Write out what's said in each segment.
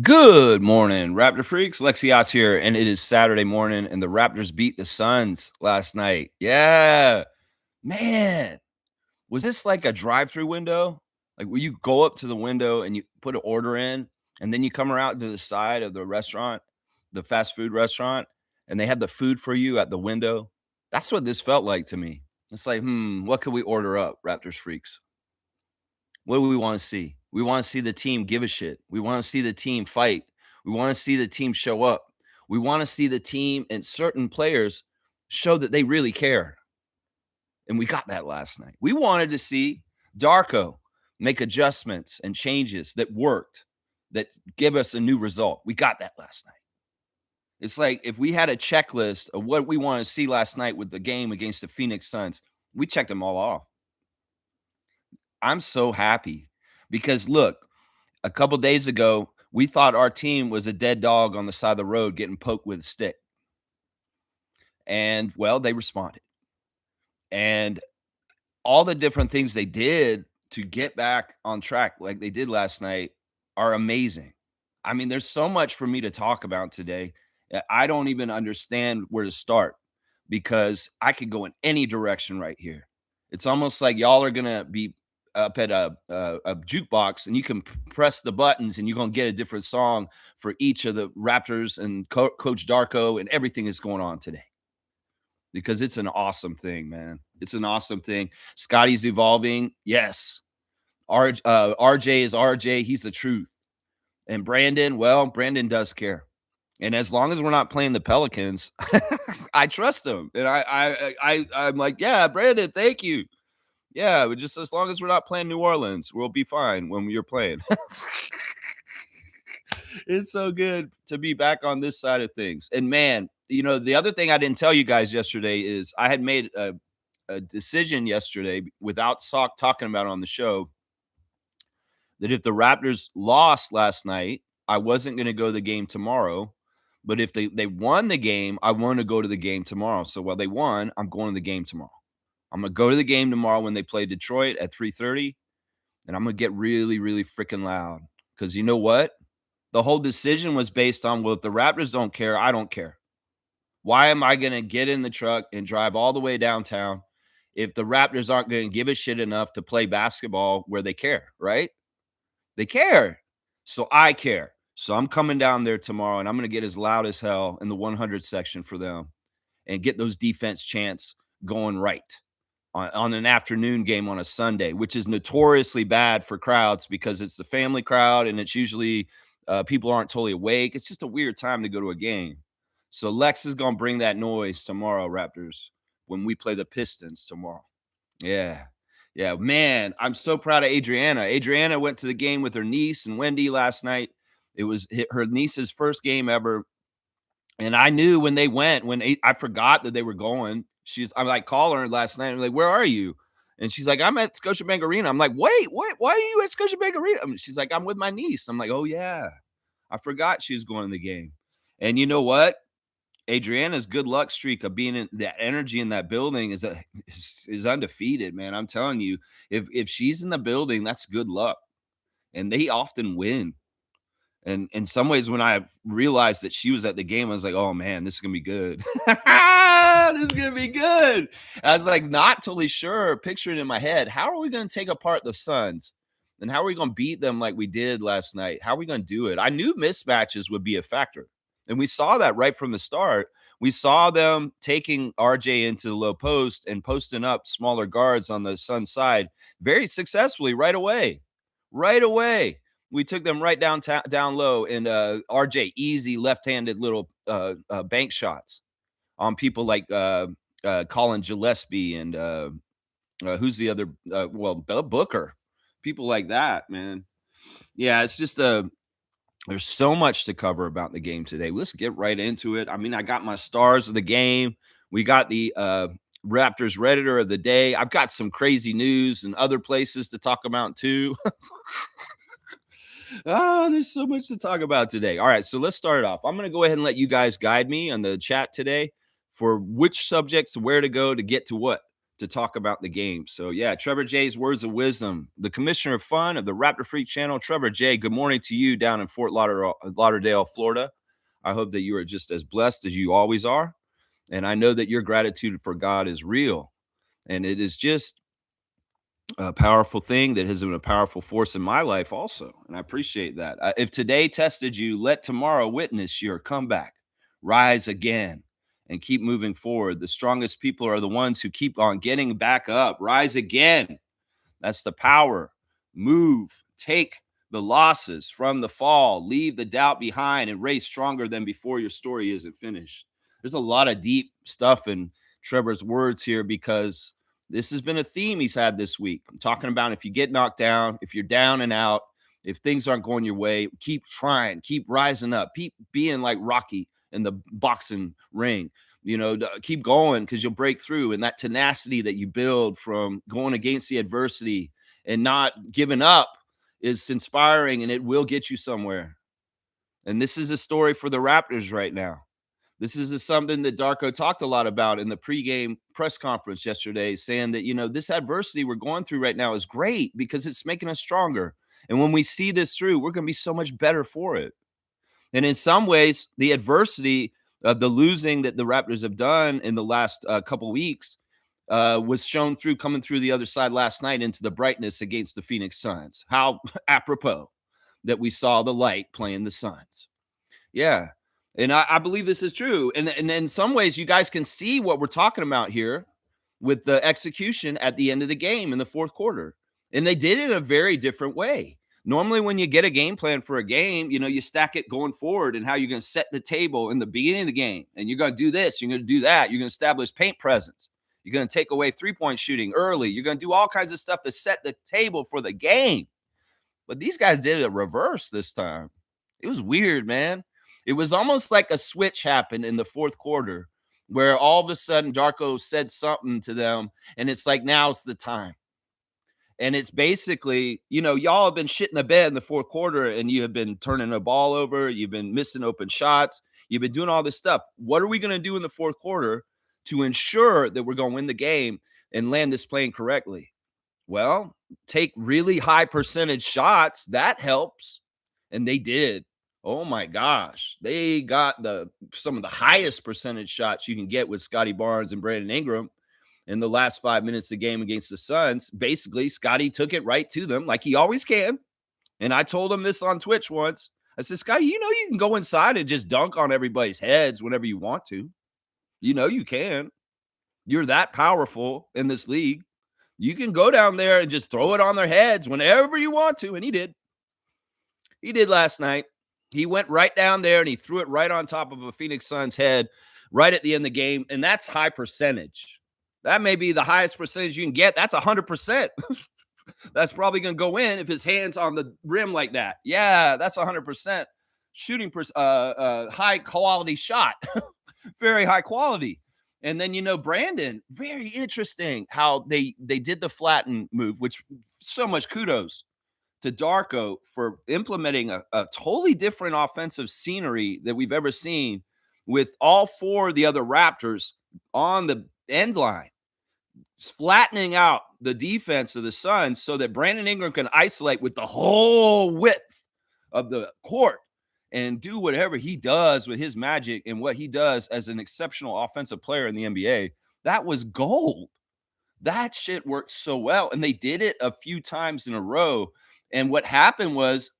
Good morning, Raptor freaks. Lexios here, and it is Saturday morning, and the Raptors beat the Suns last night. Yeah, man, was this like a drive-through window? Like where you go up to the window and you put an order in, and then you come around to the side of the restaurant, the fast food restaurant, and they have the food for you at the window. That's what this felt like to me. It's like, what could we order up, Raptors freaks? What do we want to see? We want to see the team give a shit. We want to see the team fight. We want to see the team show up. We want to see the team and certain players show that they really care. And we got that last night. We wanted to see Darko make adjustments and changes that worked, that give us a new result. We got that last night. It's like if we had a checklist of what we want to see last night with the game against the Phoenix Suns, we checked them all off. I'm so happy because look, a couple days ago, we thought our team was a dead dog on the side of the road getting poked with a stick. And well, they responded. And all the different things they did to get back on track like they did last night are amazing. I mean, there's so much for me to talk about today. I don't even understand where to start because I could go in any direction right here. It's almost like y'all are gonna be up at a jukebox and you can press the buttons and you're gonna get a different song for each of the Raptors and Coach Darko and everything that's going on today because it's an awesome thing, man. It's an awesome thing. Scotty's evolving, yes. RJ is RJ. He's the truth. And Brandon, well, Brandon does care. And as long as we're not playing the Pelicans, I trust him. And I'm like, yeah, Brandon, thank you. Yeah, but just as long as we're not playing New Orleans, we'll be fine when you're playing. It's so good to be back on this side of things. And man, the other thing I didn't tell you guys yesterday is I had made a decision yesterday without talking about it on the show that if the Raptors lost last night, I wasn't going to go to the game tomorrow. But if they won the game, I want to go to the game tomorrow. So while they won, I'm going to the game tomorrow. I'm going to go to the game tomorrow when they play Detroit at 3:30, and I'm going to get really, really freaking loud. Because you know what? The whole decision was based on, well, if the Raptors don't care, I don't care. Why am I going to get in the truck and drive all the way downtown if the Raptors aren't going to give a shit enough to play basketball where they care, right? They care. So I care. So I'm coming down there tomorrow and I'm going to get as loud as hell in the 100 section for them and get those defense chants going right on an afternoon game on a Sunday, which is notoriously bad for crowds because it's the family crowd and it's usually people aren't totally awake. It's just a weird time to go to a game. So Lex is going to bring that noise tomorrow, Raptors, when we play the Pistons tomorrow. Yeah. Yeah, man, I'm so proud of Adriana. Adriana went to the game with her niece and Wendy last night. It was her niece's first game ever. And I knew when they went, I forgot that they were going. I'm like, calling her last night. I'm like, where are you? And she's like, I'm at Scotiabank Arena. I'm like, wait, why are you at Scotiabank Arena? She's like, I'm with my niece. I'm like, oh, yeah. I forgot she was going to the game. And you know what? Adriana's good luck streak of being in that energy in that building is undefeated, man. I'm telling you, if she's in the building, that's good luck. And they often win. And in some ways, when I realized that she was at the game, I was like, oh man, this is gonna be good. This is gonna be good. I was like, not totally sure, picturing in my head, how are we gonna take apart the Suns? And how are we gonna beat them like we did last night? How are we gonna do it? I knew mismatches would be a factor. And we saw that right from the start. We saw them taking RJ into the low post and posting up smaller guards on the Sun side very successfully right away. Right away. We took them right down low, and RJ easy left-handed little bank shots on people like Colin Gillespie and who's the other? Booker, people like that, man. Yeah, it's just there's so much to cover about the game today. Let's get right into it. I mean, I got my stars of the game. We got the Raptors Redditor of the day. I've got some crazy news and other places to talk about too. Oh, there's so much to talk about today. All right, so let's start it off. I'm going to go ahead and let you guys guide me on the chat today for which subjects, where to go to get to what. to talk about the game. So, yeah, Trevor J's words of wisdom, the commissioner of fun of the Raptor Freak channel. Trevor J, good morning to you down in Fort Lauderdale, Florida. I hope that you are just as blessed as you always are. And I know that your gratitude for God is real. And it is just a powerful thing that has been a powerful force in my life also. And I appreciate that. If today tested you, let tomorrow witness your comeback. Rise again and keep moving forward. The strongest people are the ones who keep on getting back up. Rise again. That's the power. Move. Take the losses from the fall. Leave the doubt behind and race stronger than before your story isn't finished. There's a lot of deep stuff in Trevor's words here because this has been a theme he's had this week. I'm talking about if you get knocked down, if you're down and out, if things aren't going your way, keep trying, keep rising up, keep being like Rocky in the boxing ring. Keep going because you'll break through. And that tenacity that you build from going against the adversity and not giving up is inspiring, and it will get you somewhere. And this is a story for the Raptors right now. This is something that Darko talked a lot about in the pregame press conference yesterday, saying that, this adversity we're going through right now is great because it's making us stronger. And when we see this through, we're going to be so much better for it. And in some ways, the adversity of the losing that the Raptors have done in the last couple weeks was shown through coming through the other side last night into the brightness against the Phoenix Suns. How apropos that we saw the light playing the Suns. Yeah. And I believe this is true. And in some ways, you guys can see what we're talking about here with the execution at the end of the game in the fourth quarter. And they did it in a very different way. Normally, when you get a game plan for a game, you stack it going forward and how you're going to set the table in the beginning of the game. And you're going to do this, you're going to do that. You're going to establish paint presence. You're going to take away three-point shooting early. You're going to do all kinds of stuff to set the table for the game. But these guys did it reverse this time. It was weird, man. It was almost like a switch happened in the fourth quarter where all of a sudden Darko said something to them, and it's like, now's the time. And it's basically, y'all have been shitting the bed in the fourth quarter, and you have been turning the ball over. You've been missing open shots. You've been doing all this stuff. What are we going to do in the fourth quarter to ensure that we're going to win the game and land this plane correctly? Well, take really high percentage shots. That helps. And they did. Oh my gosh. They got some of the highest percentage shots you can get with Scotty Barnes and Brandon Ingram in the last 5 minutes of the game against the Suns. Basically, Scotty took it right to them like he always can. And I told him this on Twitch once. I said, Scotty, you can go inside and just dunk on everybody's heads whenever you want to. You can. You're that powerful in this league. You can go down there and just throw it on their heads whenever you want to. And he did. He did last night. He went right down there and he threw it right on top of a Phoenix Suns head right at the end of the game. And that's high percentage. That may be the highest percentage you can get. That's 100%. That's probably going to go in if his hand's on the rim like that. Yeah, that's 100% shooting, high quality shot. Very high quality. And then, Brandon, very interesting how they did the flatten move, which so much kudos to Darko for implementing a totally different offensive scenery that we've ever seen with all four of the other Raptors on the end line, flattening out the defense of the Suns so that Brandon Ingram can isolate with the whole width of the court and do whatever he does with his magic and what he does as an exceptional offensive player in the NBA. That was gold. That shit worked so well. And they did it a few times in a row. And what happened was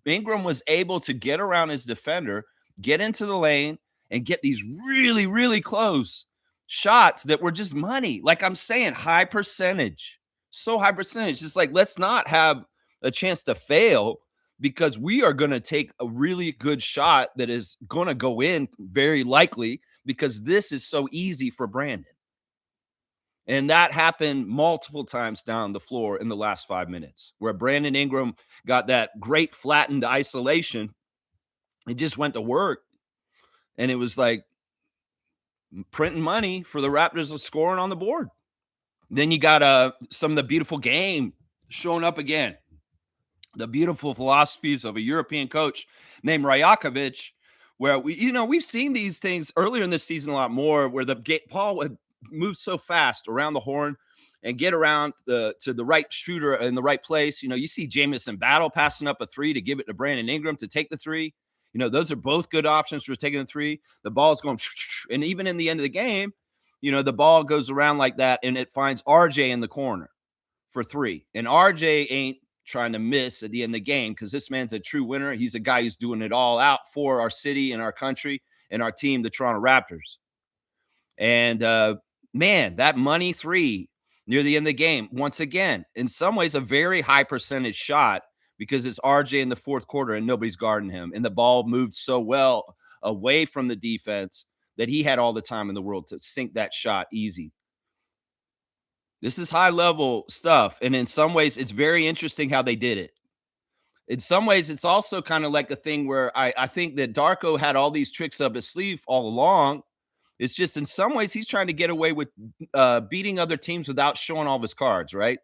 Ingram was able to get around his defender, get into the lane, and get these really, really close shots that were just money. Like I'm saying, high percentage. So high percentage. It's like, let's not have a chance to fail because we are going to take a really good shot that is going to go in very likely because this is so easy for Brandon. And that happened multiple times down the floor in the last 5 minutes where Brandon Ingram got that great flattened isolation. It just went to work. And it was like printing money for the Raptors of scoring on the board. Then you got some of the beautiful game showing up again. The beautiful philosophies of a European coach named Rajakovic, where we've seen these things earlier in this season a lot more, where Paul would move so fast around the horn and get around to the right shooter in the right place. You see Jamison Battle passing up a three to give it to Brandon Ingram to take the three. Those are both good options for taking the three. The ball's going, and even in the end of the game, the ball goes around like that and it finds RJ in the corner for three. And RJ ain't trying to miss at the end of the game because this man's a true winner. He's a guy who's doing it all out for our city and our country and our team, the Toronto Raptors. And man, that money three near the end of the game, once again, in some ways, a very high percentage shot because it's RJ in the fourth quarter and nobody's guarding him. And the ball moved so well away from the defense that he had all the time in the world to sink that shot easy. This is high level stuff. And in some ways, it's very interesting how they did it. In some ways, it's also kind of like a thing where I think that Darko had all these tricks up his sleeve all along. It's just in some ways he's trying to get away with beating other teams without showing all of his cards, right?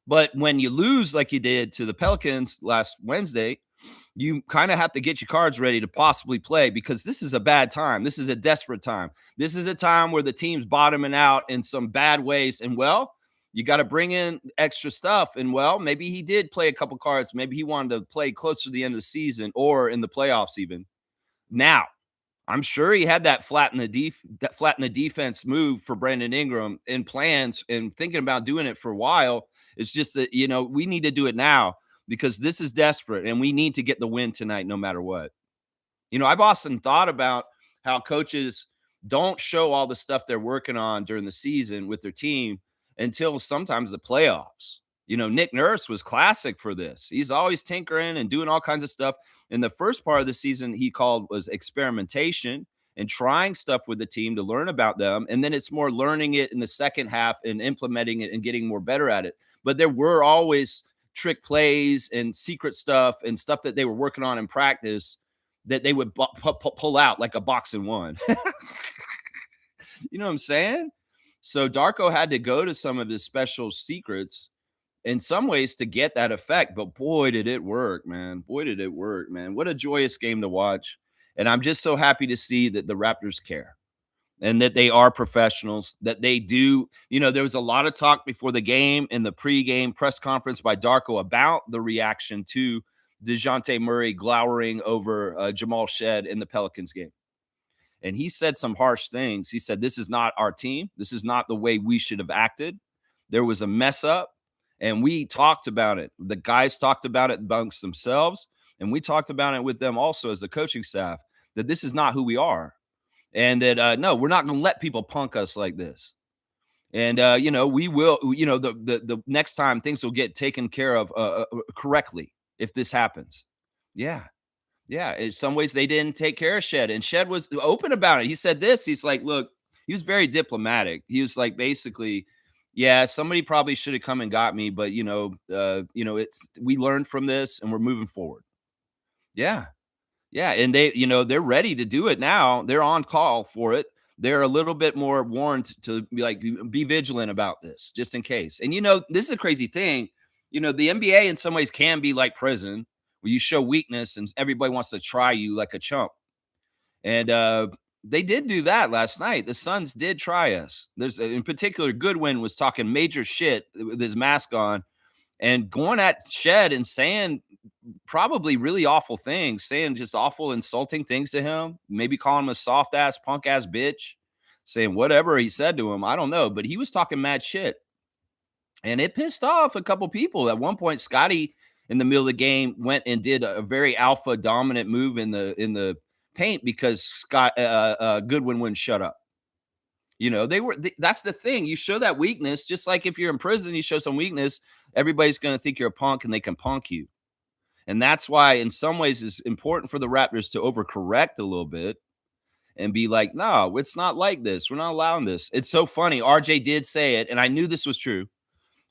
But when you lose like you did to the Pelicans last Wednesday, you kind of have to get your cards ready to possibly play because this is a bad time. This is a desperate time. This is a time where the team's bottoming out in some bad ways. And well, you got to bring in extra stuff. And well, maybe he did play a couple cards. Maybe he wanted to play closer to the end of the season or in the playoffs even. Now, I'm sure he had that flatten the defense move for Brandon Ingram in plans and thinking about doing it for a while. It's just that, we need to do it now because this is desperate and we need to get the win tonight no matter what. I've often thought about how coaches don't show all the stuff they're working on during the season with their team until sometimes the playoffs. Nick Nurse was classic for this. He's always tinkering and doing all kinds of stuff. In the first part of the season, he called was experimentation and trying stuff with the team to learn about them. And then it's more learning it in the second half and implementing it and getting more better at it. But there were always trick plays and secret stuff and stuff that they were working on in practice that they would pull out like a box and one. You know what I'm saying? So Darko had to go to some of his special secrets in some ways to get that effect, but boy, did it work, man. Boy, did it work, man. What a joyous game to watch. And I'm just so happy to see that the Raptors care and that they are professionals, that they do. There was a lot of talk before the game in the pregame press conference by Darko about the reaction to DeJounte Murray glowering over Jamal Shed in the Pelicans game. And he said some harsh things. He said, this is not our team. This is not the way we should have acted. There was a mess up. And we talked about it. The guys talked about it amongst themselves. And we talked about it with them also as the coaching staff, that this is not who we are. And that, no, we're not going to let people punk us like this. And, we will, the next time things will get taken care of correctly if this happens. Yeah. Yeah. In some ways they didn't take care of Shed. And Shed was open about it. He said this. He's like, look, he was very diplomatic. He was like, basically, yeah, somebody probably should have come and got me, but it's we learned from this and we're moving forward. Yeah. Yeah. And they're ready to do it now. They're on call for it. They're a little bit more warned to be vigilant about this just in case. And this is a crazy thing. The NBA in some ways can be like prison where you show weakness and everybody wants to try you like a chump. And they did do that last night. The Suns did try us. There's in particular, Goodwin was talking major shit with his mask on and going at Shed and saying probably really awful things, saying just awful, insulting things to him, maybe calling him a soft ass, punk ass bitch, saying whatever he said to him. I don't know, but he was talking mad shit. And it pissed off a couple people. At one point, Scotty in the middle of the game went and did a very alpha dominant move in the paint because Goodwin wouldn't shut up. That's the thing. You show that weakness, just like if you're in prison, you show some weakness, everybody's going to think you're a punk and they can punk you. And that's why in some ways it's important for the Raptors to overcorrect a little bit and be like, no, it's not like this. We're not allowing this. It's so funny. RJ did say it, and I knew this was true.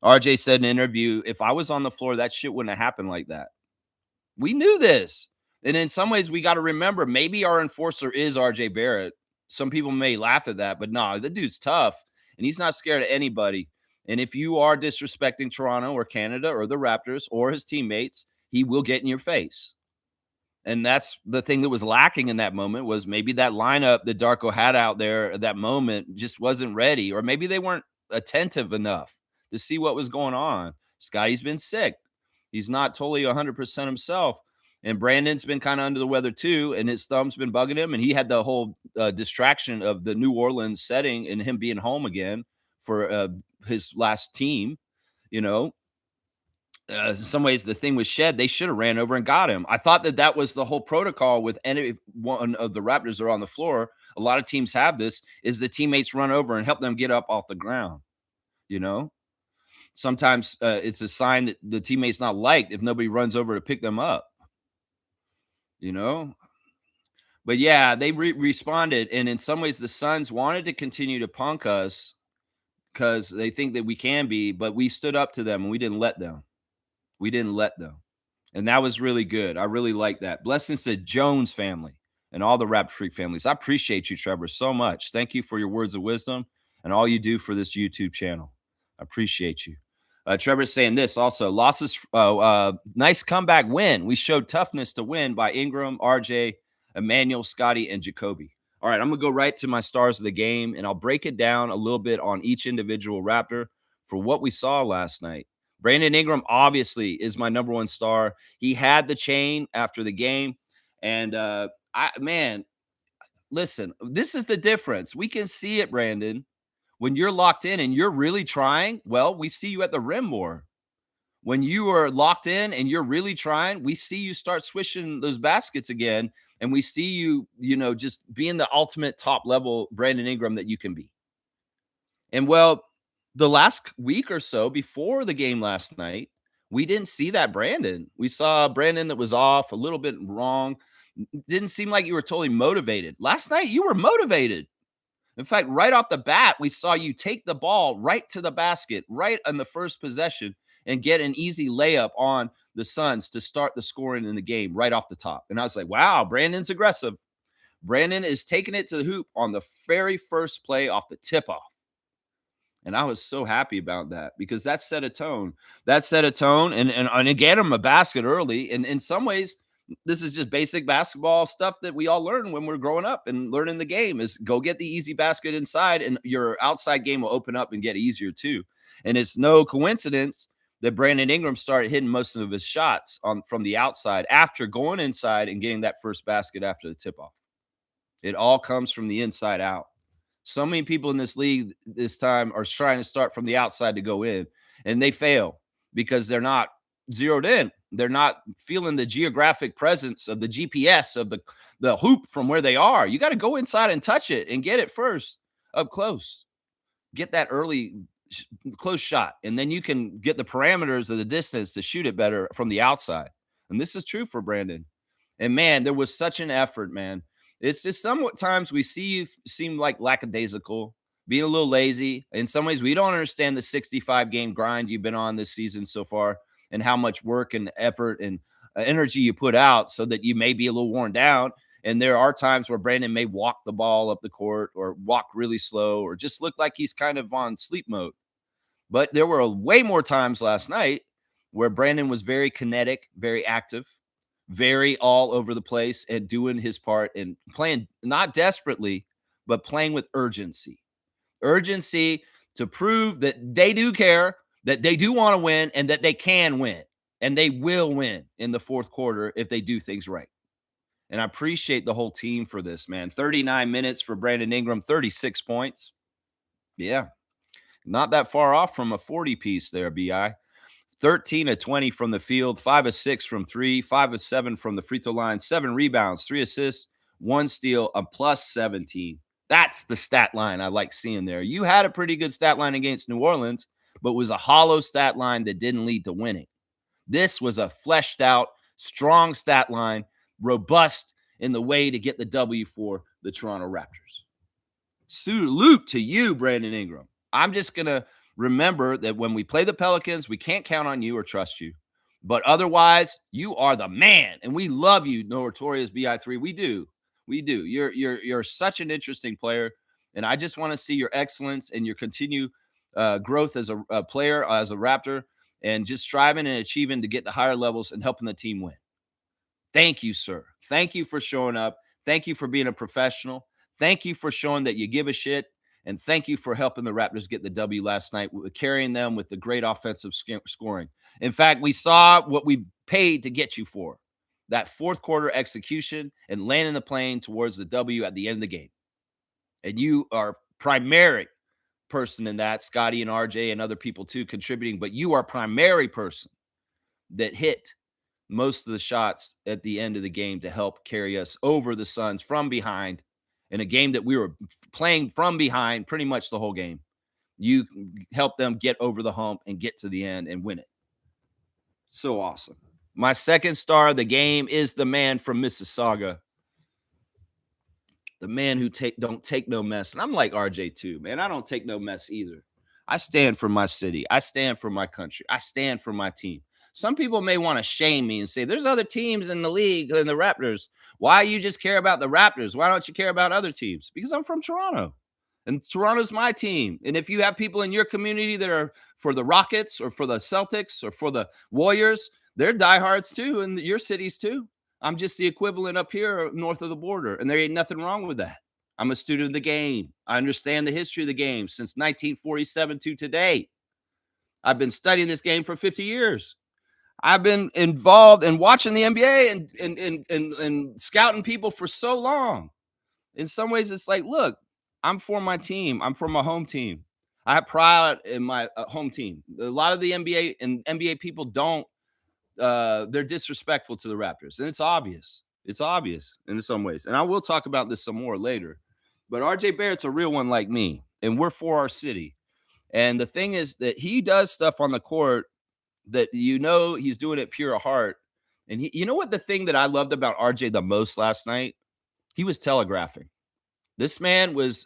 RJ said in an interview, if I was on the floor, that shit wouldn't have happened like that. We knew this. And in some ways, we got to remember maybe our enforcer is RJ Barrett. Some people may laugh at that, but no, the dude's tough and he's not scared of anybody. And if you are disrespecting Toronto or Canada or the Raptors or his teammates, he will get in your face. And that's the thing that was lacking in that moment was maybe that lineup that Darko had out there at that moment just wasn't ready, or maybe they weren't attentive enough to see what was going on. Scotty's been sick. He's not totally 100% himself. And Brandon's been kind of under the weather too, and his thumb's been bugging him. And he had the whole distraction of the New Orleans setting and him being home again for his last team, you know, in some ways the thing was shed. They should have ran over and got him. I thought that that was the whole protocol with any one of the Raptors that are on the floor. A lot of teams have this is the teammates run over and help them get up off the ground. You know, sometimes it's a sign that the teammate's not liked if nobody runs over to pick them up. You know, but yeah, they responded, and in some ways, the Suns wanted to continue to punk us because they think that we can be, but we stood up to them and we didn't let them. We didn't let them. And that was really good. I really like that. Blessings to Jones family and all the Rap Freak families. I appreciate you, Trevor, so much. Thank you for your words of wisdom and all you do for this YouTube channel. I appreciate you. Trevor's saying this also losses, nice comeback win. We showed toughness to win by Ingram, RJ, Emmanuel, Scotty, and Jacoby. All right, I'm going to go right to my stars of the game, and I'll break it down a little bit on each individual Raptor for what we saw last night. Brandon Ingram obviously is my number one star. He had the chain after the game. And man, listen, this is the difference. We can see it, Brandon. When you're locked in and you're really trying, well, we see you at the rim more. When you are locked in and you're really trying, we see you start swishing those baskets again. And we see you, just being the ultimate top level Brandon Ingram that you can be. And well, the last week or so before the game last night, we didn't see that Brandon. We saw Brandon that was off, a little bit wrong. Didn't seem like you were totally motivated. Last night, you were motivated. In fact, right off the bat, we saw you take the ball right to the basket, right on the first possession, and get an easy layup on the Suns to start the scoring in the game right off the top. And I was like, wow, Brandon's aggressive. Brandon is taking it to the hoop on the very first play off the tip off. And I was so happy about that because that set a tone. That set a tone and again, him a basket early. And in some ways, this is just basic basketball stuff that we all learn when we're growing up and learning the game is go get the easy basket inside and your outside game will open up and get easier too. And it's no coincidence that Brandon Ingram started hitting most of his shots from the outside after going inside and getting that first basket after the tip off. It all comes from the inside out. So many people in this league this time are trying to start from the outside to go in, and they fail because they're not zeroed in. They're not feeling the geographic presence of the GPS of the hoop from where they are. You got to go inside and touch it and get it first up close. Get that early close shot, and then you can get the parameters of the distance to shoot it better from the outside. And this is true for Brandon. And man, there was such an effort, man. It's just somewhat times we see you seem like lackadaisical, being a little lazy. In some ways, we don't understand the 65 game grind you've been on this season so far and how much work and effort and energy you put out so that you may be a little worn down. And there are times where Brandon may walk the ball up the court or walk really slow or just look like he's kind of on sleep mode. But there were way more times last night where Brandon was very kinetic, very active, very all over the place and doing his part and playing not desperately, but playing with urgency. Urgency to prove that they do care, that they do want to win, and that they can win. And they will win in the fourth quarter if they do things right. And I appreciate the whole team for this, man. 39 minutes for Brandon Ingram, 36 points. Yeah, not that far off from a 40 piece there, BI. 13 of 20 from the field, 5 of 6 from 3, 5 of 7 from the free throw line, 7 rebounds, 3 assists, 1 steal, a plus 17. That's the stat line I like seeing there. You had a pretty good stat line against New Orleans, but was a hollow stat line that didn't lead to winning. This was a fleshed out, strong stat line, robust in the way to get the W for the Toronto Raptors. Salute to you, Brandon Ingram. I'm just going to remember that when we play the Pelicans, we can't count on you or trust you. But otherwise, you are the man, and we love you, Notorious BI3. We do. We do. You're such an interesting player, and I just want to see your excellence and your continued growth as a player, as a Raptor, and just striving and achieving to get the higher levels and helping the team win. Thank you, sir. Thank you for showing up. Thank you for being a professional. Thank you for showing that you give a shit. And thank you for helping the Raptors get the W last night, carrying them with the great offensive scoring. In fact, we saw what we paid to get you for that fourth quarter execution and landing the plane towards the W at the end of the game. And you are primary person in that, Scotty and RJ and other people too contributing, but you are primary person that hit most of the shots at the end of the game to help carry us over the Suns from behind in a game that we were playing from behind pretty much the whole game. You helped them get over the hump and get to the end and win it. So awesome. My second star of the game is the man from Mississauga, the man who don't take no mess. And I'm like RJ too, man. I don't take no mess either. I stand for my city. I stand for my country. I stand for my team. Some people may want to shame me and say, there's other teams in the league and the Raptors. Why you just care about the Raptors? Why don't you care about other teams? Because I'm from Toronto and Toronto's my team. And if you have people in your community that are for the Rockets or for the Celtics or for the Warriors, they're diehards too, and your cities too. I'm just the equivalent up here north of the border, and there ain't nothing wrong with that. I'm a student of the game. I understand the history of the game since 1947 to today. I've been studying this game for 50 years. I've been involved in watching the NBA and scouting people for so long. In some ways, it's like, look, I'm for my team. I'm for my home team. I have pride in my home team. A lot of the NBA and NBA people don't. They're disrespectful to the Raptors, and it's obvious. It's obvious in some ways, and I will talk about this some more later. But RJ Barrett's a real one like me, and we're for our city. And the thing is that he does stuff on the court that he's doing it pure of heart. And you know what the thing that I loved about RJ the most last night? He was telegraphing. This man was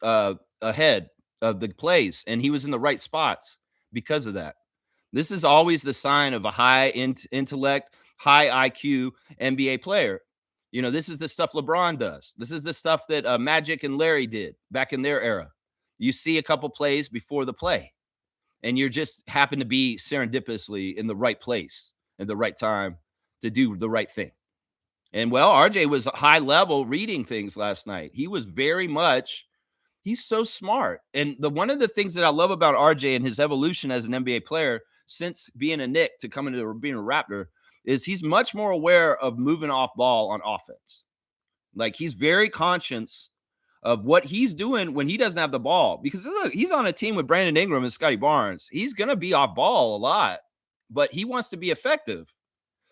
ahead of the plays, and he was in the right spots because of that. This is always the sign of a high intellect, high IQ NBA player. This is the stuff LeBron does. This is the stuff that Magic and Larry did back in their era. You see a couple plays before the play, and you're just happen to be serendipitously in the right place at the right time to do the right thing. And well, RJ was high level reading things last night. He was very much, he's so smart. And one of the things that I love about RJ and his evolution as an NBA player since being a Knick to coming to being a Raptor is he's much more aware of moving off ball on offense. Like he's very conscious of what he's doing when he doesn't have the ball. Because look, he's on a team with Brandon Ingram and Scotty Barnes. He's going to be off ball a lot, but he wants to be effective.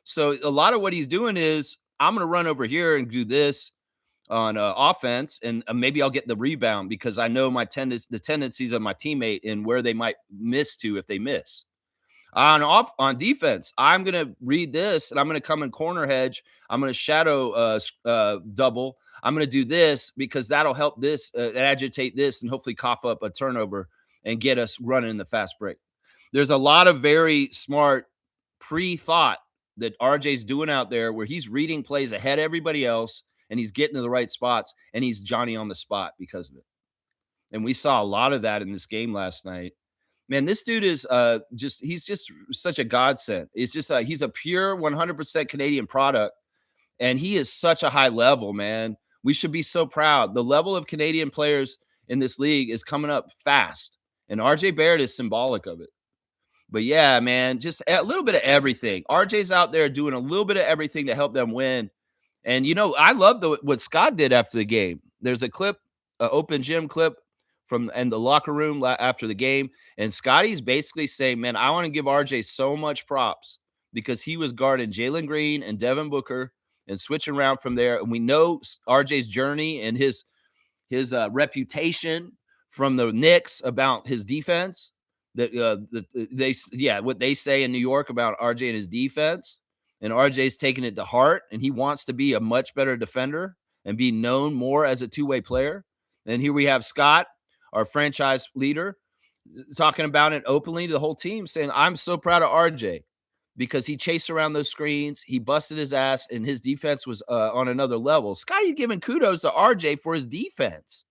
So a lot of what he's doing is I'm going to run over here and do this on offense, and maybe I'll get the rebound because I know the tendencies of my teammate and where they might miss to if they miss. On defense, I'm going to read this, and I'm going to come in corner hedge. I'm going to shadow double. I'm going to do this because that'll help this agitate this and hopefully cough up a turnover and get us running in the fast break. There's a lot of very smart pre-thought that RJ's doing out there where he's reading plays ahead of everybody else, and he's getting to the right spots, and he's Johnny on the spot because of it. And we saw a lot of that in this game last night. Man, this dude is he's just such a godsend. It's just he's a pure 100% Canadian product, and he is such a high level, man. We should be so proud. The level of Canadian players in this league is coming up fast, and RJ Barrett is symbolic of it. But yeah, man, just a little bit of everything. RJ's out there doing a little bit of everything to help them win. And, I love what Scott did after the game. There's a clip, an open gym clip in the locker room after the game. And Scotty's basically saying, man, I want to give RJ so much props because he was guarding Jalen Green and Devin Booker and switching around from there. And we know RJ's journey and his reputation from the Knicks about his defense. That what they say in New York about RJ and his defense, and RJ's taking it to heart, and he wants to be a much better defender and be known more as a two-way player. And here we have Scott, our franchise leader, talking about it openly to the whole team, saying, I'm so proud of RJ because he chased around those screens, he busted his ass, and his defense was on another level. Scotty's giving kudos to RJ for his defense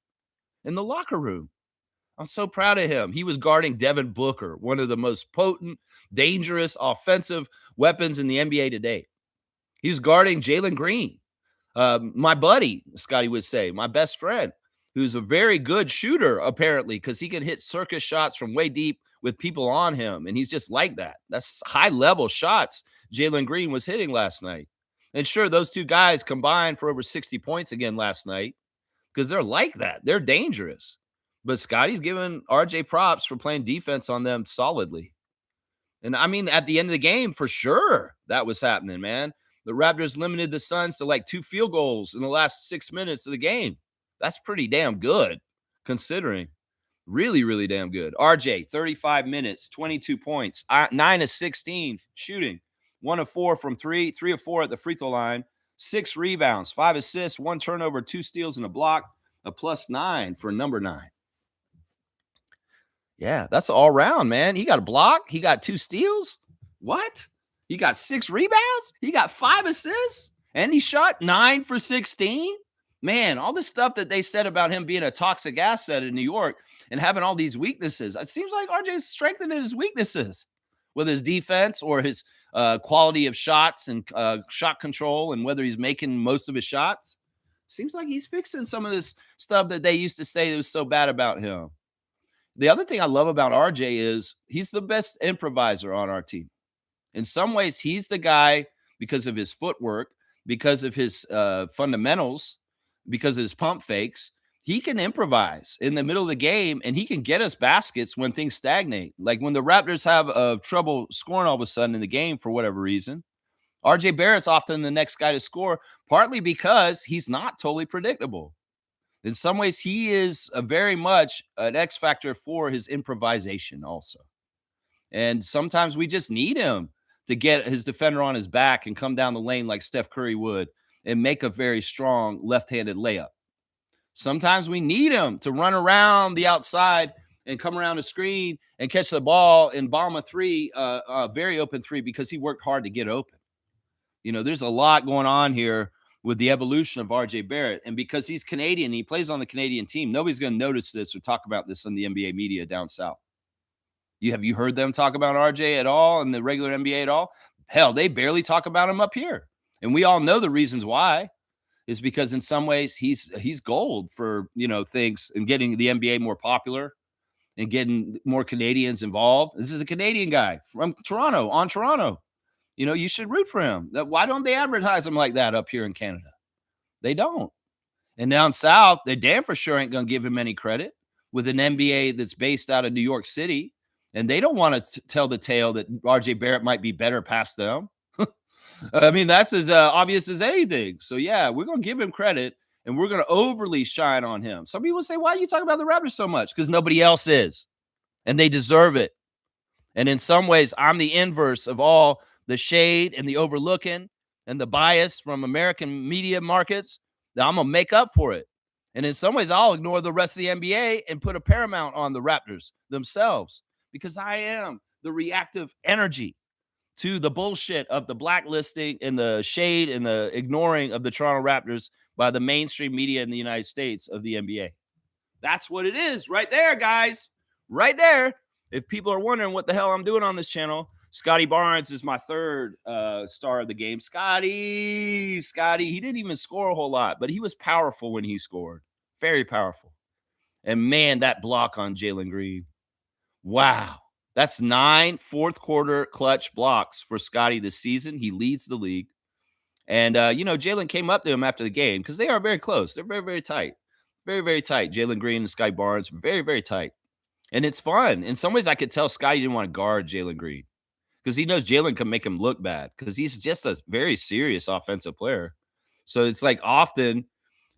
in the locker room. I'm so proud of him. He was guarding Devin Booker, one of the most potent, dangerous offensive weapons in the NBA today. He was guarding Jalen Green, my buddy, Scotty would say, my best friend, who's a very good shooter, apparently, because he can hit circus shots from way deep with people on him. And he's just like that. That's high level shots Jalen Green was hitting last night. And sure, those two guys combined for over 60 points again last night because they're like that. They're dangerous. But Scotty's giving RJ props for playing defense on them solidly. And I mean, at the end of the game, for sure, that was happening, man. The Raptors limited the Suns to like 2 field goals in the last 6 minutes of the game. That's pretty damn good considering. Really, really damn good. RJ, 35 minutes, 22 points, 9 of 16 shooting, 1 of 4 from 3, 3 of 4 at the free throw line, 6 rebounds, 5 assists, 1 turnover, 2 steals, and a block, a +9 for number 9. Yeah, that's all around, man. He got a block. He got 2 steals. What? He got 6 rebounds. He got 5 assists. And he shot 9 for 16. Man, all this stuff that they said about him being a toxic asset in New York and having all these weaknesses. It seems like RJ's strengthening his weaknesses with his defense or his quality of shots and shot control and whether he's making most of his shots. Seems like he's fixing some of this stuff that they used to say was so bad about him. The other thing I love about RJ is he's the best improviser on our team. In some ways, he's the guy because of his footwork, because of his fundamentals, because of his pump fakes. He can improvise in the middle of the game, and he can get us baskets when things stagnate. Like when the Raptors have trouble scoring all of a sudden in the game for whatever reason, RJ Barrett's often the next guy to score, partly because he's not totally predictable. In some ways, he is a very much an X factor for his improvisation also. And sometimes we just need him to get his defender on his back and come down the lane like Steph Curry would and make a very strong left-handed layup. Sometimes we need him to run around the outside and come around the screen and catch the ball and bomb a three, a very open three because he worked hard to get open. You know, there's a lot going on here with the evolution of RJ Barrett. And because he's Canadian, he plays on the Canadian team, nobody's going to notice this or talk about this in the NBA media down south. Have you heard them talk about RJ at all in the regular NBA at all? Hell, they barely talk about him up here. And we all know the reasons why is because in some ways he's gold for, you know, things and getting the NBA more popular and getting more Canadians involved. This is a Canadian guy from Toronto, on Toronto. You know, you should root for him. Why don't they advertise him like that up here in Canada? They don't. And down south, they damn for sure ain't going to give him any credit with an NBA that's based out of New York City. And they don't want to tell the tale that RJ Barrett might be better past them. I mean, that's as obvious as anything. So, yeah, we're going to give him credit and we're going to overly shine on him. Some people say, why are you talking about the Raptors so much? Because nobody else is. And they deserve it. And in some ways, I'm the inverse of all the shade and the overlooking and the bias from American media markets. I'm going to make up for it. And in some ways, I'll ignore the rest of the NBA and put a paramount on the Raptors themselves because I am the reactive energy to the bullshit of the blacklisting and the shade and the ignoring of the Toronto Raptors by the mainstream media in the United States of the NBA. That's what it is right there, guys. Right there. If people are wondering what the hell I'm doing on this channel, Scotty Barnes is my third star of the game. Scotty, he didn't even score a whole lot, but he was powerful when he scored. Very powerful. And man, that block on Jalen Green. Wow. That's 9 fourth quarter clutch blocks for Scotty this season. He leads the league. And, you know, Jalen came up to him after the game because they are very close. They're very, very tight. Very, very tight. Jalen Green and Scotty Barnes, very, very tight. And it's fun. In some ways, I could tell Scotty didn't want to guard Jalen Green because he knows Jalen can make him look bad because he's just a very serious offensive player. So it's like often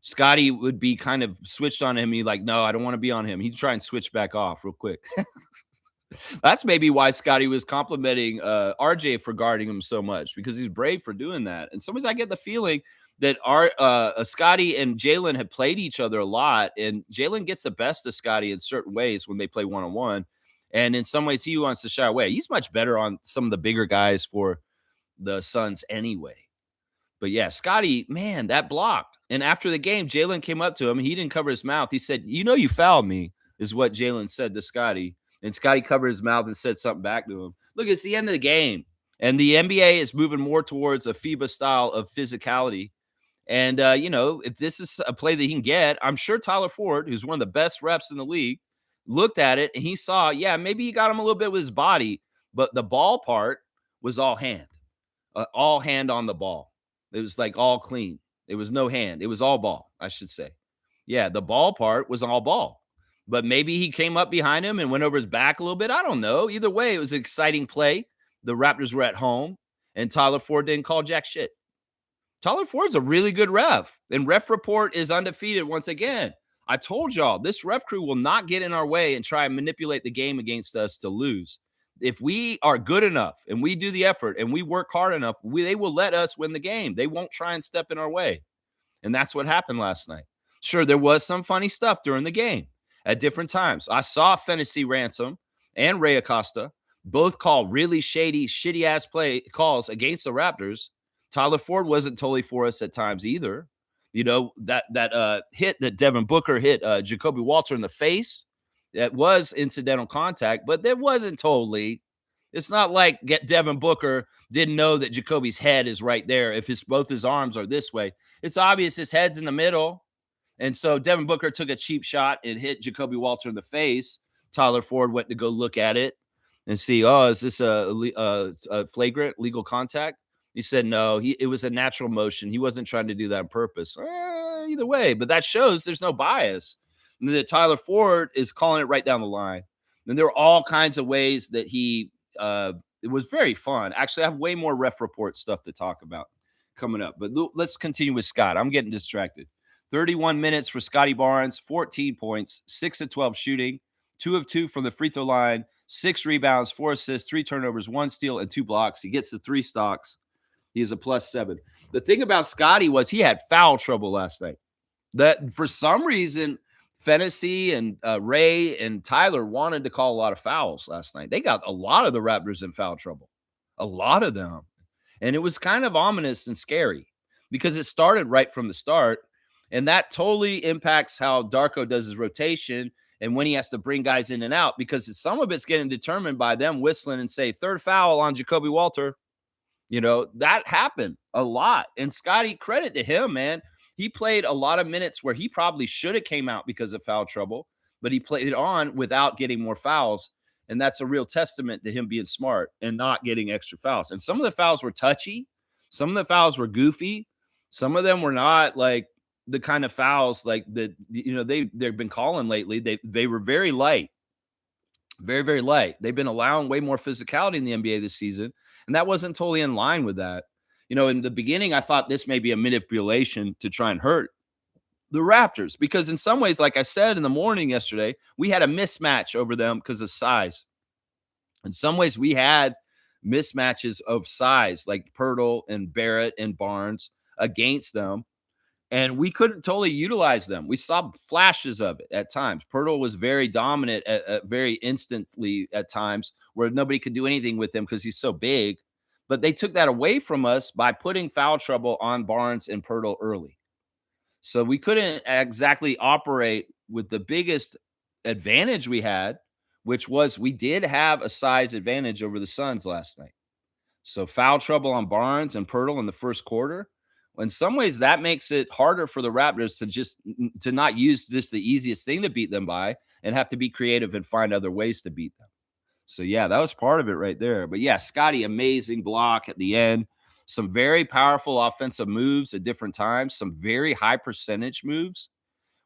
Scotty would be kind of switched on him. He's like, no, I don't want to be on him. He'd try and switch back off real quick. That's maybe why Scotty was complimenting RJ for guarding him so much because he's brave for doing that. And sometimes I get the feeling that Scotty and Jalen have played each other a lot, and Jalen gets the best of Scotty in certain ways when they play one-on-one. And in some ways, he wants to shy away. He's much better on some of the bigger guys for the Suns anyway. But yeah, Scotty, man, that block. And after the game, Jalen came up to him. He didn't cover his mouth. He said, you know, you fouled me, is what Jalen said to Scotty. And Scotty covered his mouth and said something back to him. Look, it's the end of the game. And the NBA is moving more towards a FIBA style of physicality. And, if this is a play that he can get, I'm sure Tyler Ford, who's one of the best refs in the league, looked at it and he saw, yeah, maybe he got him a little bit with his body, but the ball part was all hand on the ball. It was like all clean. It was no hand. It was all ball, I should say. Yeah, the ball part was all ball. But maybe he came up behind him and went over his back a little bit. I don't know. Either way, it was an exciting play. The Raptors were at home, and Tyler Ford didn't call jack shit. Tyler Ford's a really good ref, and Ref Report is undefeated once again. I told y'all, this ref crew will not get in our way and try and manipulate the game against us to lose. If we are good enough and we do the effort and we work hard enough, they will let us win the game. They won't try and step in our way. And that's what happened last night. Sure, there was some funny stuff during the game at different times. I saw Fantasy Ransom and Ray Acosta both call really shady, shitty ass play calls against the Raptors. Tyler Ford wasn't totally for us at times either. That hit that Devin Booker hit Jacoby Walter in the face, that was incidental contact, but that wasn't totally. It's not like Devin Booker didn't know that Jacoby's head is right there. If both his arms are this way, it's obvious his head's in the middle. And so Devin Booker took a cheap shot and hit Jacoby Walter in the face. Tyler Ford went to go look at it and see, oh, is this a flagrant legal contact? He said no. It was a natural motion. He wasn't trying to do that on purpose. Either way, but that shows there's no bias. And that Tyler Ford is calling it right down the line. And there are all kinds of ways that it was very fun. Actually, I have way more Ref Report stuff to talk about coming up. But let's continue with Scott. I'm getting distracted. 31 minutes for Scotty Barnes, 14 points, 6 of 12 shooting, 2 of 2 from the free throw line, 6 rebounds, 4 assists, 3 turnovers, 1 steal, and 2 blocks. He gets the 3 stocks. He is a +7. The thing about Scotty was he had foul trouble last night. That for some reason, Fantasy and Ray and Tyler wanted to call a lot of fouls last night. They got a lot of the Raptors in foul trouble, a lot of them. And it was kind of ominous and scary because it started right from the start. And that totally impacts how Darko does his rotation and when he has to bring guys in and out, because some of it's getting determined by them whistling and say, 3rd foul on Jacoby Walter. That happened a lot. And Scotty, credit to him, man. He played a lot of minutes where he probably should have came out because of foul trouble, but he played on without getting more fouls. And that's a real testament to him being smart and not getting extra fouls. And some of the fouls were touchy. Some of the fouls were goofy. Some of them were not like the kind of fouls like that, they've been calling lately. They were very light, very, very light. They've been allowing way more physicality in the NBA this season. And that wasn't totally in line with that. In the beginning, I thought this may be a manipulation to try and hurt the Raptors, because in some ways, like I said in the morning yesterday, we had a mismatch over them because of size. In some ways, we had mismatches of size, like Pirtle and Barrett and Barnes against them, and we couldn't totally utilize them. We saw flashes of it at times. Pirtle was very dominant very instantly at times, where nobody could do anything with him because he's so big. But they took that away from us by putting foul trouble on Barnes and Pirtle early. So we couldn't exactly operate with the biggest advantage we had, which was we did have a size advantage over the Suns last night. So foul trouble on Barnes and Pirtle in the first quarter. In some ways, that makes it harder for the Raptors to not use this the easiest thing to beat them by and have to be creative and find other ways to beat them. So, yeah, that was part of it right there. But, yeah, Scotty, amazing block at the end. Some very powerful offensive moves at different times. Some very high percentage moves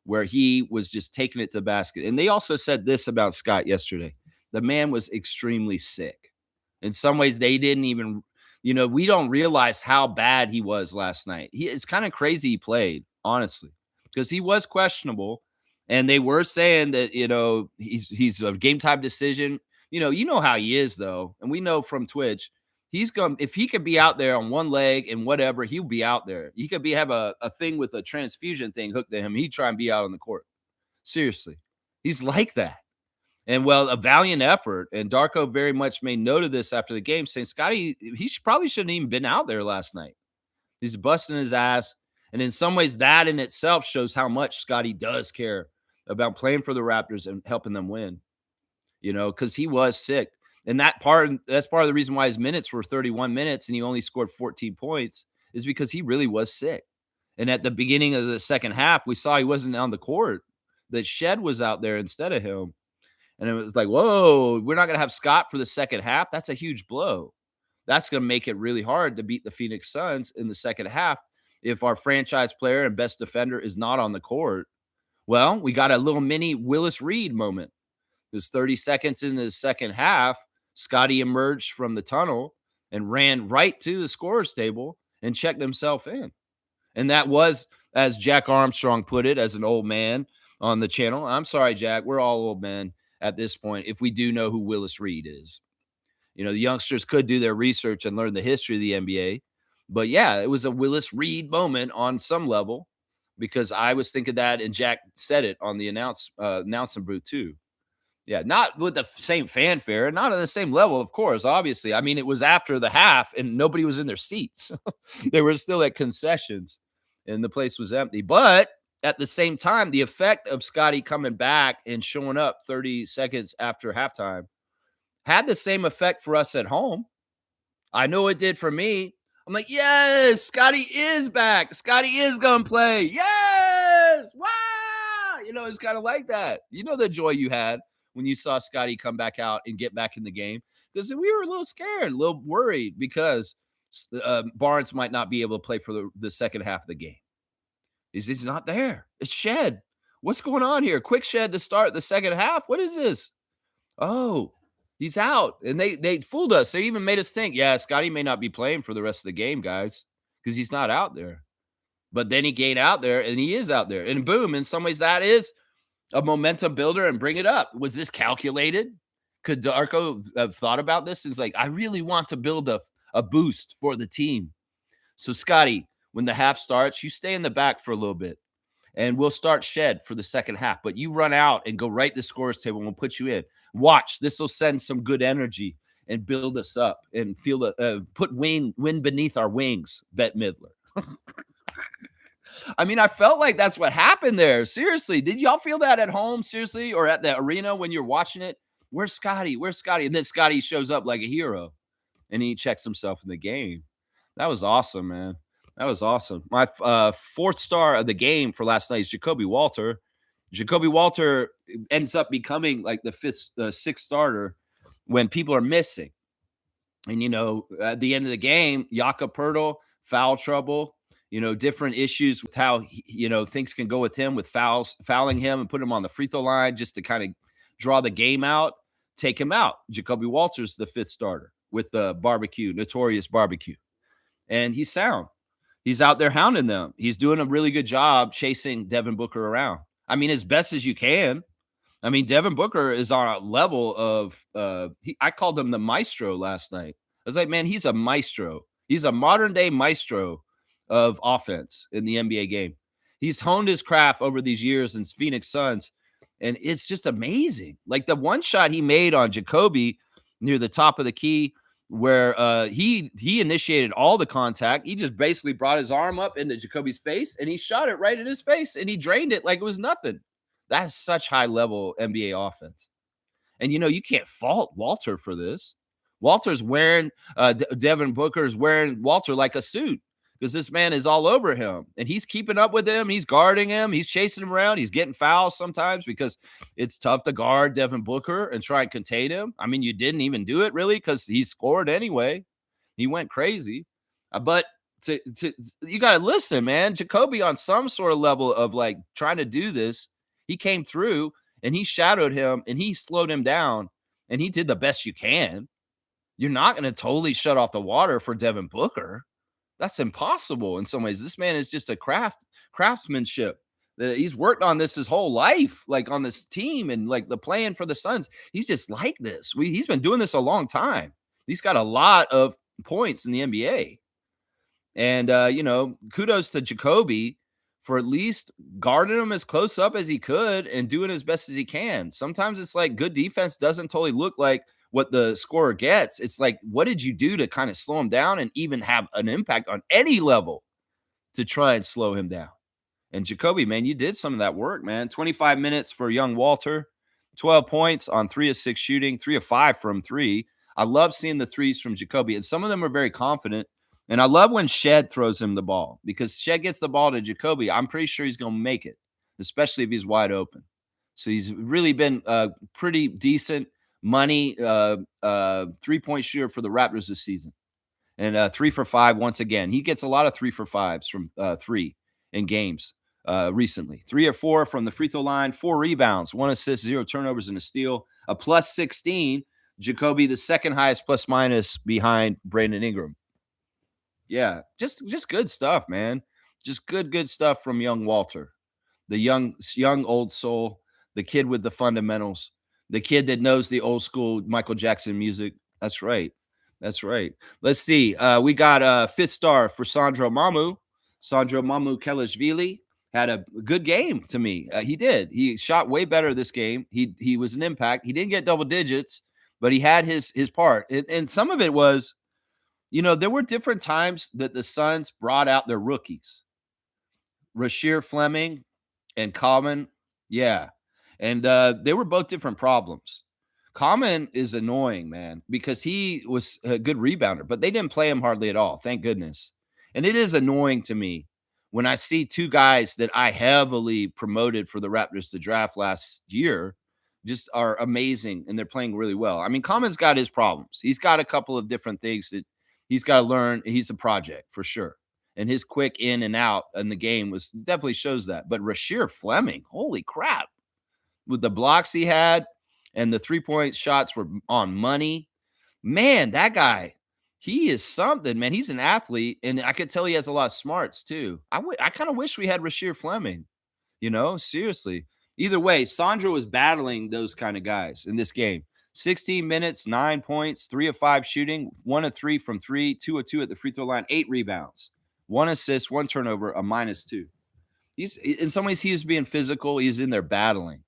where he was just taking it to the basket. And they also said this about Scott yesterday. The man was extremely sick. In some ways, they didn't even we don't realize how bad he was last night. It's kind of crazy he played, honestly, because he was questionable. And they were saying that, he's a game time decision. You know how he is, though. And we know from Twitch, if he could be out there on one leg and whatever, he'll be out there. He could have a thing with a transfusion thing hooked to him. He'd try and be out on the court. Seriously. He's like that. And, well, a valiant effort. And Darko very much made note of this after the game, saying, Scotty, he probably shouldn't even been out there last night. He's busting his ass. And in some ways, that in itself shows how much Scotty does care about playing for the Raptors and helping them win, because he was sick. And that's part of the reason why his minutes were 31 minutes and he only scored 14 points is because he really was sick. And at the beginning of the second half, we saw he wasn't on the court. That Shed was out there instead of him. And it was like, whoa, we're not going to have Scott for the second half. That's a huge blow. That's going to make it really hard to beat the Phoenix Suns in the second half if our franchise player and best defender is not on the court. Well, we got a little mini Willis Reed moment. It was 30 seconds into the second half. Scotty emerged from the tunnel and ran right to the scorer's table and checked himself in. And that was, as Jack Armstrong put it, as an old man on the channel. I'm sorry, Jack. We're all old men at this point if we do know who Willis Reed is. You know, the youngsters could do their research and learn the history of the NBA. But yeah, it was a Willis Reed moment on some level because I was thinking that, and Jack said it on the announcing booth too. Yeah, not with the same fanfare, not on the same level, of course, obviously. I mean, it was after the half and nobody was in their seats. They were still at concessions and the place was empty. But at the same time, the effect of Scotty coming back and showing up 30 seconds after halftime had the same effect for us at home. I know it did for me. I'm like, yes, Scotty is back. Scotty is going to play. Yes. Wow. You know, it's kind of like that. You know, the joy you had when you saw Scotty come back out and get back in the game, because we were a little scared, a little worried because Barnes might not be able to play for the second half of the game. He's not there. It's Shed. What's going on here? Quick Shed to start the second half. What is this? Oh, he's out. And they fooled us. They even made us think, yeah, Scotty may not be playing for the rest of the game, guys, because he's not out there. But then he gained out there, and he is out there. And boom, in some ways, that is a momentum builder and bring it up. Was this calculated? Could Darko have thought about this? It's like, I really want to build a boost for the team. So, Scotty, when the half starts, you stay in the back for a little bit. And we'll start Shed for the second half. But you run out and go right to the scorer's table, and we'll put you in. Watch. This will send some good energy and build us up and feel put wind beneath our wings, Bette Midler. I mean, I felt like that's what happened there. Seriously. Did y'all feel that at home? Seriously? Or at the arena when you're watching it? Where's Scotty? Where's Scotty? And then Scotty shows up like a hero and he checks himself in the game. That was awesome, man. That was awesome. My fourth star of the game for last night is Jacoby Walter. Jacoby Walter ends up becoming like the sixth starter when people are missing. And, you know, at the end of the game, Jakob Poeltl, foul trouble, you know, different issues with how, you know, things can go with him with fouling him and put him on the free throw line just to kind of draw the game out, take him out. Jacoby Walter's the fifth starter with the notorious barbecue. And he's sound. He's out there hounding them. He's doing a really good job chasing Devin Booker around. I mean, as best as you can. I mean, Devin Booker is on a level of I called him the maestro last night. I was like, man, he's a maestro. He's a modern day maestro of offense in the NBA game. He's honed his craft over these years in Phoenix Suns, and it's just amazing. Like the one shot he made on Jacoby near the top of the key, where he initiated all the contact. He just basically brought his arm up into Jacoby's face, and he shot it right in his face, and he drained it like it was nothing. That's such high-level NBA offense. And, you know, you can't fault Walter for this. Walter's wearing Devin Booker's wearing Walter like a suit because this man is all over him. And he's keeping up with him. He's guarding him. He's chasing him around. He's getting fouls sometimes because it's tough to guard Devin Booker and try and contain him. I mean, you didn't even do it really because he scored anyway. He went crazy. But you got to listen, man. Jacoby on some sort of level of like trying to do this, he came through and he shadowed him and he slowed him down and he did the best you can. You're not going to totally shut off the water for Devin Booker. That's impossible in some ways. This man is just a craftsmanship. He's worked on this his whole life, like on this team and like the plan for the Suns. He's just like this. He's been doing this a long time. He's got a lot of points in the NBA. And, you know, kudos to Jacoby for at least guarding him as close up as he could and doing as best as he can. Sometimes it's like good defense doesn't totally look like what the scorer gets. It's like, what did you do to kind of slow him down and even have an impact on any level to try and slow him down? And Jacoby, man, you did some of that work, man. 25 minutes for young Walter, 12 points on 3 of 6 shooting, 3 of 5 from 3. I love seeing the threes from Jacoby, and some of them are very confident. And I love when Shed throws him the ball because Shed gets the ball to Jacoby. I'm pretty sure he's going to make it, especially if he's wide open. So he's really been pretty decent money 3-point shooter for the Raptors this season. And 3 for 5 once again. He gets a lot of 3 for 5s from three in games recently. 3 or 4 from the free throw line, 4 rebounds, 1 assist, 0 turnovers, and a steal. A plus 16. Jacoby, the second highest plus minus behind Brandon Ingram. Yeah, just good stuff, man. Just good stuff from young Walter, the young old soul, the kid with the fundamentals, the kid that knows the old school Michael Jackson music. That's right. That's right. Let's see. We got a fifth star for Sandro Mamu. Sandro Mamu Kelishvili had a good game to me. He did. He shot way better this game. He was an impact. He didn't get double digits, but he had his part. And some of it was, there were different times that the Suns brought out their rookies. Rasheer Fleming and Common, yeah. And they were both different problems. Common is annoying, man, because he was a good rebounder, but they didn't play him hardly at all. Thank goodness. And it is annoying to me when I see two guys that I heavily promoted for the Raptors to draft last year just are amazing and they're playing really well. I mean, Common's got his problems. He's got a couple of different things that he's got to learn. He's a project for sure. And his quick in and out in the game was definitely shows that. But Rasheer Fleming, holy crap, with the blocks he had and the 3-point shots were on money. Man, that guy, he is something, man. He's an athlete, and I could tell he has a lot of smarts too. I kind of wish we had Rasheer Fleming, seriously. Either way, Sandro was battling those kind of guys in this game. 16 minutes, 9 points, 3 of 5 shooting, 1 of 3 from 3, 2 of 2 at the free throw line, 8 rebounds, 1 assist, 1 turnover, a -2. He's in some ways he was being physical. He's in there battling.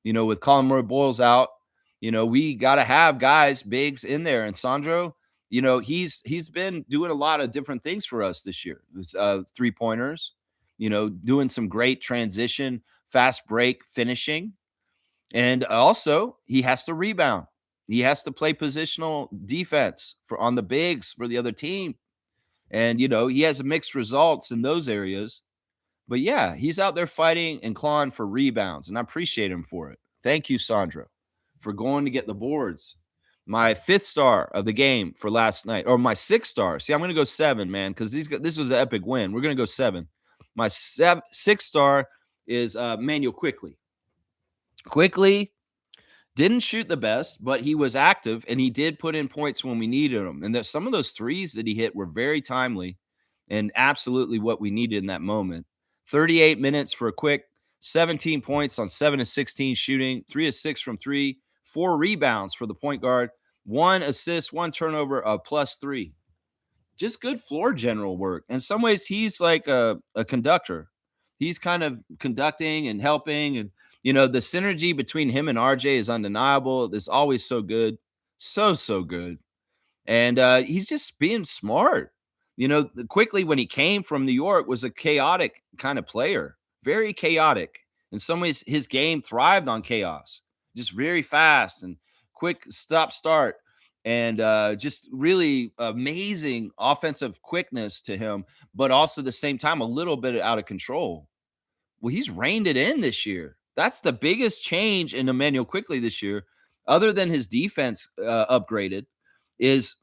With Colin Murray-Boyles out, we got to have guys, bigs in there. And Sandro, he's been doing a lot of different things for us this year. It was 3-pointers, doing some great transition, fast break finishing. And also he has to rebound. He has to play positional defense on the bigs for the other team. And, he has mixed results in those areas. But yeah, he's out there fighting and clawing for rebounds, and I appreciate him for it. Thank you, Sandro, for going to get the boards. My fifth star of the game for last night, or my sixth star. See, I'm going to go 7, man, because this was an epic win. We're going to go 7. My sixth star is Manuel Quickly. Quickly didn't shoot the best, but he was active, and he did put in points when we needed them. And some of those threes that he hit were very timely and absolutely what we needed in that moment. 38 minutes for a quick 17 points on 7 of 16 shooting, 3 of 6 from 3, 4 rebounds for the point guard, 1 assist, 1 turnover, a +3. Just good floor general work. In some ways, he's like a conductor. He's kind of conducting and helping. And, the synergy between him and RJ is undeniable. It's always so good. So good. And he's just being smart. Quickly when he came from New York was a chaotic kind of player, very chaotic. In some ways, his game thrived on chaos, just very fast and quick start, and just really amazing offensive quickness to him, but also at the same time, a little bit out of control. Well, he's reined it in this year. That's the biggest change in Emmanuel Quickly this year, other than his defense upgraded, is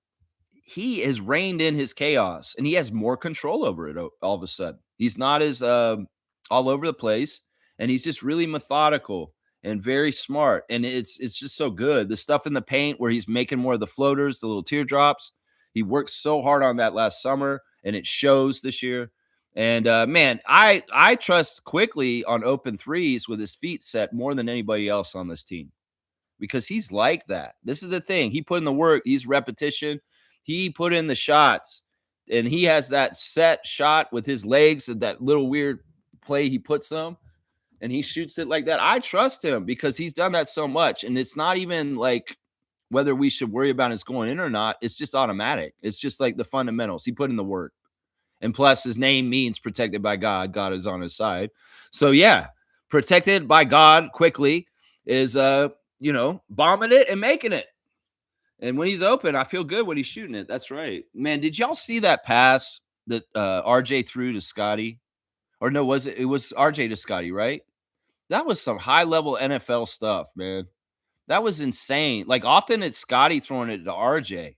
he has reined in his chaos and he has more control over it all of a sudden. He's not as all over the place, and he's just really methodical and very smart. And it's just so good. The stuff in the paint where he's making more of the floaters, the little teardrops. He worked so hard on that last summer, and it shows this year. And man, I trust Quickly on open threes with his feet set more than anybody else on this team, because he's like that. This is the thing. He put in the work. He's repetition. He put in the shots, and he has that set shot with his legs and that little weird play he puts them, and he shoots it like that. I trust him because he's done that so much, and it's not even like whether we should worry about it's going in or not. It's just automatic. It's just like the fundamentals. He put in the work, and plus his name means protected by God. God is on his side. So yeah, protected by God Quickly is bombing it and making it. And when he's open, I feel good when he's shooting it. That's right. Man, did y'all see that pass that RJ threw to Scotty? Or no, was it was RJ to Scotty, right? That was some high level NFL stuff, man. That was insane. Like often it's Scotty throwing it to RJ,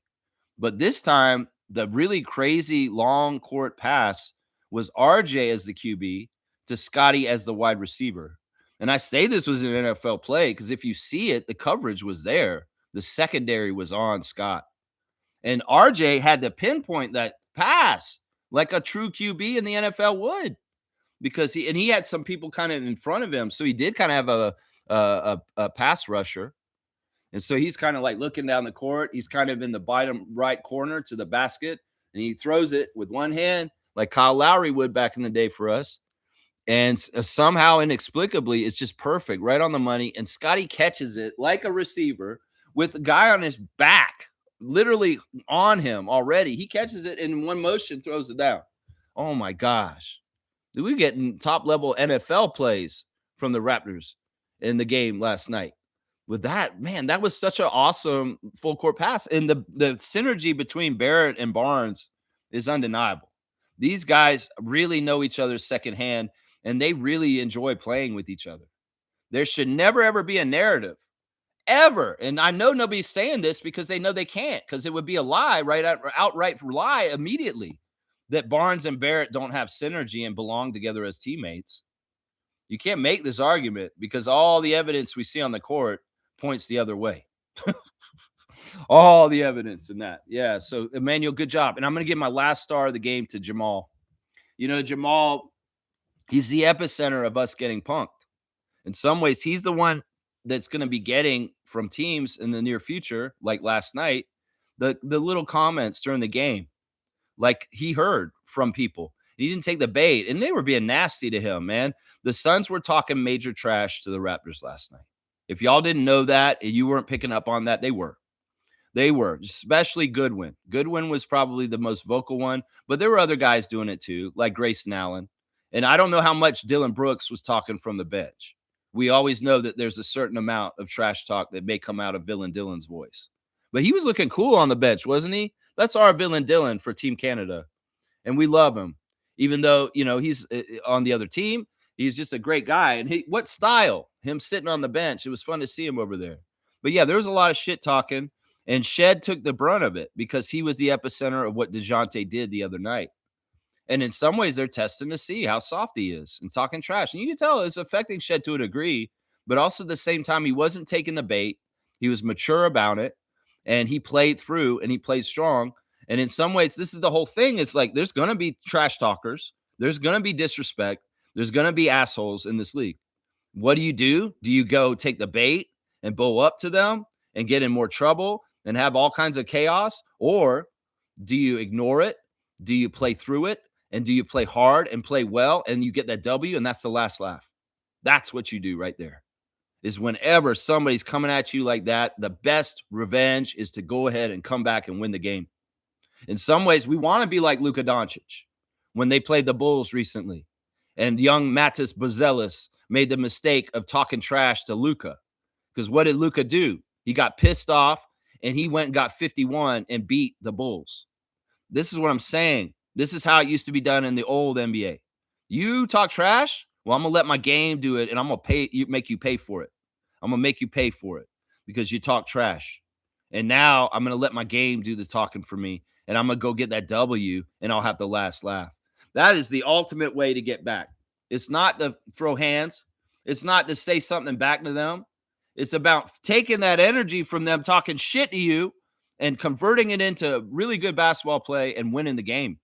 but this time the really crazy long court pass was RJ as the QB to Scotty as the wide receiver. And I say this was an NFL play because if you see it, the coverage was there. The secondary was on Scott. And RJ had to pinpoint that pass like a true QB in the NFL would because he had some people kind of in front of him. So he did kind of have a pass rusher. And so he's kind of like looking down the court. He's kind of in the bottom right corner to the basket, and he throws it with one hand, like Kyle Lowry would back in the day for us. And somehow, inexplicably, it's just perfect, right on the money. And Scotty catches it like a receiver with the guy on his back, literally on him already. He catches it in one motion, throws it down. Oh my gosh. We getting top level NFL plays from the Raptors in the game last night. With that, man, that was such an awesome full court pass. And the synergy between Barrett and Barnes is undeniable. These guys really know each other secondhand, and they really enjoy playing with each other. There should never, ever be a narrative, ever. And I know nobody's saying this because they know they can't, because it would be a lie, right? Outright lie immediately that Barnes and Barrett don't have synergy and belong together as teammates. You can't make this argument because all the evidence we see on the court points the other way. All the evidence in that. Yeah. So, Emmanuel, good job. And I'm going to give my last star of the game to Jamal. You know, Jamal, he's the epicenter of us getting punked. In some ways, he's the one that's going to be getting from teams in the near future, like last night, the little comments during the game, like he heard from people. He didn't take the bait, and they were being nasty to him, man. The Suns were talking major trash to the Raptors last night. If y'all didn't know that and you weren't picking up on that, they were. They were, especially Goodwin. Goodwin was probably the most vocal one, but there were other guys doing it too, like Grayson Allen. And I don't know how much Dylan Brooks was talking from the bench. We always know that there's a certain amount of trash talk that may come out of Villain Dylan's voice. But he was looking cool on the bench, wasn't he? That's our Villain Dylan for Team Canada. And we love him. Even though, you know, he's on the other team, he's just a great guy. And what style? Him sitting on the bench. It was fun to see him over there. But yeah, there was a lot of shit talking. And Shed took the brunt of it because he was the epicenter of what DeJounte did the other night. And in some ways, they're testing to see how soft he is and talking trash. And you can tell it's affecting Shed to a degree, but also at the same time, he wasn't taking the bait. He was mature about it, and he played through and he played strong. And in some ways, this is the whole thing. It's like there's going to be trash talkers. There's going to be disrespect. There's going to be assholes in this league. What do? Do you go take the bait and bow up to them and get in more trouble and have all kinds of chaos? Or do you ignore it? Do you play through it? And do you play hard and play well and you get that W and that's the last laugh? That's what you do right there. Is whenever somebody's coming at you like that, the best revenge is to go ahead and come back and win the game. In some ways, we want to be like Luka Doncic when they played the Bulls recently. And young Matas Buzelis made the mistake of talking trash to Luka. Because what did Luka do? He got pissed off and he went and got 51 and beat the Bulls. This is what I'm saying. This is how it used to be done in the old NBA. You talk trash? Well, I'm going to let my game do it, and I'm going to make you pay for it. I'm going to make you pay for it because you talk trash. And now I'm going to let my game do the talking for me, and I'm going to go get that W, and I'll have the last laugh. That is the ultimate way to get back. It's not to throw hands. It's not to say something back to them. It's about taking that energy from them talking shit to you and converting it into really good basketball play and winning the game.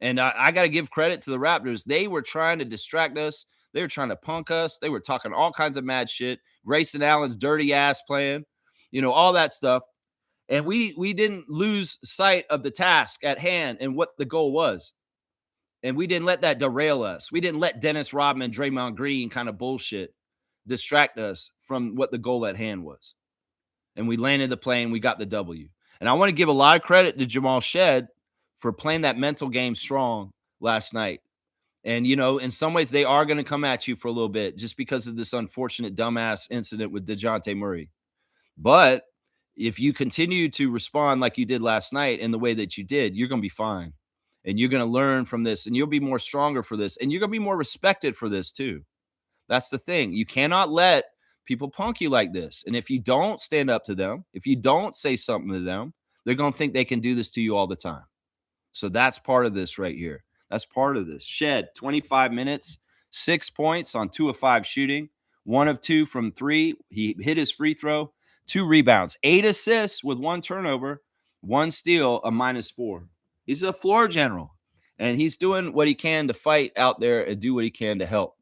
And I got to give credit to the Raptors. They were trying to distract us. They were trying to punk us. They were talking all kinds of mad shit. Grayson Allen's dirty ass playing, you know, all that stuff. And we didn't lose sight of the task at hand and what the goal was. And we didn't let that derail us. We didn't let Dennis Rodman, Draymond Green kind of bullshit distract us from what the goal at hand was. And we landed the plane. We got the W. And I want to give a lot of credit to Jamal Shed for playing that mental game strong last night. And, you know, in some ways, they are going to come at you for a little bit just because of this unfortunate dumbass incident with DeJounte Murray. But if you continue to respond like you did last night in the way that you did, you're going to be fine. And you're going to learn from this and you'll be more stronger for this. And you're going to be more respected for this too. That's the thing. You cannot let people punk you like this. And if you don't stand up to them, if you don't say something to them, they're going to think they can do this to you all the time. So that's part of this right here. That's part of this. Shed 25 minutes, 6 points on 2 of 5 shooting, 1 of 2 from 3. He hit his free throw, 2 rebounds, 8 assists with 1 turnover, 1 steal, a -4. He's a floor general, and he's doing what he can to fight out there and do what he can to help.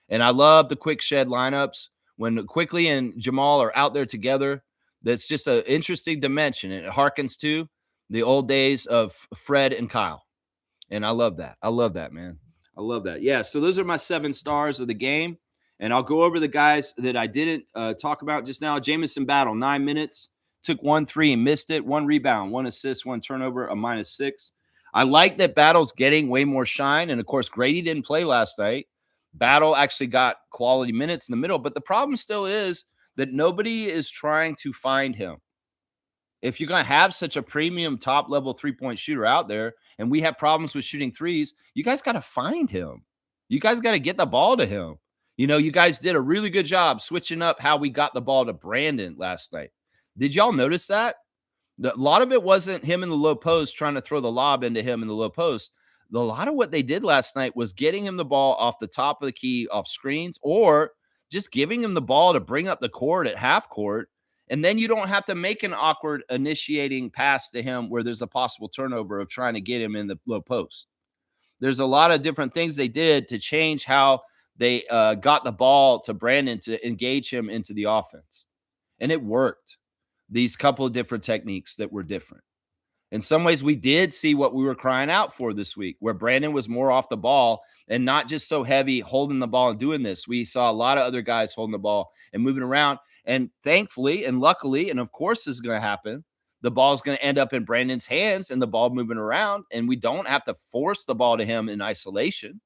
And I love the quick shed lineups when Quickly and Jamal are out there together. That's just an interesting dimension. And it harkens to the old days of Fred and Kyle. And I love that. I love that, man. I love that. Yeah. So those are my 7 stars of the game. And I'll go over the guys that I didn't talk about just now. Jamison Battle, 9 minutes, took 1 3 and missed it. 1 rebound, 1 assist, 1 turnover, a -6. I like that Battle's getting way more shine. And of course, Grady didn't play last night. Battle actually got quality minutes in the middle. But the problem still is that nobody is trying to find him. If you're going to have such a premium top level 3-point shooter out there and we have problems with shooting threes, you guys got to find him. You guys got to get the ball to him. You guys did a really good job switching up how we got the ball to Brandon last night. Did y'all notice that? A lot of it wasn't him in the low post trying to throw the lob into him in the low post. A lot of what they did last night was getting him the ball off the top of the key, off screens, or just giving him the ball to bring up the court at half court. And then you don't have to make an awkward initiating pass to him where there's a possible turnover of trying to get him in the low post. There's a lot of different things they did to change how they got the ball to Brandon to engage him into the offense. And it worked. These couple of different techniques that were different. In some ways, we did see what we were crying out for this week, where Brandon was more off the ball and not just so heavy holding the ball and doing this. We saw a lot of other guys holding the ball and moving around. And thankfully and luckily, and of course this is going to happen, the ball is going to end up in Brandon's hands and the ball moving around. And we don't have to force the ball to him in isolation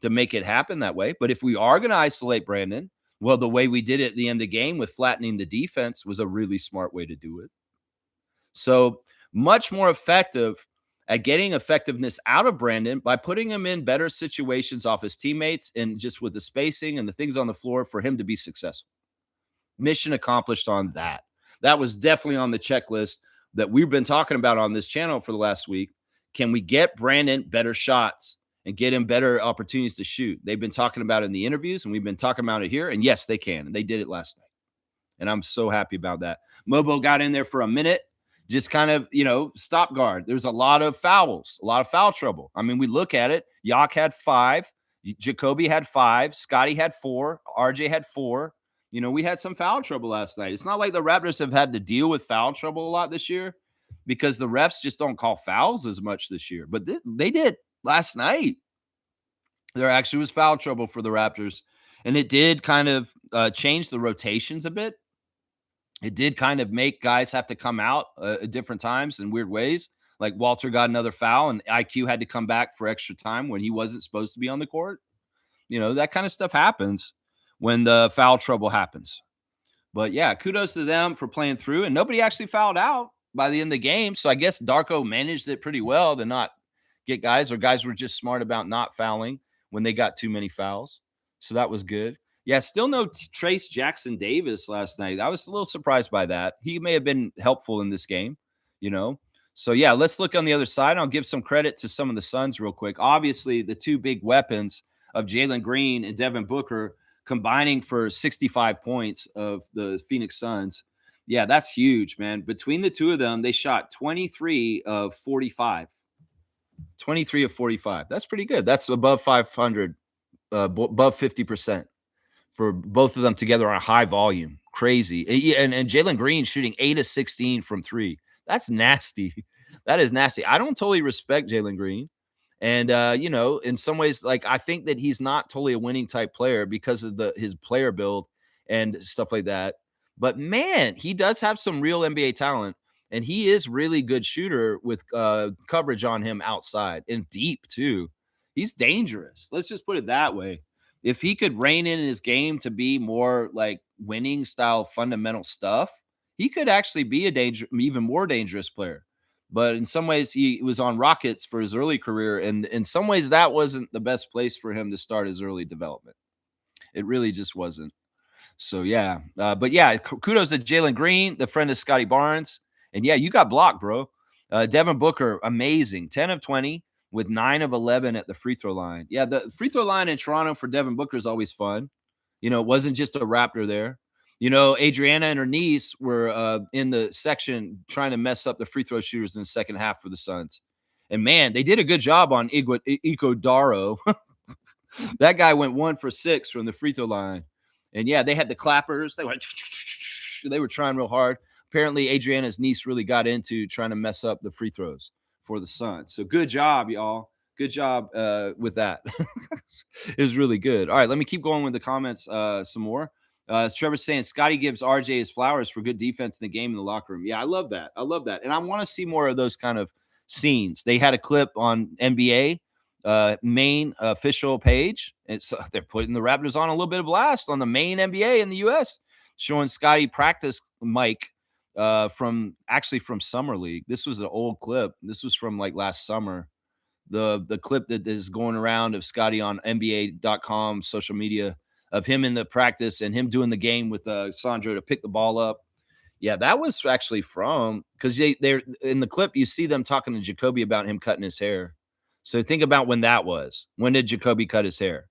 to make it happen that way. But if we are going to isolate Brandon, well, the way we did it at the end of the game with flattening the defense was a really smart way to do it. So much more effective at getting effectiveness out of Brandon by putting him in better situations off his teammates and just with the spacing and the things on the floor for him to be successful. Mission accomplished on that. That was definitely on the checklist that we've been talking about on this channel for the last week. Can we get Brandon better shots and get him better opportunities to shoot? They've been talking about it in the interviews, and we've been talking about it here. And yes, they can. And they did it last night. And I'm so happy about that. Mobo got in there for a minute, just kind of, stop guard. There's a lot of fouls, a lot of foul trouble. I mean, we look at it. Yak had 5. Jacoby had 5. Scotty had 4. RJ had 4. We had some foul trouble last night. It's not like the Raptors have had to deal with foul trouble a lot this year because the refs just don't call fouls as much this year. But they did last night. There actually was foul trouble for the Raptors, and it did kind of change the rotations a bit. It did kind of make guys have to come out at different times in weird ways. Like Walter got another foul, and IQ had to come back for extra time when he wasn't supposed to be on the court. That kind of stuff happens when the foul trouble happens. But yeah, kudos to them for playing through, and nobody actually fouled out by the end of the game. So I guess Darko managed it pretty well to not get guys, or guys were just smart about not fouling when they got too many fouls. So that was good. Yeah, still no Trace Jackson Davis last night. I was a little surprised by that. He may have been helpful in this game, So yeah, let's look on the other side. I'll give some credit to some of the Suns real quick. Obviously, the two big weapons of Jalen Green and Devin Booker combining for 65 points of the Phoenix Suns. Yeah, that's huge, man. Between the two of them, they shot 23 of 45. 23 of 45. That's pretty good. That's above 500, above 50% for both of them together on a high volume. Crazy. And Jalen Green shooting 8 of 16 from 3. That's nasty. That is nasty. I don't totally respect Jalen Green. And, in some ways, like, I think that he's not totally a winning type player because of his player build and stuff like that. But, man, he does have some real NBA talent. And he is really good shooter with coverage on him outside and deep, too. He's dangerous. Let's just put it that way. If he could rein in his game to be more like winning style fundamental stuff, he could actually be a even more dangerous player. But in some ways, he was on Rockets for his early career, and in some ways, that wasn't the best place for him to start his early development. It really just wasn't. So yeah, but yeah, kudos to Jalen Green, the friend of Scotty Barnes, and yeah, you got blocked, bro. Devin Booker, amazing, 10 of 20 with 9 of 11 at the free throw line. Yeah, the free throw line in Toronto for Devin Booker is always fun. It wasn't just a Raptor there. Adriana and her niece were in the section trying to mess up the free throw shooters in the second half for the Suns. And man, they did a good job on Iguodaro. That guy went 1 for 6 from the free throw line. And yeah, they had the clappers. They were trying real hard. Apparently, Adriana's niece really got into trying to mess up the free throws for the Suns. So good job, y'all. Good job with that. It was really good. All right, let me keep going with the comments some more. Trevor's saying Scotty gives RJ his flowers for good defense in the game in the locker room. Yeah, I love that. I love that. And I want to see more of those kind of scenes. They had a clip on NBA main official page. And so they're putting the Raptors on a little bit of blast on the main NBA in the US, showing Scotty practice mic from Summer League. This was an old clip. This was from like last summer. The clip that is going around of Scotty on NBA.com social media of him in the practice and him doing the game with Sandro to pick the ball up. Yeah, that was actually from, because they're in the clip, you see them talking to Jacoby about him cutting his hair. So think about when that was. When did Jacoby cut his hair?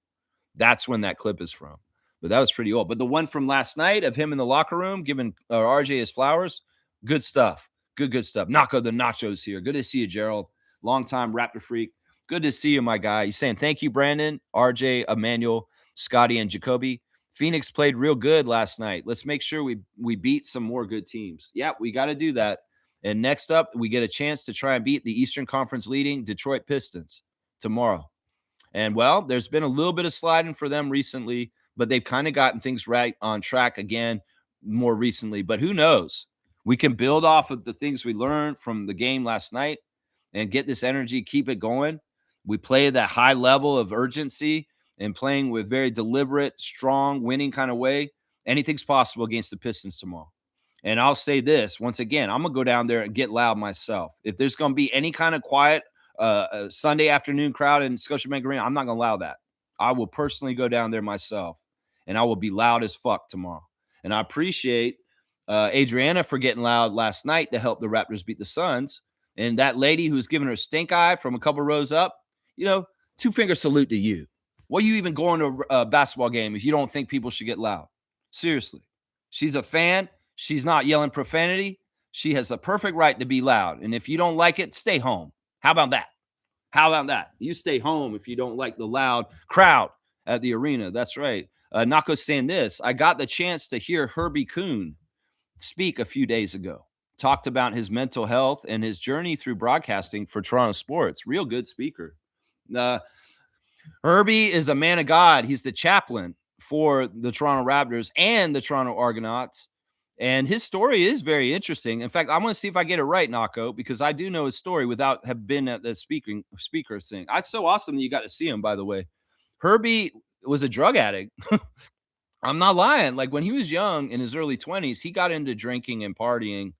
That's when that clip is from. But that was pretty old. But the one from last night of him in the locker room giving RJ his flowers, good stuff. Good stuff. Nacho the Nachos here. Good to see you, Gerald. Longtime Raptor freak. Good to see you, my guy. He's saying, thank you, Brandon, RJ, Emmanuel, Scotty, and Jacoby. Phoenix played real good last night. Let's make sure we beat some more good teams. Yeah, we got to do that. And next up, we get a chance to try and beat the Eastern Conference leading Detroit Pistons tomorrow. And, well, there's been a little bit of sliding for them recently, but they've kind of gotten things right on track again more recently. But who knows? We can build off of the things we learned from the game last night and get this energy, keep it going. We play that high level of urgency and playing with very deliberate, strong, winning kind of way. Anything's possible against the Pistons tomorrow. And I'll say this, once again, I'm going to go down there and get loud myself. If there's going to be any kind of quiet Sunday afternoon crowd in Scotiabank Arena, I'm not going to allow that. I will personally go down there myself, and I will be loud as fuck tomorrow. And I appreciate Adriana for getting loud last night to help the Raptors beat the Suns. And that lady who's giving her stink eye from a couple rows up, 2-finger salute to you. What are you even going to a basketball game if you don't think people should get loud? Seriously. She's a fan. She's not yelling profanity. She has a perfect right to be loud. And if you don't like it, stay home. How about that? How about that? You stay home if you don't like the loud crowd at the arena. That's right. Nako's saying this. I got the chance to hear Herbie Kuhn speak a few days ago. Talked about his mental health and his journey through broadcasting for Toronto sports. Real good speaker. Herbie is a man of God. He's the chaplain for the Toronto Raptors and the Toronto Argonauts. And his story is very interesting. In fact, I want to see if I get it right, Nako, because I do know his story without have been at the speaker thing. It's so awesome that you got to see him, by the way. Herbie was a drug addict. I'm not lying. Like when he was young in his early 20s, he got into drinking and partying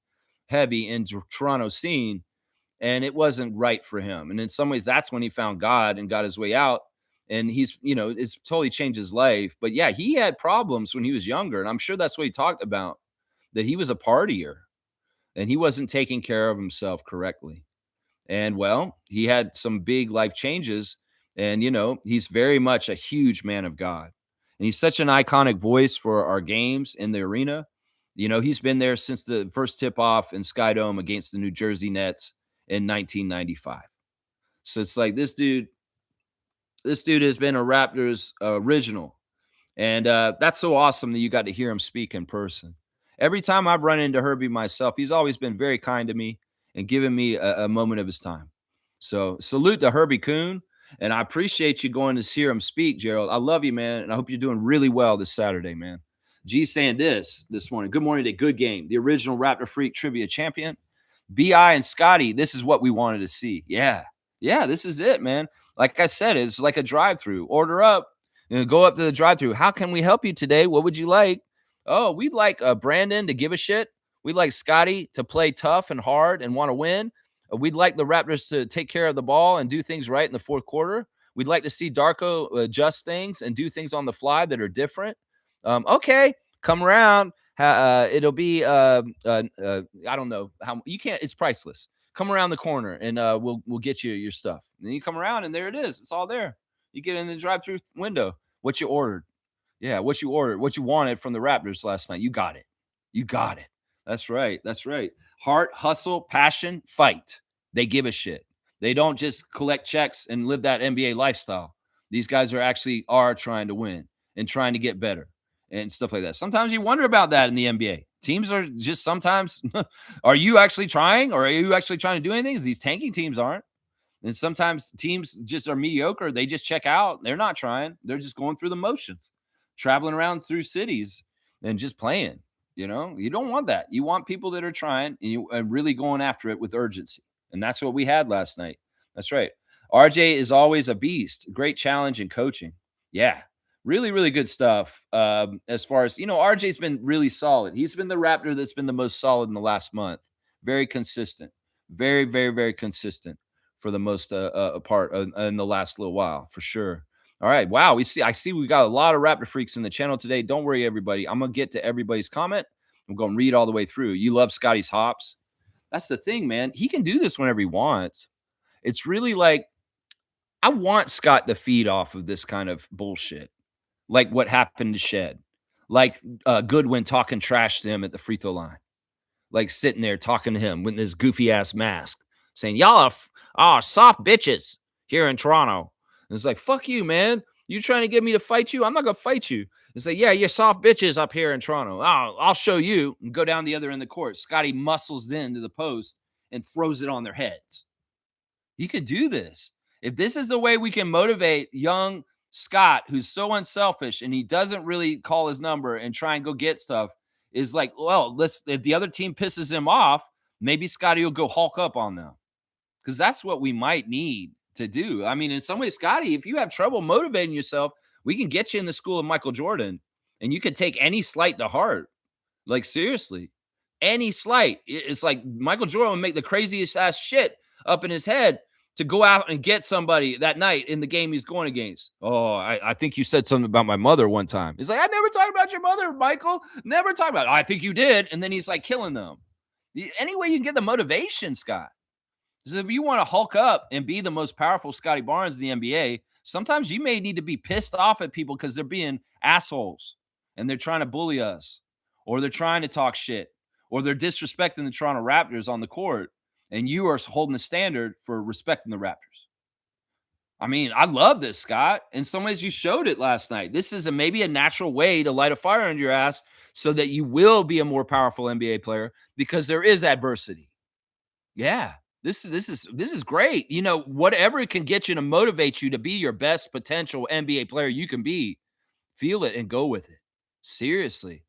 heavy in Toronto scene, and it wasn't right for him. And in some ways, that's when he found God and got his way out. And he's, it's totally changed his life. But yeah, he had problems when he was younger. And I'm sure that's what he talked about, that he was a partier and he wasn't taking care of himself correctly. And well, he had some big life changes. And, he's very much a huge man of God. And he's such an iconic voice for our games in the arena. He's been there since the first tip-off in Skydome against the New Jersey Nets in 1995. So it's like this dude has been a Raptors original. And that's so awesome that you got to hear him speak in person. Every time I've run into Herbie myself, he's always been very kind to me and given me a moment of his time. So salute to Herbie Kuhn. And I appreciate you going to hear him speak, Gerald. I love you, man. And I hope you're doing really well this Saturday, man. G's saying this morning. Good morning to Good Game, the original Raptor Freak trivia champion. B.I. and Scotty, this is what we wanted to see. Yeah, this is it, man. Like I said, it's like a drive-through. Order up, go up to the drive-through. How can we help you today? What would you like? Oh, we'd like Brandon to give a shit. We'd like Scotty to play tough and hard and want to win. We'd like the Raptors to take care of the ball and do things right in the fourth quarter. We'd like to see Darko adjust things and do things on the fly that are different. Okay, come around. It'll be I don't know how you can't. It's priceless. Come around the corner and we'll get you your stuff. And then you come around and there it is. It's all there. You get in the drive-through window. What you ordered. Yeah, what you ordered, what you wanted from the Raptors last night. You got it. You got it. That's right. That's right. Heart, hustle, passion, fight. They give a shit. They don't just collect checks and live that NBA lifestyle. These guys are trying to win and trying to get better and stuff like that. Sometimes you wonder about that in the NBA. Teams are just sometimes, are you actually trying or are you actually trying to do anything? These tanking teams aren't. And sometimes teams just are mediocre. They just check out. They're not trying. They're just going through the motions, traveling around through cities and just playing. You don't want that. You want people that are trying and really going after it with urgency. And that's what we had last night. That's right. RJ is always a beast. Great challenge and coaching. Yeah. Really, really good stuff. As far as, RJ's been really solid. He's been the Raptor that's been the most solid in the last month. Very consistent. Very, very, very consistent for the most part in the last little while, for sure. All right. Wow. I see we got a lot of Raptor freaks in the channel today. Don't worry, everybody. I'm going to get to everybody's comment. I'm going to read all the way through. You love Scotty's hops. That's the thing, man. He can do this whenever he wants. It's really like, I want Scott to feed off of this kind of bullshit. Like what happened to Shed. Like Goodwin talking trash to him at the free throw line. Like sitting there talking to him with this goofy ass mask saying, y'all are soft bitches here in Toronto. And it's like, fuck you, man. You trying to get me to fight you? I'm not going to fight you. It's like, yeah, you're soft bitches up here in Toronto. Oh, I'll show you. And go down the other end of the court. Scotty muscles into the post and throws it on their heads. You could do this. If this is the way we can motivate young Scott, who's so unselfish and he doesn't really call his number and try and go get stuff, is like, well, if the other team pisses him off, maybe Scotty will go Hulk up on them. Because that's what we might need to do. I mean, in some ways, Scotty, if you have trouble motivating yourself, we can get you in the school of Michael Jordan and you could take any slight to heart. Like, seriously, any slight. It's like Michael Jordan would make the craziest ass shit up in his head to go out and get somebody that night in the game he's going against. Oh, I think you said something about my mother one time. He's like, I never talked about your mother, Michael. Never talked about it. I think you did. And then he's like killing them. Any way you can get the motivation, Scott. Because if you want to hulk up and be the most powerful Scotty Barnes in the NBA, sometimes you may need to be pissed off at people because they're being assholes and they're trying to bully us or they're trying to talk shit or they're disrespecting the Toronto Raptors on the court. And you are holding the standard for respecting the Raptors. I mean, I love this, Scott. In some ways, you showed it last night. This is maybe a natural way to light a fire under your ass so that you will be a more powerful NBA player because there is adversity. Yeah, this is great. Whatever it can get you to motivate you to be your best potential NBA player you can be, feel it and go with it. Seriously,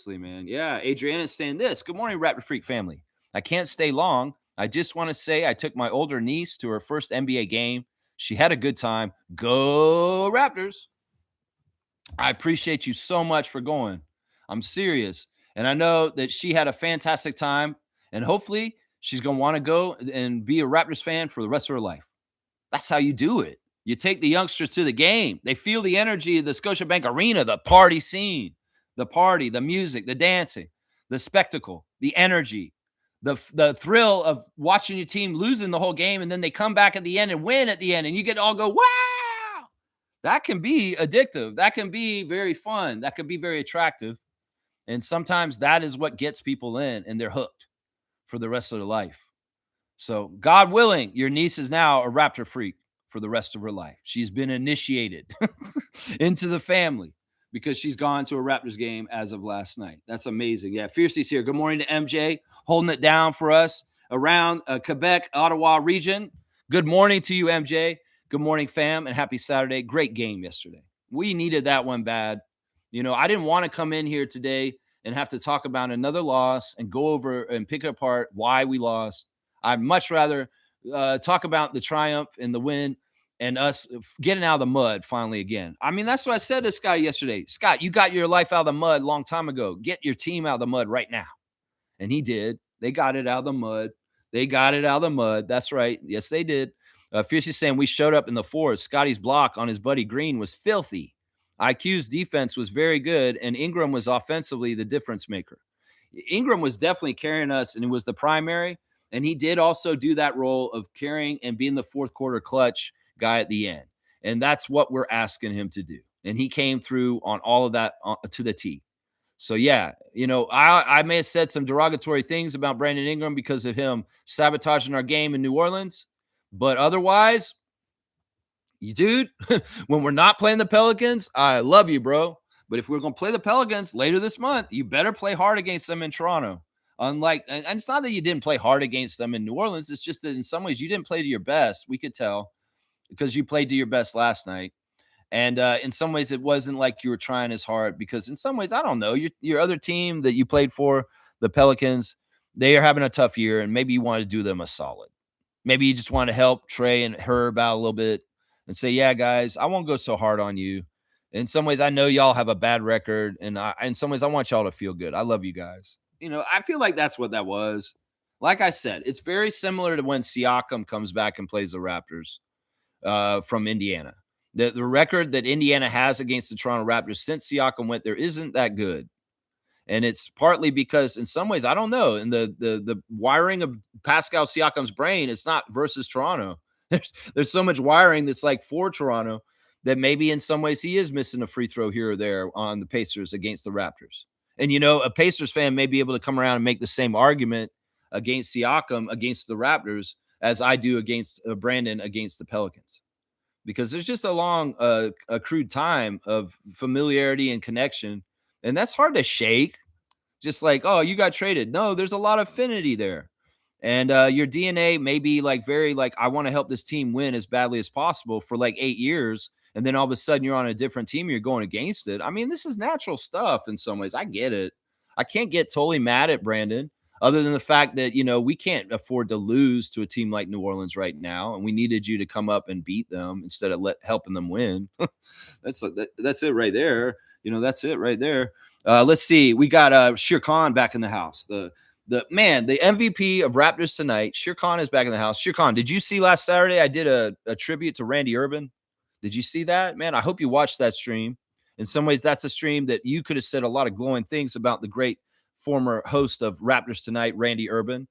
man. Yeah, Adriana's saying this. Good morning, Raptor Freak family. I can't stay long. I just want to say I took my older niece to her first NBA game. She had a good time. Go Raptors. I appreciate you so much for going. I'm serious. And I know that she had a fantastic time. And hopefully she's going to want to go and be a Raptors fan for the rest of her life. That's how you do it. You take the youngsters to the game. They feel the energy of the Scotiabank Arena, the party scene, the party, the music, the dancing, the spectacle, the energy. The thrill of watching your team losing the whole game and then they come back at the end and win at the end and you get all go, wow, that can be addictive. That can be very fun. That can be very attractive. And sometimes that is what gets people in and they're hooked for the rest of their life. So God willing, your niece is now a Raptor freak for the rest of her life. She's been initiated into the family because she's gone to a Raptors game as of last night. That's amazing. Yeah, Fiercey's here. Good morning to MJ, holding it down for us around Quebec, Ottawa region. Good morning to you, MJ. Good morning, fam, and happy Saturday. Great game yesterday. We needed that one bad. I didn't want to come in here today and have to talk about another loss and go over and pick apart why we lost. I'd much rather talk about the triumph and the win and us getting out of the mud finally again. I mean, that's what I said to Scott yesterday. Scott, you got your life out of the mud a long time ago. Get your team out of the mud right now. And he did. They got it out of the mud. They got it out of the mud. That's right. Yes, they did. Fiercely saying we showed up in the fourth. Scotty's block on his buddy Green was filthy. IQ's defense was very good, and Ingram was offensively the difference maker. Ingram was definitely carrying us, and it was the primary. And he did also do that role of carrying and being the fourth quarter clutch guy at the end. And that's what we're asking him to do. And he came through on all of that to the T. So yeah, I may have said some derogatory things about Brandon Ingram because of him sabotaging our game in New Orleans, but otherwise, you dude, when we're not playing the Pelicans, I love you, bro. But if we're going to play the Pelicans later this month, you better play hard against them in Toronto. Unlike, and it's not that you didn't play hard against them in New Orleans. It's just that in some ways you didn't play to your best. We could tell because you played to your best last night. And in some ways, it wasn't like you were trying as hard because in some ways, I don't know, your other team that you played for, the Pelicans, they are having a tough year, and maybe you want to do them a solid. Maybe you just want to help Trey and Herb out a little bit and say, yeah, guys, I won't go so hard on you. In some ways, I know y'all have a bad record, and in some ways, I want y'all to feel good. I love you guys. I feel like that's what that was. Like I said, it's very similar to when Siakam comes back and plays the Raptors from Indiana. The record that Indiana has against the Toronto Raptors since Siakam went there isn't that good. And it's partly because in some ways, I don't know, in the wiring of Pascal Siakam's brain, it's not versus Toronto. There's so much wiring that's like for Toronto that maybe in some ways he is missing a free throw here or there on the Pacers against the Raptors. And a Pacers fan may be able to come around and make the same argument against Siakam against the Raptors as I do against Brandon against the Pelicans. Because there's just a long accrued time of familiarity and connection. And that's hard to shake. Just like, oh, you got traded. No, there's a lot of affinity there. And your DNA may be like very like, I want to help this team win as badly as possible for like 8 years. And then all of a sudden you're on a different team. You're going against it. I mean, this is natural stuff in some ways. I get it. I can't get totally mad at Brandon other than the fact that, we can't afford to lose to a team like New Orleans right now. And we needed you to come up and beat them instead of helping them win. That's it right there. That's it right there. Let's see. We got Shir Khan back in the house. The MVP of Raptors tonight. Shir Khan is back in the house. Shir Khan, did you see last Saturday I did a tribute to Randy Urban? Did you see that? Man, I hope you watched that stream. In some ways, that's a stream that you could have said a lot of glowing things about the great former host of Raptors Tonight, Randy Urban.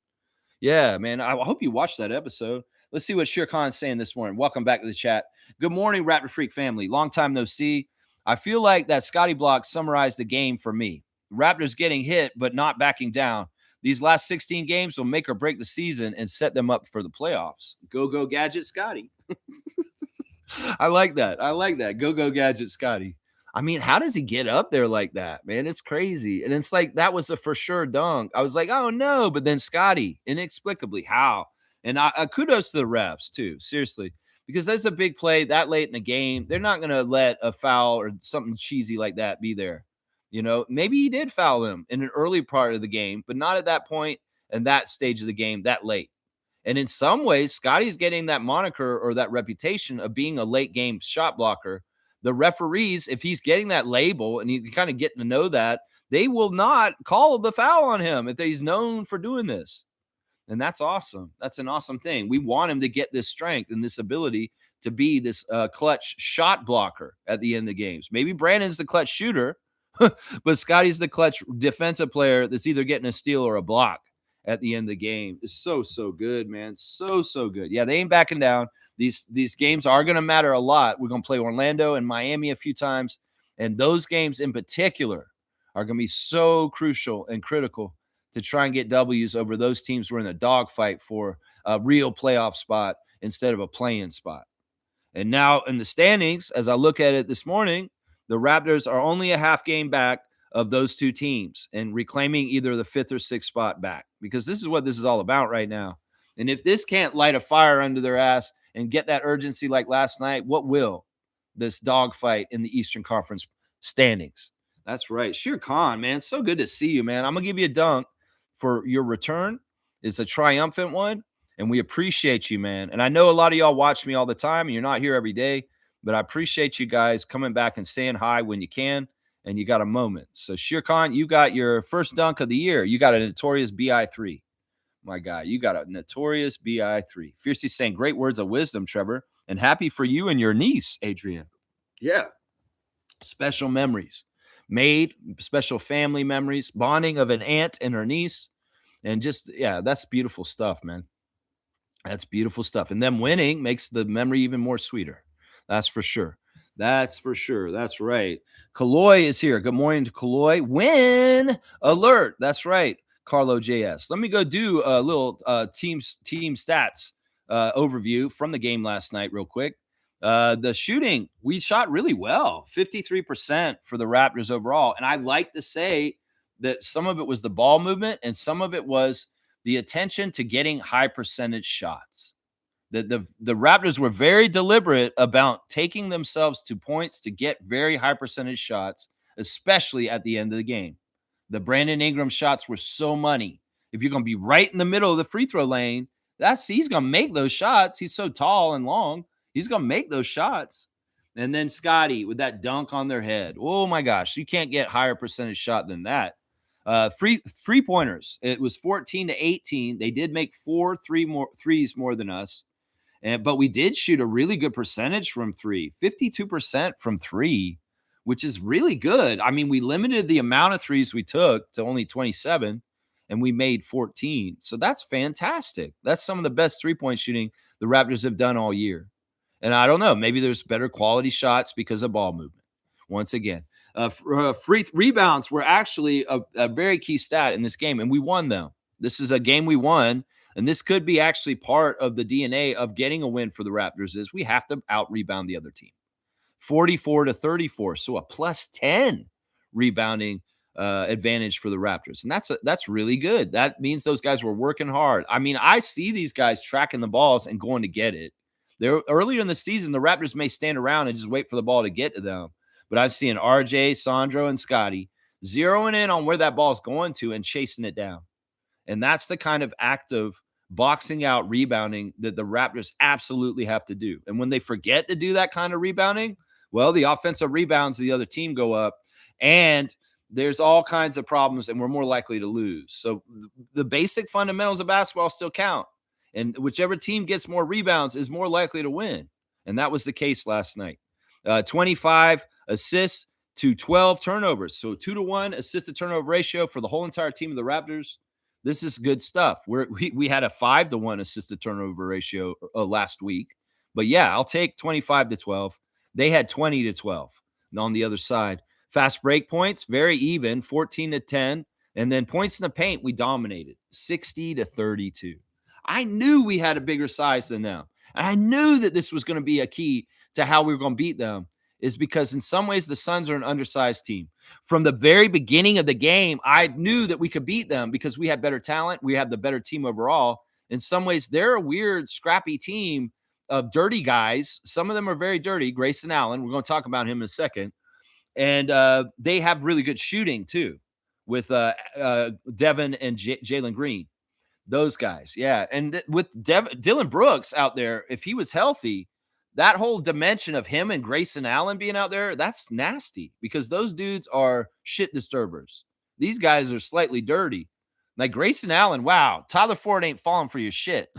Yeah, man, I hope you watched that episode. Let's see what Shir Khan's saying this morning. Welcome back to the chat. Good morning, Raptor Freak family. Long time no see. I feel like that Scotty block summarized the game for me. Raptors getting hit, but not backing down. These last 16 games will make or break the season and set them up for the playoffs. Go Gadget Scotty. I like that. Go Gadget Scotty. I mean, how does he get up there like that, man? It's crazy. And it's like, that was a for sure dunk. I was like, oh no, but then Scotty, inexplicably, how? And I kudos to the refs too, seriously, because that's a big play that late in the game. They're not going to let a foul or something cheesy like that be there. Maybe he did foul him in an early part of the game, but not at that point and that stage of the game that late. And in some ways, Scotty's getting that moniker or that reputation of being a late game shot blocker. The referees, if he's getting that label and you kind of getting to know that, they will not call the foul on him if he's known for doing this. And that's awesome. That's an awesome thing. We want him to get this strength and this ability to be this clutch shot blocker at the end of the games. Maybe Brandon's the clutch shooter, but Scotty's the clutch defensive player that's either getting a steal or a block at the end of the game. It's so good, man. So good. Yeah, they ain't backing down. These games are going to matter a lot. We're going to play Orlando and Miami a few times, and those games in particular are going to be so crucial and critical to try and get W's over those teams who are in a dogfight for a real playoff spot instead of a play-in spot. And now in the standings, as I look at it this morning, the Raptors are only a half game back of those two teams and reclaiming either the 5th or 6th spot back, because this is what this is all about right now. And if this can't light a fire under their ass and get that urgency like last night, what will? This dogfight in the Eastern Conference standings. That's right. Shir Khan, man. So good to see you, man. I'm going to give you a dunk for your return. It's a triumphant one, and we appreciate you, man. And I know a lot of y'all watch me all the time, and you're not here every day, but I appreciate you guys coming back and saying hi when you can and you got a moment. So Shirkan, you got your first dunk of the year. You got a notorious BI3. My guy, you got a notorious BI3. Fiercely saying great words of wisdom, Trevor, and happy for you and your niece, Adrian. Yeah. Special memories made, special family memories, bonding of an aunt and her niece. And just, yeah, that's beautiful stuff, man. That's beautiful stuff. And them winning makes the memory even more sweeter. That's for sure. That's for sure. That's right. Kaloy is here. Good morning to Kaloy. Win alert. That's right. Carlo JS. Let me go do a little team stats overview from the game last night, real quick. The shooting, we shot really well, 53% for the Raptors overall. And I like to say that some of it was the ball movement and some of it was the attention to getting high percentage shots. The Raptors were very deliberate about taking themselves to points to get very high percentage shots, especially at the end of the game. The Brandon Ingram shots were so money. If you're going to be right in the middle of the free throw lane, he's going to make those shots. He's so tall and long. He's going to make those shots. And then Scotty with that dunk on their head. Oh my gosh, you can't get higher percentage shot than that. Three pointers. It was 14-18. They did make 4 threes more than us. But we did shoot a really good percentage from three, 52% from three, which is really good. I mean, we limited the amount of threes we took to only 27, and we made 14. So that's fantastic. That's some of the best three-point shooting the Raptors have done all year. And I don't know, maybe there's better quality shots because of ball movement. Once again, free rebounds were actually a very key stat in this game, and we won, though. This is a game we won. And this could be actually part of the DNA of getting a win for the Raptors is we have to out-rebound the other team. 44-34, so a plus 10 rebounding advantage for the Raptors. And that's really good. That means those guys were working hard. I mean, I see these guys tracking the balls and going to get it. Earlier in the season, the Raptors may stand around and just wait for the ball to get to them. But I've seen RJ, Sandro, and Scotty zeroing in on where that ball's going to and chasing it down. And that's the kind of active boxing out rebounding that the Raptors absolutely have to do. And when they forget to do that kind of rebounding, well, the offensive rebounds of the other team go up and there's all kinds of problems and we're more likely to lose. So the basic fundamentals of basketball still count. And whichever team gets more rebounds is more likely to win. And that was the case last night. 25 assists to 12 turnovers. So 2-to-1 assist to turnover ratio for the whole entire team of the Raptors. This is good stuff. We had a 5-to-1 assist to turnover ratio last week. But yeah, I'll take 25-12. They had 20-12 on the other side. Fast break points, very even, 14-10. And then points in the paint, we dominated, 60-32. I knew we had a bigger size than them. And I knew that this was going to be a key to how we were going to beat them, is because in some ways the Suns are an undersized team. From the very beginning of the game, I knew that we could beat them because we had better talent. We had the better team overall. In some ways, they're a weird, scrappy team of dirty guys. Some of them are very dirty. Grayson Allen, we're going to talk about him in a second. And they have really good shooting, too, with Devin and Jalen Green. Those guys, yeah. And with Dylan Brooks out there, if he was healthy, that whole dimension of him and Grayson Allen being out there, that's nasty because those dudes are shit disturbers. These guys are slightly dirty. Like Grayson Allen, wow, Tyler Ford ain't falling for your shit.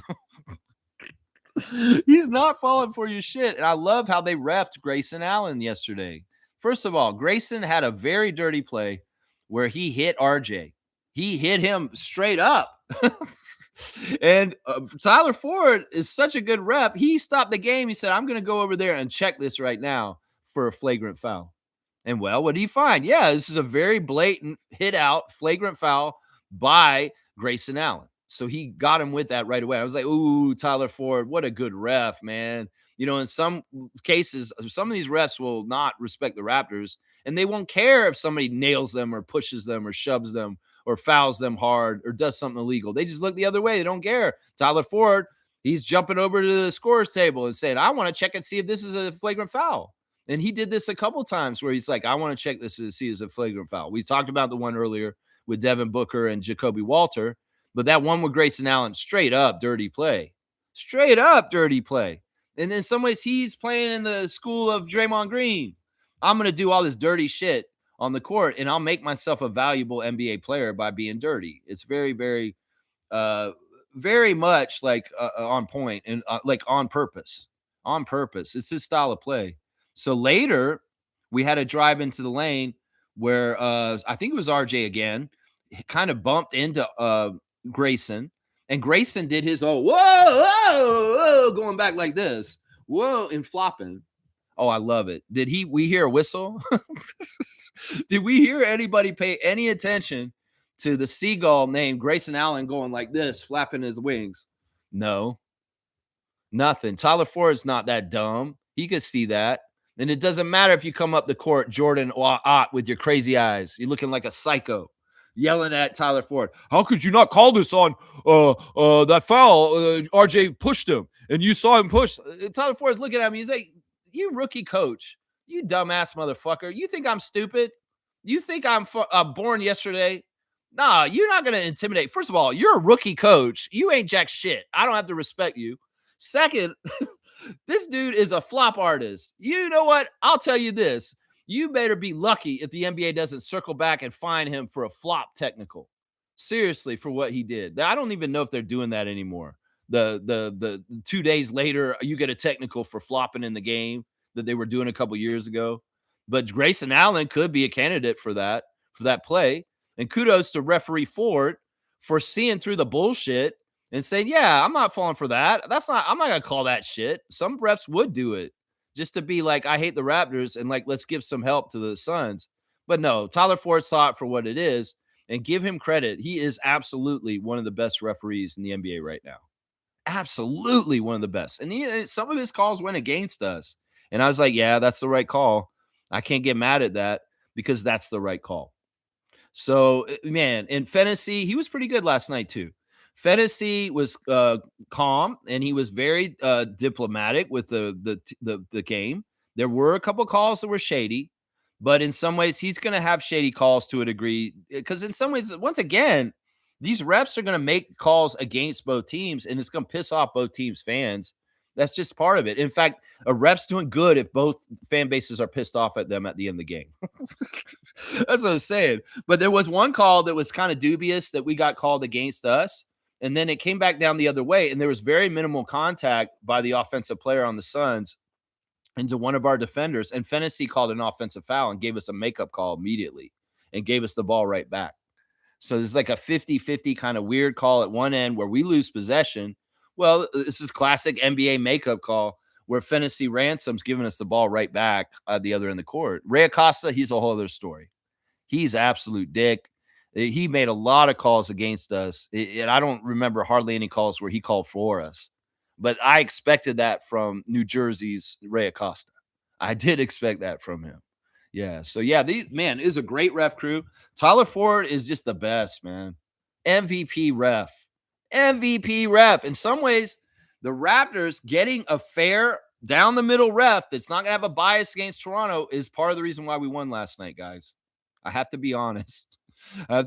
He's not falling for your shit. And I love how they reffed Grayson Allen yesterday. First of all, Grayson had a very dirty play where he hit RJ. He hit him straight up. And Tyler Ford is such a good rep. He stopped the game. He said, I'm going to go over there and check this right now for a flagrant foul. And well, what did he find? Yeah, this is a very blatant hit out flagrant foul by Grayson Allen. So he got him with that right away. I was like, ooh, Tyler Ford, what a good ref, man. You know, in some cases, some of these refs will not respect the Raptors, and they won't care if somebody nails them or pushes them or shoves them or fouls them hard or does something illegal. They just look the other way. They don't care. Tyler Ford, he's jumping over to the scorer's table and saying, I want to check and see if this is a flagrant foul. And he did this a couple times where he's like, I want to check this to see if it's a flagrant foul. We talked about the one earlier with Devin Booker and Jacoby Walter, but that one with Grayson Allen, straight up dirty play. Straight up dirty play. And in some ways, he's playing in the school of Draymond Green. I'm going to do all this dirty shit on the court, and I'll make myself a valuable NBA player by being dirty. It's very, very, uh, very much like on point and like on purpose. On purpose. It's his style of play. So later, we had a drive into the lane where I think it was RJ again, kind of bumped into Grayson, and Grayson did his whoa, whoa, going back like this, whoa, and flopping. Oh, I love it. We hear a whistle? Did we hear anybody pay any attention to the seagull named Grayson Allen going like this, flapping his wings? No, nothing. Tyler Ford's not that dumb. He could see that. And it doesn't matter if you come up the court, Jordan Ott, with your crazy eyes. You're looking like a psycho, yelling at Tyler Ford. How could you not call this on that foul? RJ pushed him, and you saw him push. Tyler Ford's looking at me. He's like, you rookie coach, you dumbass motherfucker. You think I'm stupid? You think I'm born yesterday? Nah, you're not going to intimidate. First of all, you're a rookie coach. You ain't jack shit. I don't have to respect you. Second, this dude is a flop artist. You know what? I'll tell you this. You better be lucky if the NBA doesn't circle back and fine him for a flop technical. Seriously, for what he did. I don't even know if they're doing that anymore. The 2 days later, you get a technical for flopping in the game that they were doing a couple years ago. But Grayson Allen could be a candidate for that play. And kudos to referee Ford for seeing through the bullshit and saying, yeah, I'm not falling for that. I'm not going to call that shit. Some refs would do it just to be like, I hate the Raptors and like, let's give some help to the Suns. But no, Tyler Ford saw it for what it is and give him credit. He is absolutely one of the best referees in the NBA right now. Absolutely one of the best. And some of his calls went against us. And I was like, yeah, that's the right call. I can't get mad at that because that's the right call. So, man, in fantasy, he was pretty good last night too. Fantasy was calm, and he was very diplomatic with the game. There were a couple calls that were shady, but in some ways, he's going to have shady calls to a degree because in some ways, once again, these refs are going to make calls against both teams, and it's going to piss off both teams' fans. That's just part of it. In fact, a ref's doing good if both fan bases are pissed off at them at the end of the game. That's what I was saying. But there was one call that was kind of dubious that we got called against us. And then it came back down the other way. And there was very minimal contact by the offensive player on the Suns into one of our defenders. And Fennessy called an offensive foul and gave us a makeup call immediately and gave us the ball right back. So there's like a 50-50 kind of weird call at one end where we lose possession. Well, this is classic NBA makeup call where Fennessy Ransom's giving us the ball right back at the other end of the court. Ray Acosta, he's a whole other story. He's absolute dick. He made a lot of calls against us, and I don't remember hardly any calls where he called for us. But I expected that from New Jersey's Ray Acosta. I did expect that from him. Yeah. So, yeah, man, is a great ref crew. Tyler Ford is just the best, man. MVP ref. MVP ref. In some ways, the Raptors getting a fair down the middle ref that's not going to have a bias against Toronto is part of the reason why we won last night, guys. I have to be honest. I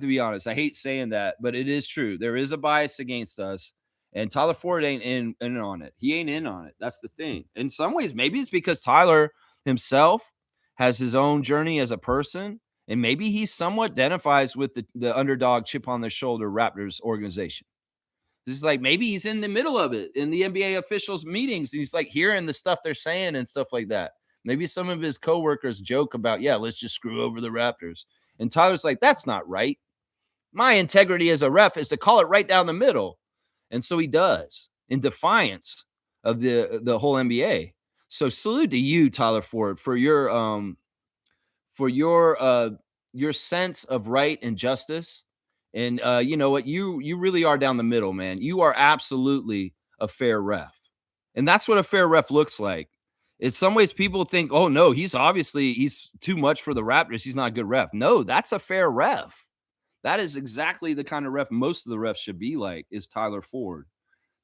hate saying that, but it is true. There is a bias against us, and Tyler Ford ain't in on it. He ain't in on it. That's the thing. In some ways, maybe it's because Tyler himself has his own journey as a person, and maybe he somewhat identifies with the underdog chip on the shoulder Raptors organization. It's like maybe he's in the middle of it in the NBA officials' meetings, and he's like hearing the stuff they're saying and stuff like that. Maybe some of his coworkers joke about, yeah, let's just screw over the Raptors. And Tyler's like, that's not right. My integrity as a ref is to call it right down the middle. And so he does in defiance of the whole NBA. So salute to you, Tyler Ford, for your sense of right and justice. And you know what? You really are down the middle, man. You are absolutely a fair ref. And that's what a fair ref looks like. In some ways, people think, oh, no, he's too much for the Raptors. He's not a good ref. No, that's a fair ref. That is exactly the kind of ref most of the refs should be like, is Tyler Ford.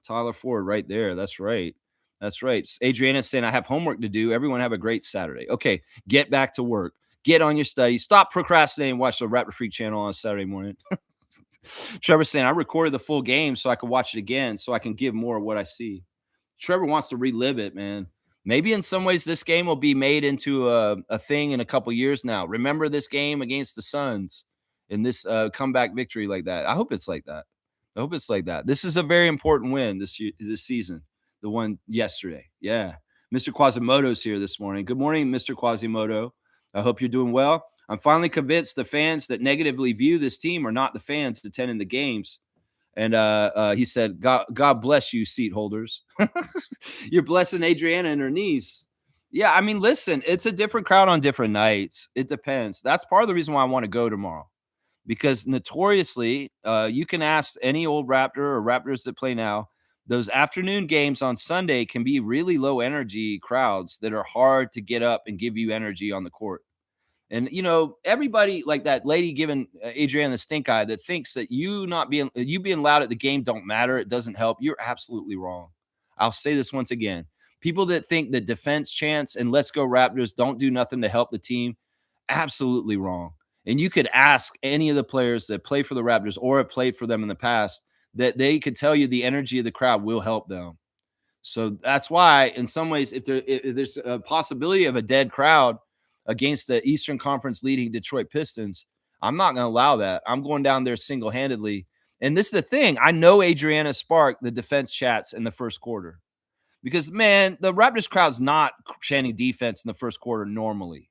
Tyler Ford right there. That's right. That's right. Adriana's saying, I have homework to do. Everyone have a great Saturday. Okay, get back to work. Get on your studies. Stop procrastinating. Watch the Raptor Freak channel on Saturday morning. Trevor's saying, I recorded the full game so I can watch it again so I can give more of what I see. Trevor wants to relive it, man. Maybe in some ways this game will be made into a thing in a couple years now. Remember this game against the Suns in this comeback victory like that. I hope it's like that. I hope it's like that. This is a very important win this season. The one yesterday. Yeah. Mr. Quasimodo's here this morning. Good morning, Mr. Quasimodo. I hope you're doing well. I'm finally convinced the fans that negatively view this team are not the fans attending the games. And he said, God bless you, seat holders. You're blessing Adriana and her niece. Yeah, I mean, listen, it's a different crowd on different nights. It depends. That's part of the reason why I want to go tomorrow. Because notoriously, you can ask any old Raptor or Raptors that play now, those afternoon games on Sunday can be really low energy crowds that are hard to get up and give you energy on the court. And everybody like that lady giving Adrienne the stink eye that thinks that you being loud at the game don't matter. It doesn't help. You're absolutely wrong. I'll say this once again. People that think that defense chants and let's go Raptors don't do nothing to help the team, absolutely wrong. And you could ask any of the players that play for the Raptors or have played for them in the past that they could tell you the energy of the crowd will help them. So that's why, in some ways, if there's a possibility of a dead crowd against the Eastern Conference leading Detroit Pistons, I'm not going to allow that. I'm going down there single handedly. And this is the thing. I know Adriana sparked the defense chats in the first quarter because, man, the Raptors crowd's not chanting defense in the first quarter normally.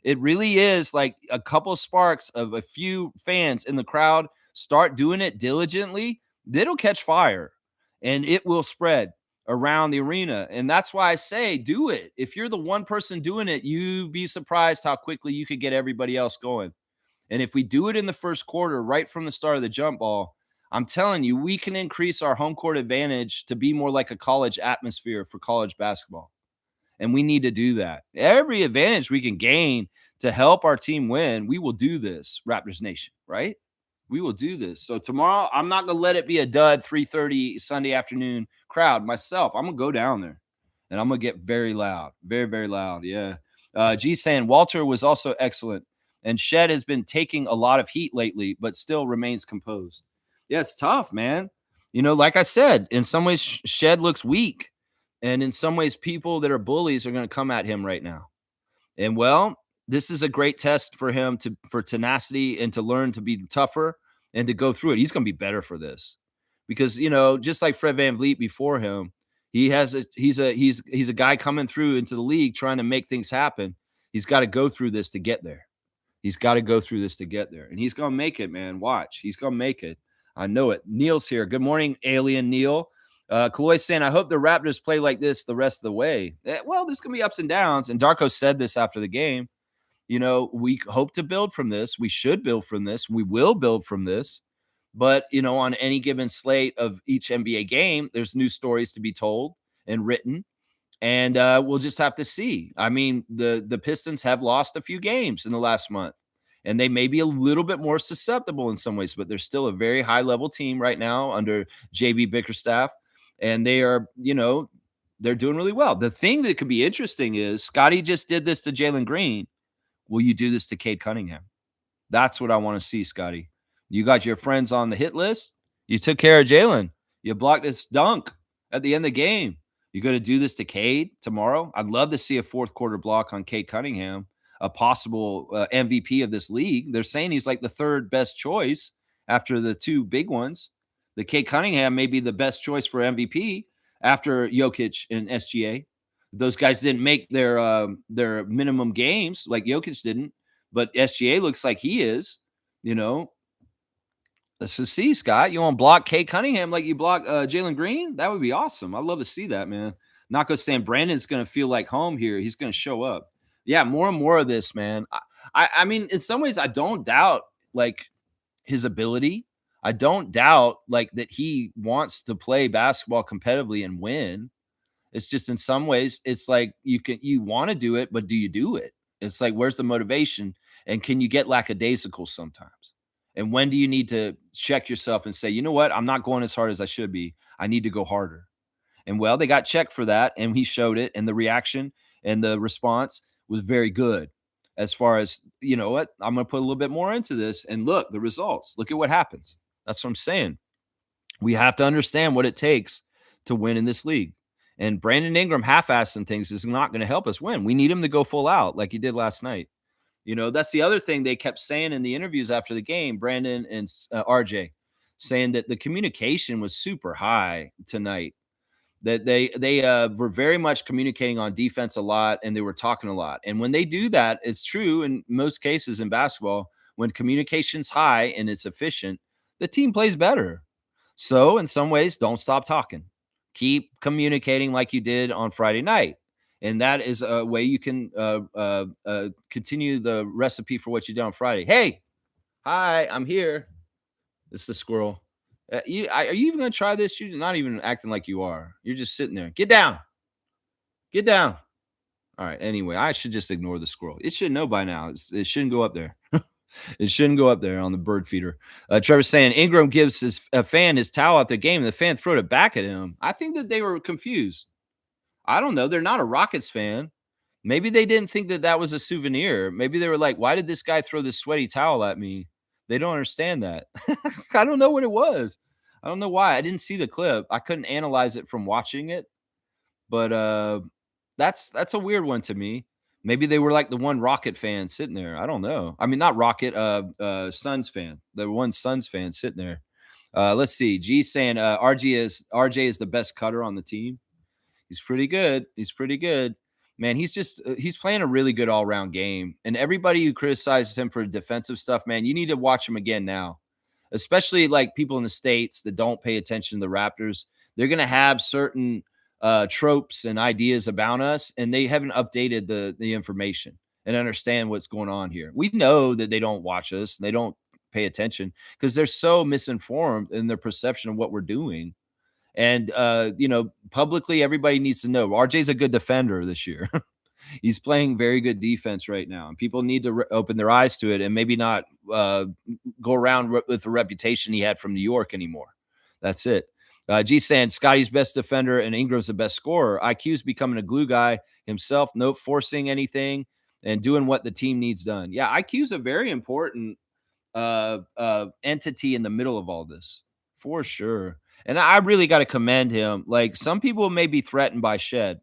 It really is like a couple of sparks of a few fans in the crowd start doing it diligently. It'll catch fire and it will spread around the arena. And that's why I say do it. If you're the one person doing it, you'd be surprised how quickly you could get everybody else going. And if we do it in the first quarter, right from the start of the jump ball, I'm telling you, we can increase our home court advantage to be more like a college atmosphere for college basketball. And we need to do that. Every advantage we can gain to help our team win, we will do this, Raptors Nation, right? We will do this. So tomorrow, I'm not going to let it be a dud 3:30 Sunday afternoon crowd myself. I'm going to go down there and I'm going to get very loud, very, very loud. Yeah. G saying Walter was also excellent and Shed has been taking a lot of heat lately, but still remains composed. Yeah, it's tough, man. Like I said, in some ways, Shed looks weak. And in some ways, people that are bullies are going to come at him right now. And well, this is a great test for him for tenacity and to learn to be tougher and to go through it. He's going to be better for this because just like Fred VanVleet before him, he's a guy coming through into the league trying to make things happen. He's got to go through this to get there. He's got to go through this to get there, and he's going to make it, man. Watch, he's going to make it. I know it. Neil's here. Good morning, Alien Neil. Kaloy saying, I hope the Raptors play like this the rest of the way. Well, there's going to be ups and downs. And Darko said this after the game. We hope to build from this. We should build from this. We will build from this. But, on any given slate of each NBA game, there's new stories to be told and written. And we'll just have to see. I mean, the Pistons have lost a few games in the last month. And they may be a little bit more susceptible in some ways, but they're still a very high-level team right now under JB Bickerstaff. And they are, they're doing really well. The thing that could be interesting is Scotty just did this to Jalen Green. Will you do this to Cade Cunningham? That's what I want to see, Scotty. You got your friends on the hit list. You took care of Jalen. You blocked this dunk at the end of the game. You're going to do this to Cade tomorrow? I'd love to see a fourth quarter block on Cade Cunningham, a possible MVP of this league. They're saying he's like the third best choice after the two big ones. The Cade Cunningham may be the best choice for MVP after Jokic and SGA. Those guys didn't make their minimum games like Jokic didn't, but SGA looks like he is. Let's see, Scott. You want to block Cade Cunningham like you block Jalen Green? That would be awesome. I'd love to see that, man. Nako saying Brandon's going to feel like home here. He's going to show up. Yeah, more and more of this, man. I mean, in some ways, I don't doubt like his ability. I don't doubt like that he wants to play basketball competitively and win. It's just in some ways, it's like you want to do it, but do you do it? It's like, where's the motivation? And can you get lackadaisical sometimes? And when do you need to check yourself and say, you know what? I'm not going as hard as I should be. I need to go harder. And well, they got checked for that. And he showed it. And the reaction and the response was very good. As far as, you know what? I'm going to put a little bit more into this. And look, the results. Look at what happens. That's what I'm saying. We have to understand what it takes to win in this league. And Brandon Ingram half-assing things is not going to help us win. We need him to go full out like he did last night. That's the other thing they kept saying in the interviews after the game, Brandon and RJ, saying that the communication was super high tonight. That they were very much communicating on defense a lot, and they were talking a lot. And when they do that, it's true in most cases in basketball. When communication's high and it's efficient, the team plays better. So in some ways, don't stop talking. Keep communicating like you did on Friday night. And that is a way you can continue the recipe for what you did on Friday. Hey, hi, I'm here. It's the squirrel. Are you even going to try this? You're not even acting like you are. You're just sitting there. Get down. Get down. All right. Anyway, I should just ignore the squirrel. It should know by now. It shouldn't go up there. It shouldn't go up there on the bird feeder. Trevor's saying Ingram gives his fan his towel at the game, and the fan threw it back at him. I think that they were confused. I don't know. They're not a Rockets fan. Maybe they didn't think that that was a souvenir. Maybe they were like, why did this guy throw this sweaty towel at me? They don't understand that. I don't know what it was. I don't know why. I didn't see the clip. I couldn't analyze it from watching it. But that's a weird one to me. Maybe they were like the one Rocket fan sitting there. I don't know. I mean, not Rocket, Suns fan. The one Suns fan sitting there. Let's see. G saying RJ is the best cutter on the team. He's pretty good. He's pretty good. Man, he's playing a really good all-around game. And everybody who criticizes him for defensive stuff, man, you need to watch him again now. Especially like people in the States that don't pay attention to the Raptors. They're going to have certain tropes and ideas about us, and they haven't updated the information and understand what's going on here. We know that they don't watch us. They don't pay attention because they're so misinformed in their perception of what we're doing. And, publicly, everybody needs to know RJ's a good defender this year. He's playing very good defense right now. And people need to open their eyes to it and maybe not go around with the reputation he had from New York anymore. That's it. G saying Scotty's best defender and Ingram's the best scorer. IQ's becoming a glue guy himself, no forcing anything and doing what the team needs done. Yeah, IQ's a very important entity in the middle of all this, for sure. And I really got to commend him. Like some people may be threatened by Shed,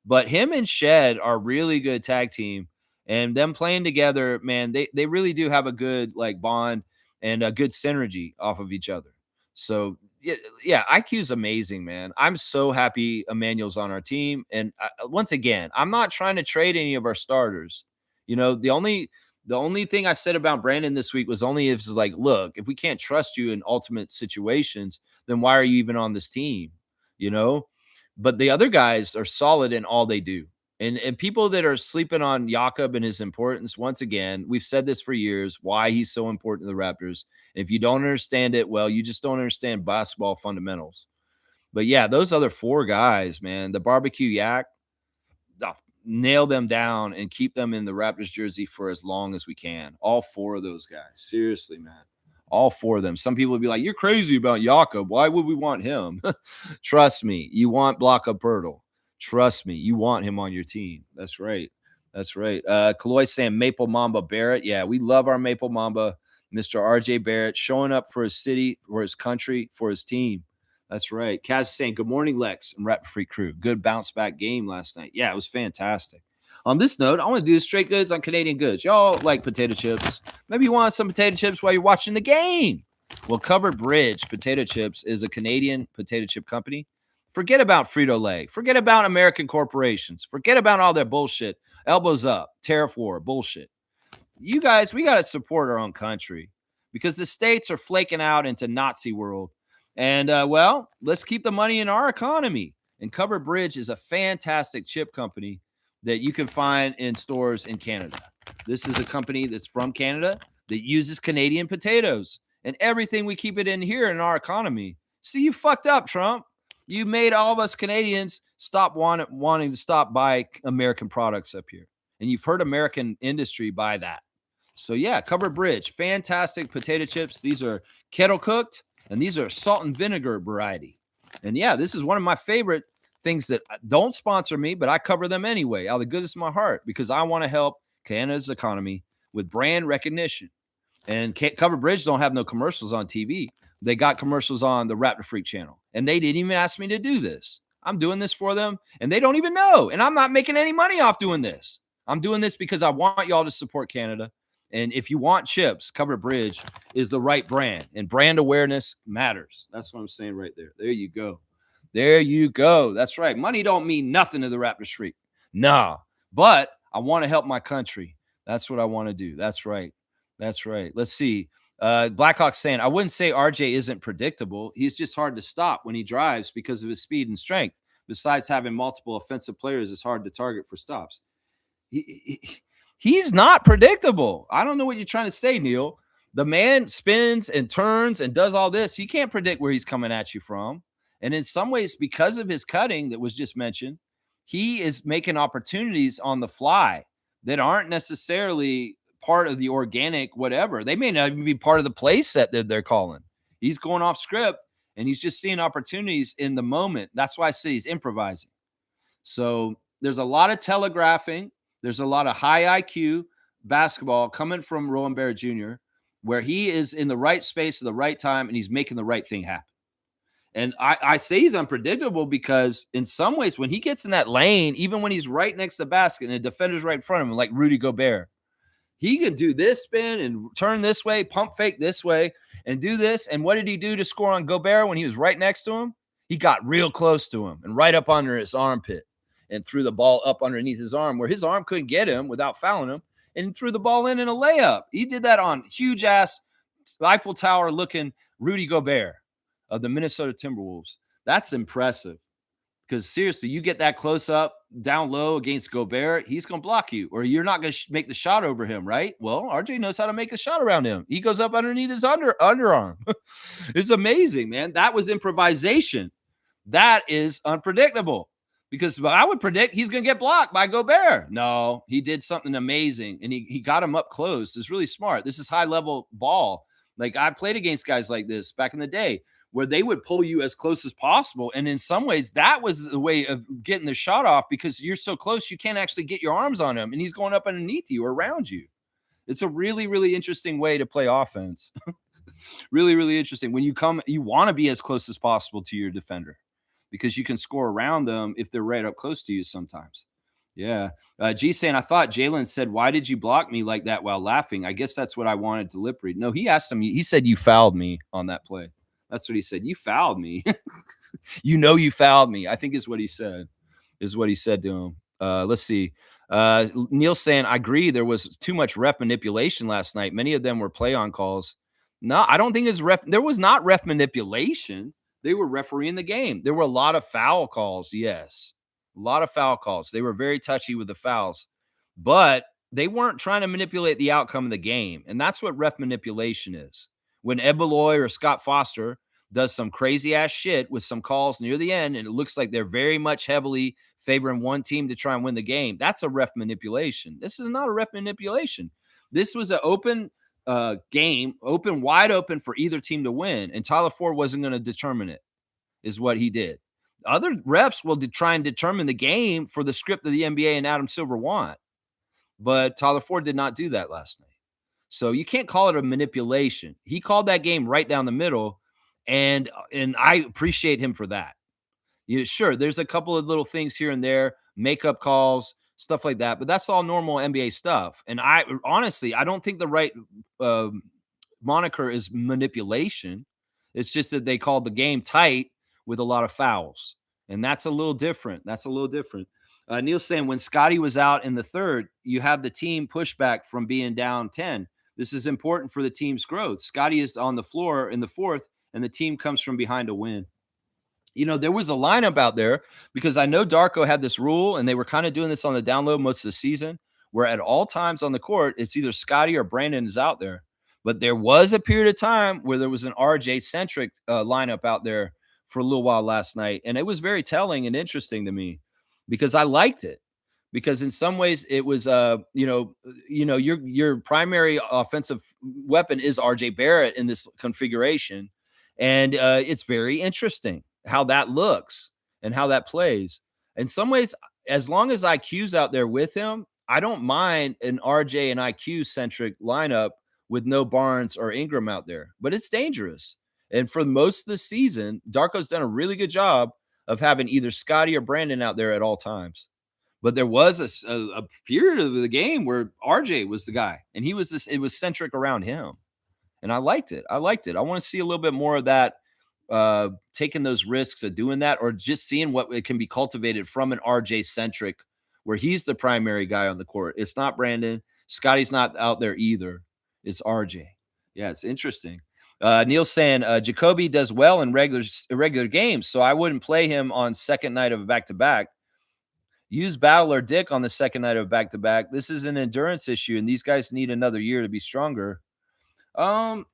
but him and Shed are really good tag team. And them playing together, man, they really do have a good like bond and a good synergy off of each other. So yeah, IQ's amazing, man. I'm so happy Emmanuel's on our team. And once again, I'm not trying to trade any of our starters. The only thing I said about Brandon this week was only if it's like, look, if we can't trust you in ultimate situations, then why are you even on this team? But the other guys are solid in all they do. And people that are sleeping on Jakob and his importance, once again, we've said this for years, why he's so important to the Raptors. If you don't understand it, well, you just don't understand basketball fundamentals. But yeah, those other four guys, man, the barbecue yak, nail them down and keep them in the Raptors jersey for as long as we can. All four of those guys. Seriously, man. All four of them. Some people would be like, you're crazy about Jakob. Why would we want him? Trust me. You want Block of Pirtle. Trust me. You want him on your team. That's right. That's right. Kaloy saying Maple Mamba Barrett. Yeah, we love our Maple Mamba. Mr. RJ Barrett showing up for his city, for his country, for his team. That's right. Kaz is saying, good morning, Lex and Raptor Freak crew. Good bounce back game last night. Yeah, it was fantastic. On this note, I want to do straight goods on Canadian goods. Y'all like potato chips. Maybe you want some potato chips while you're watching the game. Well, Covered Bridge Potato Chips is a Canadian potato chip company. Forget about Frito-Lay. Forget about American corporations. Forget about all their bullshit. Elbows up. Tariff war. Bullshit. You guys, we got to support our own country because the states are flaking out into Nazi world. And, well, let's keep the money in our economy. And Covered Bridge is a fantastic chip company that you can find in stores in Canada. This is a company that's from Canada that uses Canadian potatoes. And everything we keep it in here in our economy. See, you fucked up, Trump. You made all of us Canadians stop wanting to stop buy American products up here. And you've hurt American industry by that. So, yeah, Covered Bridge. Fantastic potato chips. These are kettle cooked. And these are salt and vinegar variety. And yeah, this is one of my favorite things that don't sponsor me, but I cover them anyway, out of the goodness of my heart, because I want to help Canada's economy with brand recognition. And Covered Bridge don't have no commercials on TV. They got commercials on the Raptor Freak channel. And they didn't even ask me to do this. I'm doing this for them, and they don't even know. And I'm not making any money off doing this. I'm doing this because I want y'all to support Canada. And if you want chips, Covered Bridge is the right brand, and brand awareness matters. That's what I'm saying right there. There you go. There you go. That's right. Money don't mean nothing to the Raptor Street. Nah, but I want to help my country. That's what I want to do. That's right. That's right. Let's see. Blackhawks saying, I wouldn't say RJ isn't predictable. He's just hard to stop when he drives because of his speed and strength. Besides having multiple offensive players, it's hard to target for stops. He's not predictable. I don't know what you're trying to say, Neil. The man spins and turns and does all this. You can't predict where he's coming at you from. And in some ways, because of his cutting that was just mentioned, he is making opportunities on the fly that aren't necessarily part of the organic whatever. They may not even be part of the play set that they're calling. He's going off script and he's just seeing opportunities in the moment. That's why I say he's improvising. So there's a lot of telegraphing. There's a lot of high IQ basketball coming from Rowan Barrett Jr., where he is in the right space at the right time and he's making the right thing happen. And I say he's unpredictable because in some ways, when he gets in that lane, even when he's right next to the basket and the defender's right in front of him, like Rudy Gobert, he can do this spin and turn this way, pump fake this way, and do this. And what did he do to score on Gobert when he was right next to him? He got real close to him and right up under his armpit and threw the ball up underneath his arm where his arm couldn't get him without fouling him and threw the ball in a layup. He did that on huge-ass Eiffel Tower-looking Rudy Gobert of the Minnesota Timberwolves. That's impressive because seriously, you get that close up down low against Gobert, he's going to block you or you're not going to make the shot over him, right? Well, RJ knows how to make a shot around him. He goes up underneath his underarm. It's amazing, man. That was improvisation. That is unpredictable because I would predict he's going to get blocked by Gobert. No, he did something amazing and he got him up close. It's really smart. This is high level ball. Like I played against guys like this back in the day, where they would pull you as close as possible. And in some ways, that was the way of getting the shot off because you're so close, you can't actually get your arms on him. And he's going up underneath you or around you. It's a really, really interesting way to play offense. Really, really interesting. When you come, you want to be as close as possible to your defender because you can score around them if they're right up close to you sometimes. Yeah. G saying, I thought Jalen said, why did you block me like that while laughing? I guess that's what I wanted to lip read. No, he asked him, he said, you fouled me on that play. That's what he said. You fouled me. You fouled me. I think is what he said to him. Let's see. Neil saying, I agree. There was too much ref manipulation last night. Many of them were play on calls. No, I don't think there was not ref manipulation. They were refereeing the game. There were a lot of foul calls. Yes. A lot of foul calls. They were very touchy with the fouls, but they weren't trying to manipulate the outcome of the game. And that's what ref manipulation is. When Ed Beloy or Scott Foster does some crazy ass shit with some calls near the end, and it looks like they're very much heavily favoring one team to try and win the game, that's a ref manipulation. This is not a ref manipulation. This was an open game, wide open for either team to win, and Tyler Ford wasn't going to determine it, is what he did. Other refs will try and determine the game for the script of the NBA and Adam Silver want, but Tyler Ford did not do that last night. So you can't call it a manipulation. He called that game right down the middle, and I appreciate him for that. Sure, there's a couple of little things here and there, makeup calls, stuff like that, but that's all normal NBA stuff. And I honestly, I don't think the right moniker is manipulation. It's just that they called the game tight with a lot of fouls, and that's a little different. Neil's saying when Scotty was out in the third, you have the team pushback from being down 10. This is important for the team's growth. Scotty is on the floor in the fourth, and the team comes from behind to win. There was a lineup out there because I know Darko had this rule, and they were kind of doing this on the down low most of the season, where at all times on the court, it's either Scotty or Brandon is out there. But there was a period of time where there was an RJ-centric lineup out there for a little while last night, and it was very telling and interesting to me because I liked it. Because in some ways it was, your primary offensive weapon is RJ Barrett in this configuration. And it's very interesting how that looks and how that plays. In some ways, as long as IQ's out there with him, I don't mind an RJ and IQ centric lineup with no Barnes or Ingram out there, but it's dangerous. And for most of the season, Darko's done a really good job of having either Scotty or Brandon out there at all times. But there was a period of the game where RJ was the guy, and he was this. It was centric around him, and I liked it. I liked it. I want to see a little bit more of that, taking those risks of doing that, or just seeing what it can be cultivated from an RJ centric, where he's the primary guy on the court. It's not Brandon. Scotty's not out there either. It's RJ. Yeah, it's interesting. Neil's saying Jacoby does well in regular games, so I wouldn't play him on second night of a back to back. Use Battle or Dick on the second night of back to back. This is an endurance issue, and these guys need another year to be stronger. I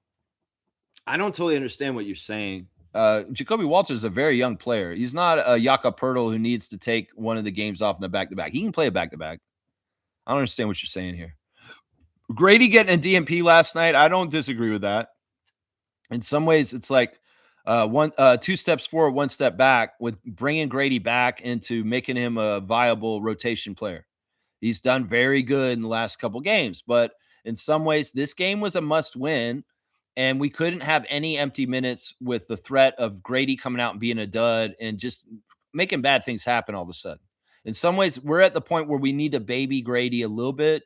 don't totally understand what you're saying. Jacoby Walters is a very young player. He's not a Jakob Poeltl who needs to take one of the games off in the back to back. He can play a back to back. I don't understand what you're saying here. Grady getting a DMP last night, I don't disagree with that. In some ways, it's like two steps forward, one step back, with bringing Grady back into making him a viable rotation player. He's done very good in the last couple games, but in some ways, this game was a must win, and we couldn't have any empty minutes with the threat of Grady coming out and being a dud and just making bad things happen all of a sudden. In some ways, we're at the point where we need to baby Grady a little bit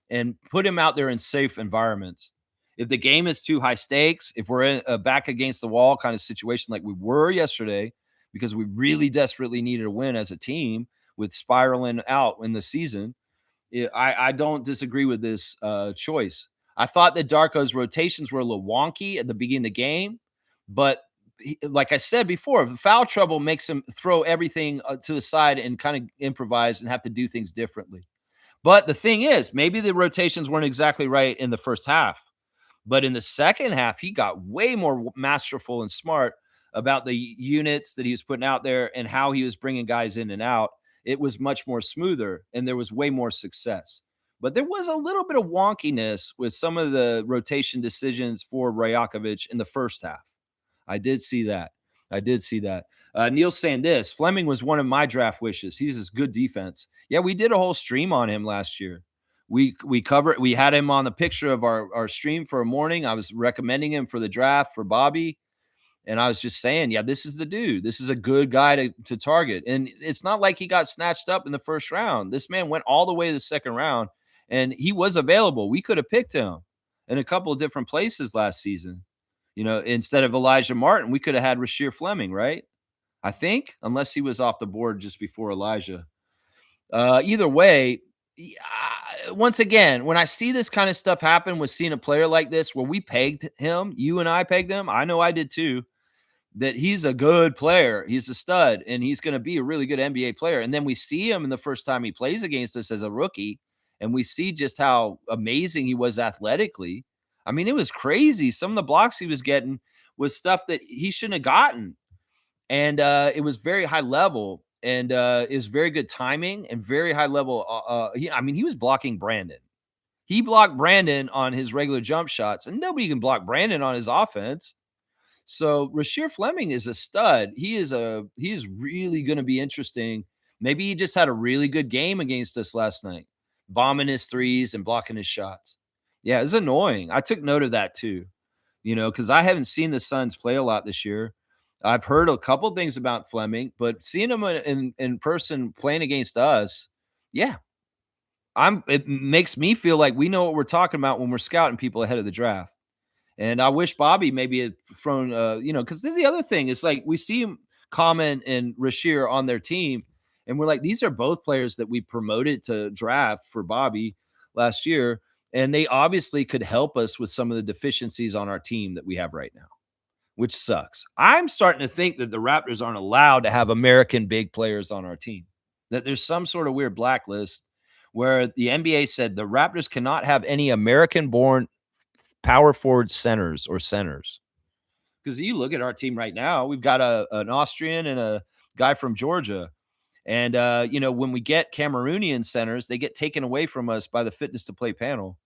and put him out there in safe environments. If the game is too high stakes, if we're in a back against the wall kind of situation like we were yesterday, because we really desperately needed a win as a team with spiraling out in the season, I don't disagree with this choice. I thought that Darko's rotations were a little wonky at the beginning of the game, but like I said before, the foul trouble makes him throw everything to the side and kind of improvise and have to do things differently. But the thing is, maybe the rotations weren't exactly right in the first half. But in the second half, he got way more masterful and smart about the units that he was putting out there and how he was bringing guys in and out. It was much more smoother, and there was way more success. But there was a little bit of wonkiness with some of the rotation decisions for Rajakovic in the first half. I did see that. I did see that. Neil's saying this: Fleming was one of my draft wishes. He's this good defense. Yeah, we did a whole stream on him last year. We had him on the picture of our stream for a morning. I was recommending him for the draft for Bobby. And I was just saying, yeah, this is the dude. This is a good guy to target. And it's not like he got snatched up in the first round. This man went all the way to the second round, and he was available. We could have picked him in a couple of different places last season. You know, instead of Elijah Martin, we could have had Rasheer Fleming, right? I think, unless he was off the board just before Elijah. Either way, once again, when I see this kind of stuff happen with seeing a player like this, where we pegged him, you and I pegged him, I know I did too, that he's a good player. He's a stud, and he's going to be a really good NBA player. And then we see him in the first time he plays against us as a rookie, and we see just how amazing he was athletically. I mean, it was crazy. Some of the blocks he was getting was stuff that he shouldn't have gotten. And it was very high level, and it was very good timing and very high level. He was blocking Brandon. He blocked Brandon on his regular jump shots, and nobody can block Brandon on his offense. So Rasheer Fleming is a stud. He is really going to be interesting. Maybe he just had a really good game against us last night, bombing his threes and blocking his shots. Yeah, it's annoying. I took note of that too, because I haven't seen the Suns play a lot this year. I've heard a couple things about Fleming, but seeing him in person playing against us, yeah, it makes me feel like we know what we're talking about when we're scouting people ahead of the draft. And I wish Bobby maybe had thrown, because this is the other thing. It's like we see him, Common and Rasheer on their team, and we're like, these are both players that we promoted to draft for Bobby last year, and they obviously could help us with some of the deficiencies on our team that we have right now, which sucks. I'm starting to think that the Raptors aren't allowed to have American big players on our team, that there's some sort of weird blacklist where the NBA said the Raptors cannot have any American-born power forward centers. Because you look at our team right now, we've got an Austrian and a guy from Georgia. And, when we get Cameroonian centers, they get taken away from us by the fitness to play panel.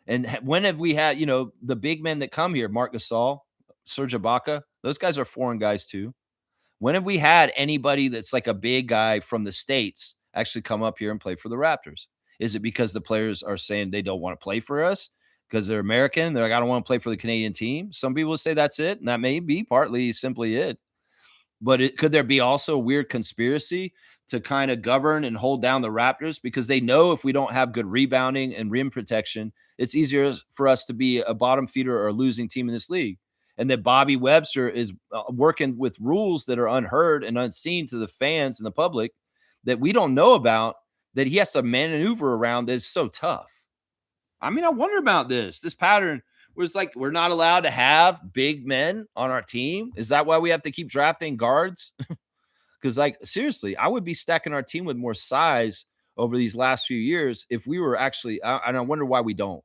And when have we had, the big men that come here, Marc Gasol, Serge Ibaka, those guys are foreign guys too. When have we had anybody that's like a big guy from the States actually come up here and play for the Raptors? Is it because the players are saying they don't want to play for us because they're American? They're like, I don't want to play for the Canadian team. Some people say that's it, and that may be partly simply it. But could there be also a weird conspiracy to kind of govern and hold down the Raptors because they know if we don't have good rebounding and rim protection, it's easier for us to be a bottom feeder or a losing team in this league. And that Bobby Webster is working with rules that are unheard and unseen to the fans and the public that we don't know about, that he has to maneuver around, that is so tough. I mean, I wonder about this pattern where it's like we're not allowed to have big men on our team. Is that why we have to keep drafting guards? Because, like, seriously, I would be stacking our team with more size over these last few years if we were actually, and I wonder why we don't.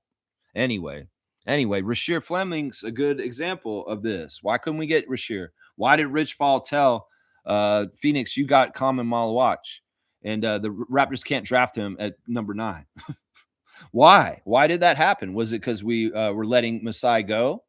Anyway, Rasheer Fleming's a good example of this. Why couldn't we get Rasheer? Why did Rich Paul tell Phoenix, you got Common Malawach, and the Raptors can't draft him at number 9? Why? Why did that happen? Was it because we were letting Masai go,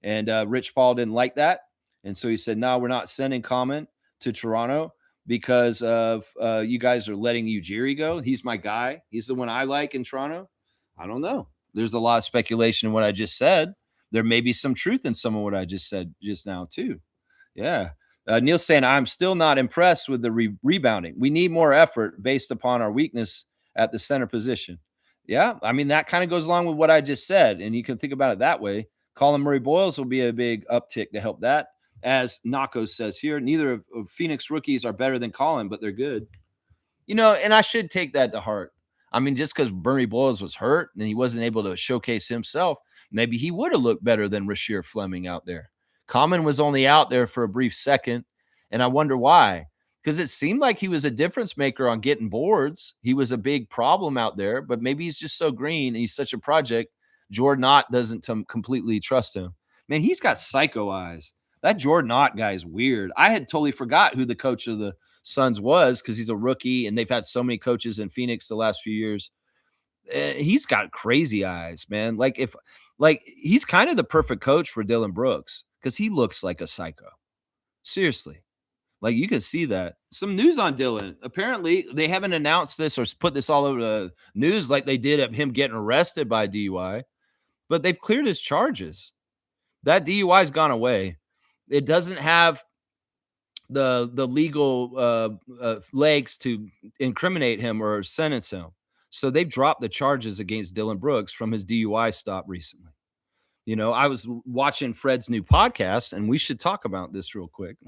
and Rich Paul didn't like that, and so he said, "No, we're not sending Common to Toronto because of you guys are letting Ujiri go. He's my guy. He's the one I like in Toronto." I don't know. There's a lot of speculation in what I just said. There may be some truth in some of what I just said just now too. Yeah. Neil's saying, I'm still not impressed with the rebounding. We need more effort based upon our weakness at the center position. Yeah. I mean, that kind of goes along with what I just said. And you can think about it that way. Colin Murray-Boyles will be a big uptick to help that. As Nako says here, neither of Phoenix rookies are better than Colin, but they're good. And I should take that to heart. I mean, just because Murray-Boyles was hurt and he wasn't able to showcase himself, maybe he would have looked better than Rasheer Fleming out there. Common was only out there for a brief second, and I wonder why. Because it seemed like he was a difference maker on getting boards. He was a big problem out there, but maybe he's just so green and he's such a project. Jordan Ott doesn't completely trust him. Man, he's got psycho eyes. That Jordan Ott guy is weird. I had totally forgot who the coach of the Suns was because he's a rookie and they've had so many coaches in Phoenix the last few years. He's got crazy eyes, man. He's kind of the perfect coach for Dylan Brooks because he looks like a psycho. Seriously. Like, you can see that. Some news on Dylan. Apparently, they haven't announced this or put this all over the news like they did of him getting arrested by DUI, but they've cleared his charges. That DUI's gone away. It doesn't have the legal legs to incriminate him or sentence him. So they've dropped the charges against Dylan Brooks from his DUI stop recently. I was watching Fred's new podcast, and we should talk about this real quick.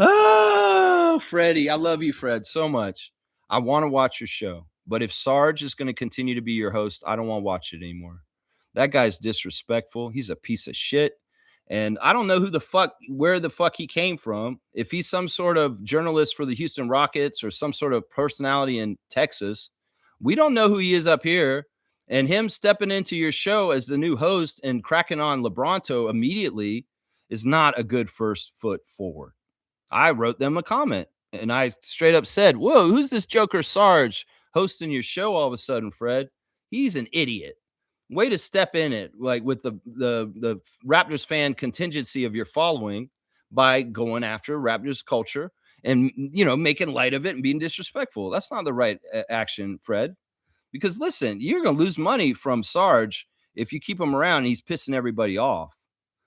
Oh, Freddie, I love you, Fred, so much. I want to watch your show, but if Sarge is going to continue to be your host, I don't want to watch it anymore. That guy's disrespectful. He's a piece of shit. And I don't know where the fuck he came from. If he's some sort of journalist for the Houston Rockets or some sort of personality in Texas, we don't know who he is up here. And him stepping into your show as the new host and cracking on LeBronto immediately is not a good first foot forward. I wrote them a comment and I straight up said, whoa, who's this Joker Sarge hosting your show all of a sudden, Fred? He's an idiot. Way to step in it, like with the Raptors fan contingency of your following by going after Raptors culture and, making light of it and being disrespectful. That's not the right action, Fred. Because listen, you're going to lose money from Sarge if you keep him around and he's pissing everybody off.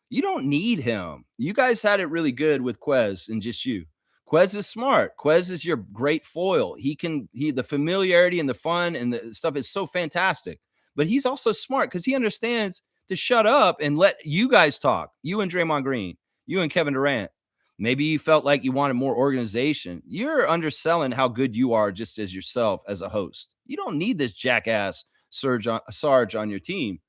You don't need him. You guys had it really good with Quez and just you. Quez is smart. Quez is your great foil. The familiarity and the fun and the stuff is so fantastic. But he's also smart because he understands to shut up and let you guys talk. You and Draymond Green, you and Kevin Durant. Maybe you felt like you wanted more organization. You're underselling how good you are just as yourself as a host. You don't need this jackass Sarge on your team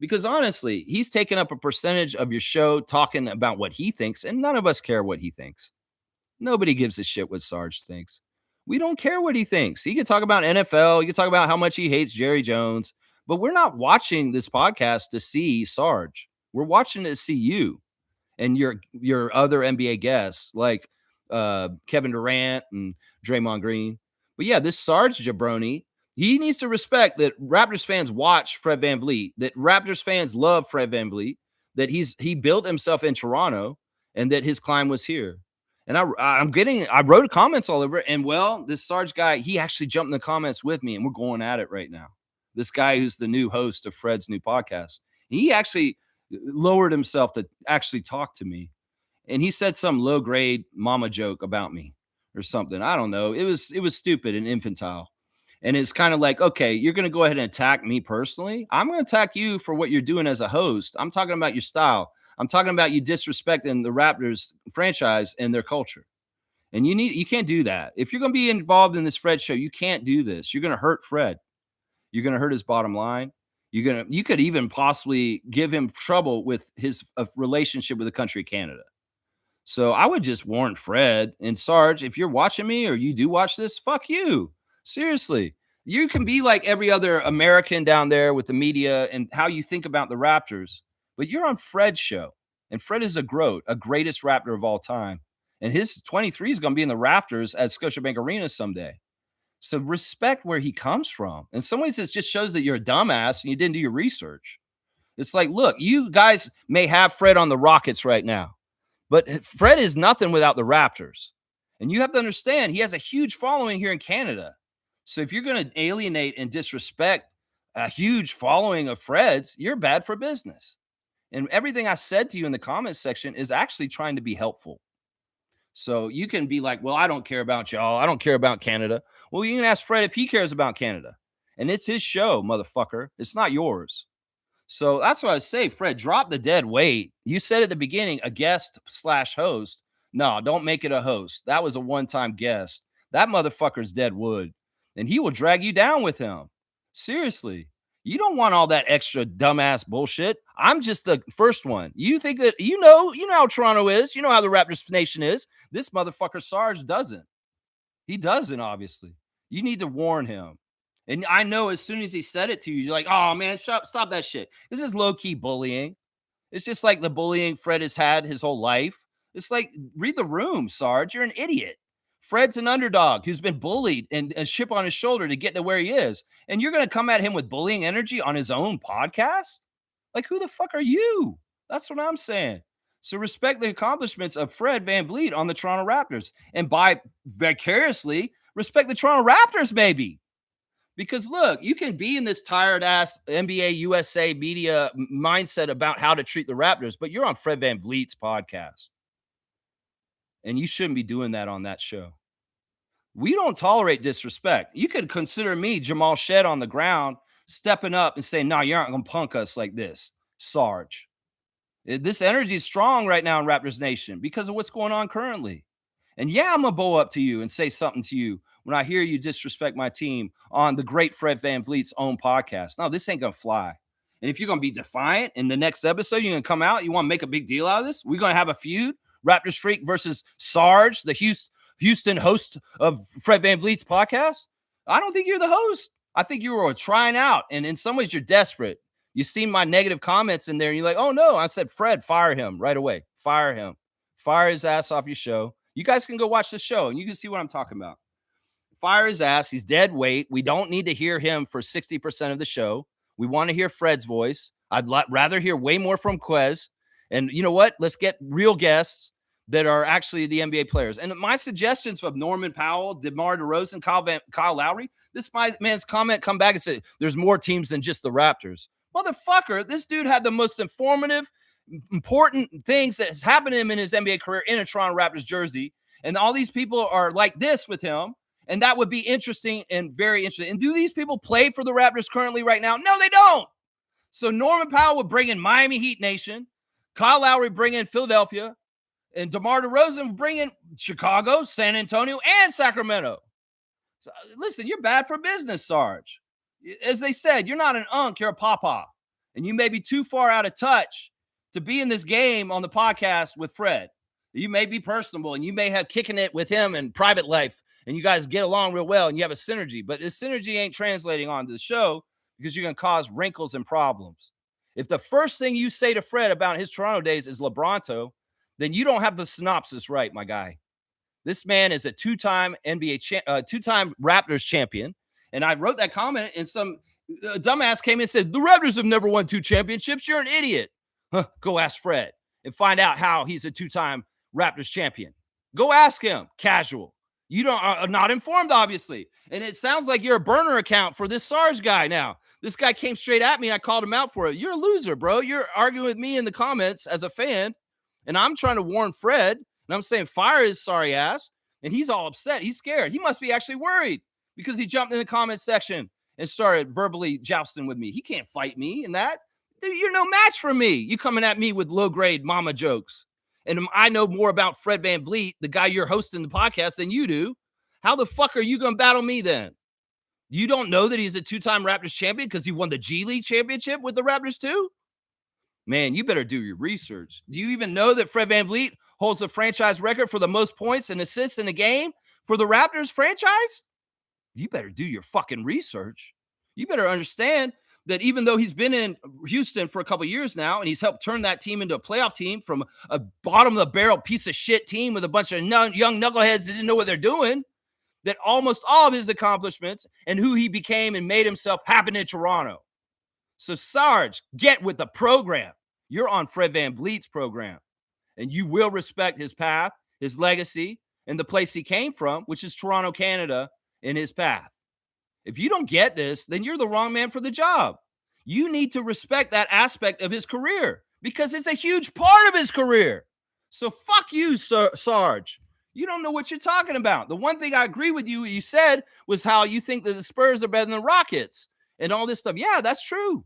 because honestly, he's taking up a percentage of your show talking about what he thinks, and none of us care what he thinks. Nobody gives a shit what Sarge thinks. We don't care what he thinks. He can talk about NFL. He can talk about how much he hates Jerry Jones. But we're not watching this podcast to see Sarge. We're watching to see you and your other NBA guests like Kevin Durant and Draymond Green. But yeah, this Sarge jabroni, he needs to respect that Raptors fans watch Fred VanVleet, that Raptors fans love Fred VanVleet, that he built himself in Toronto and that his climb was here. And I wrote comments all over it. And this Sarge guy, he actually jumped in the comments with me and we're going at it right now. This guy who's the new host of Fred's new podcast, he actually lowered himself to actually talk to me. and he said some low grade mama joke about me or something. I don't know. It was stupid and infantile. And it's kind of like, okay, you're going to go ahead and attack me personally. I'm going to attack you for what you're doing as a host. I'm talking about your style. I'm talking about you disrespecting the Raptors franchise and their culture. And you can't do that. If you're going to be involved in this Fred show, you can't do this. You're going to hurt Fred. You're going to hurt his bottom line. You could even possibly give him trouble with his relationship with the country of Canada. So I would just warn Fred and Sarge, if you're watching me or you do watch this, fuck you. Seriously. You can be like every other American down there with the media and how you think about the Raptors, but you're on Fred's show. And Fred is a greatest Raptor of all time. And his 23 is going to be in the Raptors at Scotiabank Arena someday. So respect where he comes from. In some ways, it just shows that you're a dumbass and you didn't do your research. It's like, look, you guys may have Fred on the Rockets right now, but Fred is nothing without the Raptors. And you have to understand, he has a huge following here in Canada. So if you're going to alienate and disrespect a huge following of Fred's, you're bad for business. And everything I said to you in the comments section is actually trying to be helpful. So you can be like, well, I don't care about y'all. I don't care about Canada. Well, you can ask Fred if he cares about Canada. And it's his show, motherfucker. It's not yours. So that's what I say, Fred, drop the dead weight. You said at the beginning, a guest / host. No, don't make it a host. That was a one-time guest. That motherfucker's dead wood. And he will drag you down with him. Seriously. You don't want all that extra dumbass bullshit. I'm just the first one. You think that you know how Toronto is. You know how the Raptors Nation is. This motherfucker Sarge doesn't. He doesn't, obviously. You need to warn him. And I know as soon as he said it to you, you're like, oh man, stop that shit. This is low-key bullying. It's just like the bullying Fred has had his whole life. It's like, read the room, Sarge. You're an idiot. Fred's an underdog who's been bullied and a chip on his shoulder to get to where he is. And you're going to come at him with bullying energy on his own podcast? Like, who the fuck are you? That's what I'm saying. So respect the accomplishments of Fred VanVleet on the Toronto Raptors. And by vicariously, respect the Toronto Raptors, maybe. Because look, you can be in this tired ass NBA USA media mindset about how to treat the Raptors, but you're on Fred VanVleet's podcast. And you shouldn't be doing that on that show. We don't tolerate disrespect. You could consider me, Jamal Shed, on the ground, stepping up and saying, no, you aren't going to punk us like this, Sarge. This energy is strong right now in Raptors Nation because of what's going on currently. And yeah, I'm going to bow up to you and say something to you when I hear you disrespect my team on the great Fred VanVleet's own podcast. No, this ain't going to fly. And if you're going to be defiant in the next episode, you're going to come out, you want to make a big deal out of this? We're going to have a feud, Raptors Freak versus Sarge, the Houston host of Fred VanVleet's podcast. I don't think you're the host. I think you were trying out. And in some ways, you're desperate. You see my negative comments in there, and you're like, oh, no. I said, Fred, fire him right away. Fire him. Fire his ass off your show. You guys can go watch the show, and you can see what I'm talking about. Fire his ass. He's dead weight. We don't need to hear him for 60% of the show. We want to hear Fred's voice. I'd rather hear way more from Quez. And you know what? Let's get real guests that are actually the NBA players. And my suggestions of Norman Powell, DeMar DeRozan, Kyle Lowry, this man's comment come back and say, there's more teams than just the Raptors. Motherfucker, this dude had the most informative, important things that has happened to him in his NBA career in a Toronto Raptors jersey. And all these people are like this with him. And that would be interesting and very interesting. And do these people play for the Raptors currently right now? No, they don't. So Norman Powell would bring in Miami Heat Nation. Kyle Lowry bring in Philadelphia. And DeMar DeRozan would bring in Chicago, San Antonio, and Sacramento. So listen, you're bad for business, Sarge. As they said, you're not an unk, you're a pawpaw. And you may be too far out of touch to be in this game on the podcast with Fred. You may be personable and you may have kicking it with him in private life and you guys get along real well and you have a synergy, but this synergy ain't translating onto the show because you're going to cause wrinkles and problems. If the first thing you say to Fred about his Toronto days is LeBronto, then you don't have the synopsis right, my guy. This man is a two-time two-time Raptors champion. And I wrote that comment and some dumbass came in and said, the Raptors have never won 2 championships. You're an idiot. Huh, go ask Fred and find out how he's a two-time Raptors champion. Go ask him. Casual. You are not informed, obviously. And it sounds like you're a burner account for this Sarge guy now. This guy came straight at me and I called him out for it. You're a loser, bro. You're arguing with me in the comments as a fan. And I'm trying to warn Fred, and I'm saying, fire his sorry ass. And he's all upset. He's scared. He must be actually worried because he jumped in the comment section and started verbally jousting with me. He can't fight me in that. Dude, you're no match for me. You coming at me with low grade mama jokes. And I know more about Fred VanVleet, the guy you're hosting the podcast, than you do. How the fuck are you going to battle me then? You don't know that he's a two-time Raptors champion because he won the G League championship with the Raptors too? Man, you better do your research. Do you even know that Fred VanVleet holds the franchise record for the most points and assists in a game for the Raptors franchise? You better do your fucking research. You better understand that even though he's been in Houston for a couple years now and he's helped turn that team into a playoff team from a bottom-of-the-barrel piece of shit team with a bunch of young knuckleheads that didn't know what they're doing, that almost all of his accomplishments and who he became and made himself happen in Toronto. So, Sarge, get with the program. You're on Fred VanVleet's program, and you will respect his path, his legacy, and the place he came from, which is Toronto, Canada, in his path. If you don't get this, then you're the wrong man for the job. You need to respect that aspect of his career because it's a huge part of his career. So fuck you, Sarge. You don't know what you're talking about. The one thing I agree with you said was how you think that the Spurs are better than the Rockets and all this stuff. Yeah, that's true.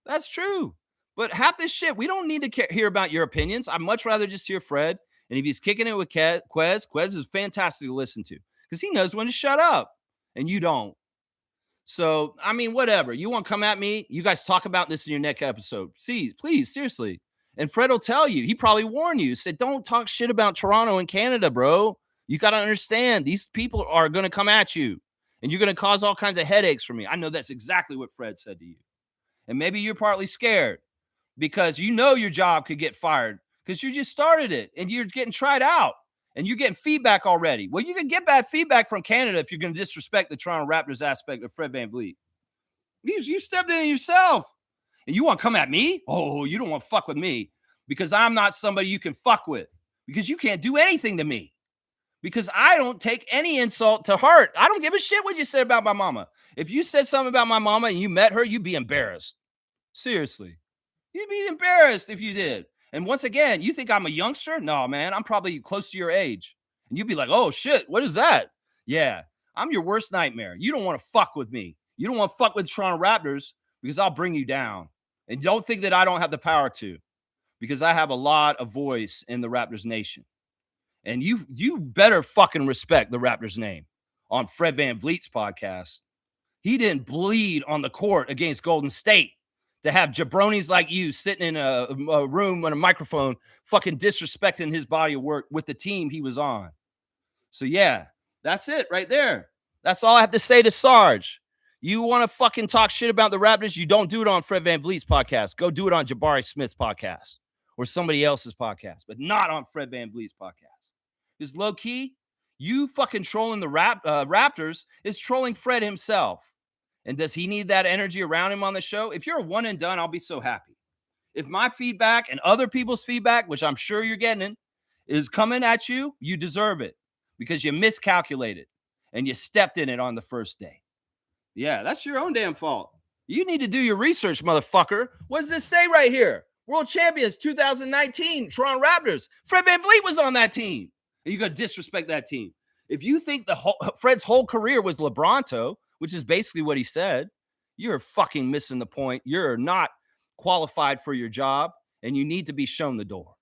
That's true. But half this shit, we don't need to hear about your opinions. I'd much rather just hear Fred. And if he's kicking it with Quez is fantastic to listen to because he knows when to shut up and you don't. So, I mean, whatever. You want to come at me? You guys talk about this in your next episode. See, please, seriously. And Fred will tell you. He probably warned you. Said, don't talk shit about Toronto and Canada, bro. You got to understand. These people are going to come at you. And you're going to cause all kinds of headaches for me. I know that's exactly what Fred said to you. And maybe you're partly scared because you know your job could get fired because you just started it and you're getting tried out. And you're getting feedback already. Well, you can get bad feedback from Canada if you're going to disrespect the Toronto Raptors aspect of Fred VanVleet. You stepped in it yourself. And you want to come at me? Oh, you don't want to fuck with me because I'm not somebody you can fuck with because you can't do anything to me because I don't take any insult to heart. I don't give a shit what you said about my mama. If you said something about my mama and you met her, you'd be embarrassed. Seriously. You'd be embarrassed if you did. And once again, you think I'm a youngster? No, man, I'm probably close to your age. And you'd be like, oh, shit, what is that? Yeah, I'm your worst nightmare. You don't want to fuck with me. You don't want to fuck with Toronto Raptors because I'll bring you down. And don't think that I don't have the power to because I have a lot of voice in the Raptors nation. And you better fucking respect the Raptors name on Fred VanVleet's podcast. He didn't bleed on the court against Golden State. To have jabronis like you sitting in a room with a microphone fucking disrespecting his body of work with the team he was on. So, yeah, that's it right there. That's all I have to say to Sarge. You want to fucking talk shit about the Raptors? You don't do it on Fred VanVleet's podcast. Go do it on Jabari Smith's podcast or somebody else's podcast, but not on Fred VanVleet's podcast. Because low-key, you fucking trolling the Raptors is trolling Fred himself. And does he need that energy around him on the show? If you're a one and done, I'll be so happy. If my feedback and other people's feedback, which I'm sure you're getting, is coming at you, you deserve it because you miscalculated and you stepped in it on the first day. Yeah, that's your own damn fault. You need to do your research, motherfucker. What does this say right here? World champions 2019, Toronto Raptors. Fred VanVleet was on that team. And you're going to disrespect that team. If you think Fred's whole career was LeBronto, which is basically what he said, you're fucking missing the point. You're not qualified for your job, and you need to be shown the door.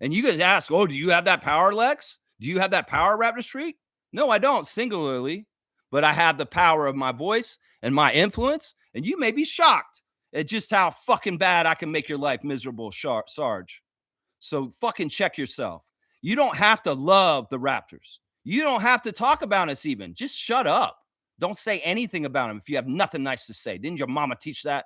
And you guys ask, oh, do you have that power, Lex? Do you have that power, Raptor Street? No, I don't, singularly, but I have the power of my voice and my influence, and you may be shocked at just how fucking bad I can make your life miserable, Sarge. So fucking check yourself. You don't have to love the Raptors. You don't have to talk about us even. Just shut up. Don't say anything about him if you have nothing nice to say. Didn't your mama teach that?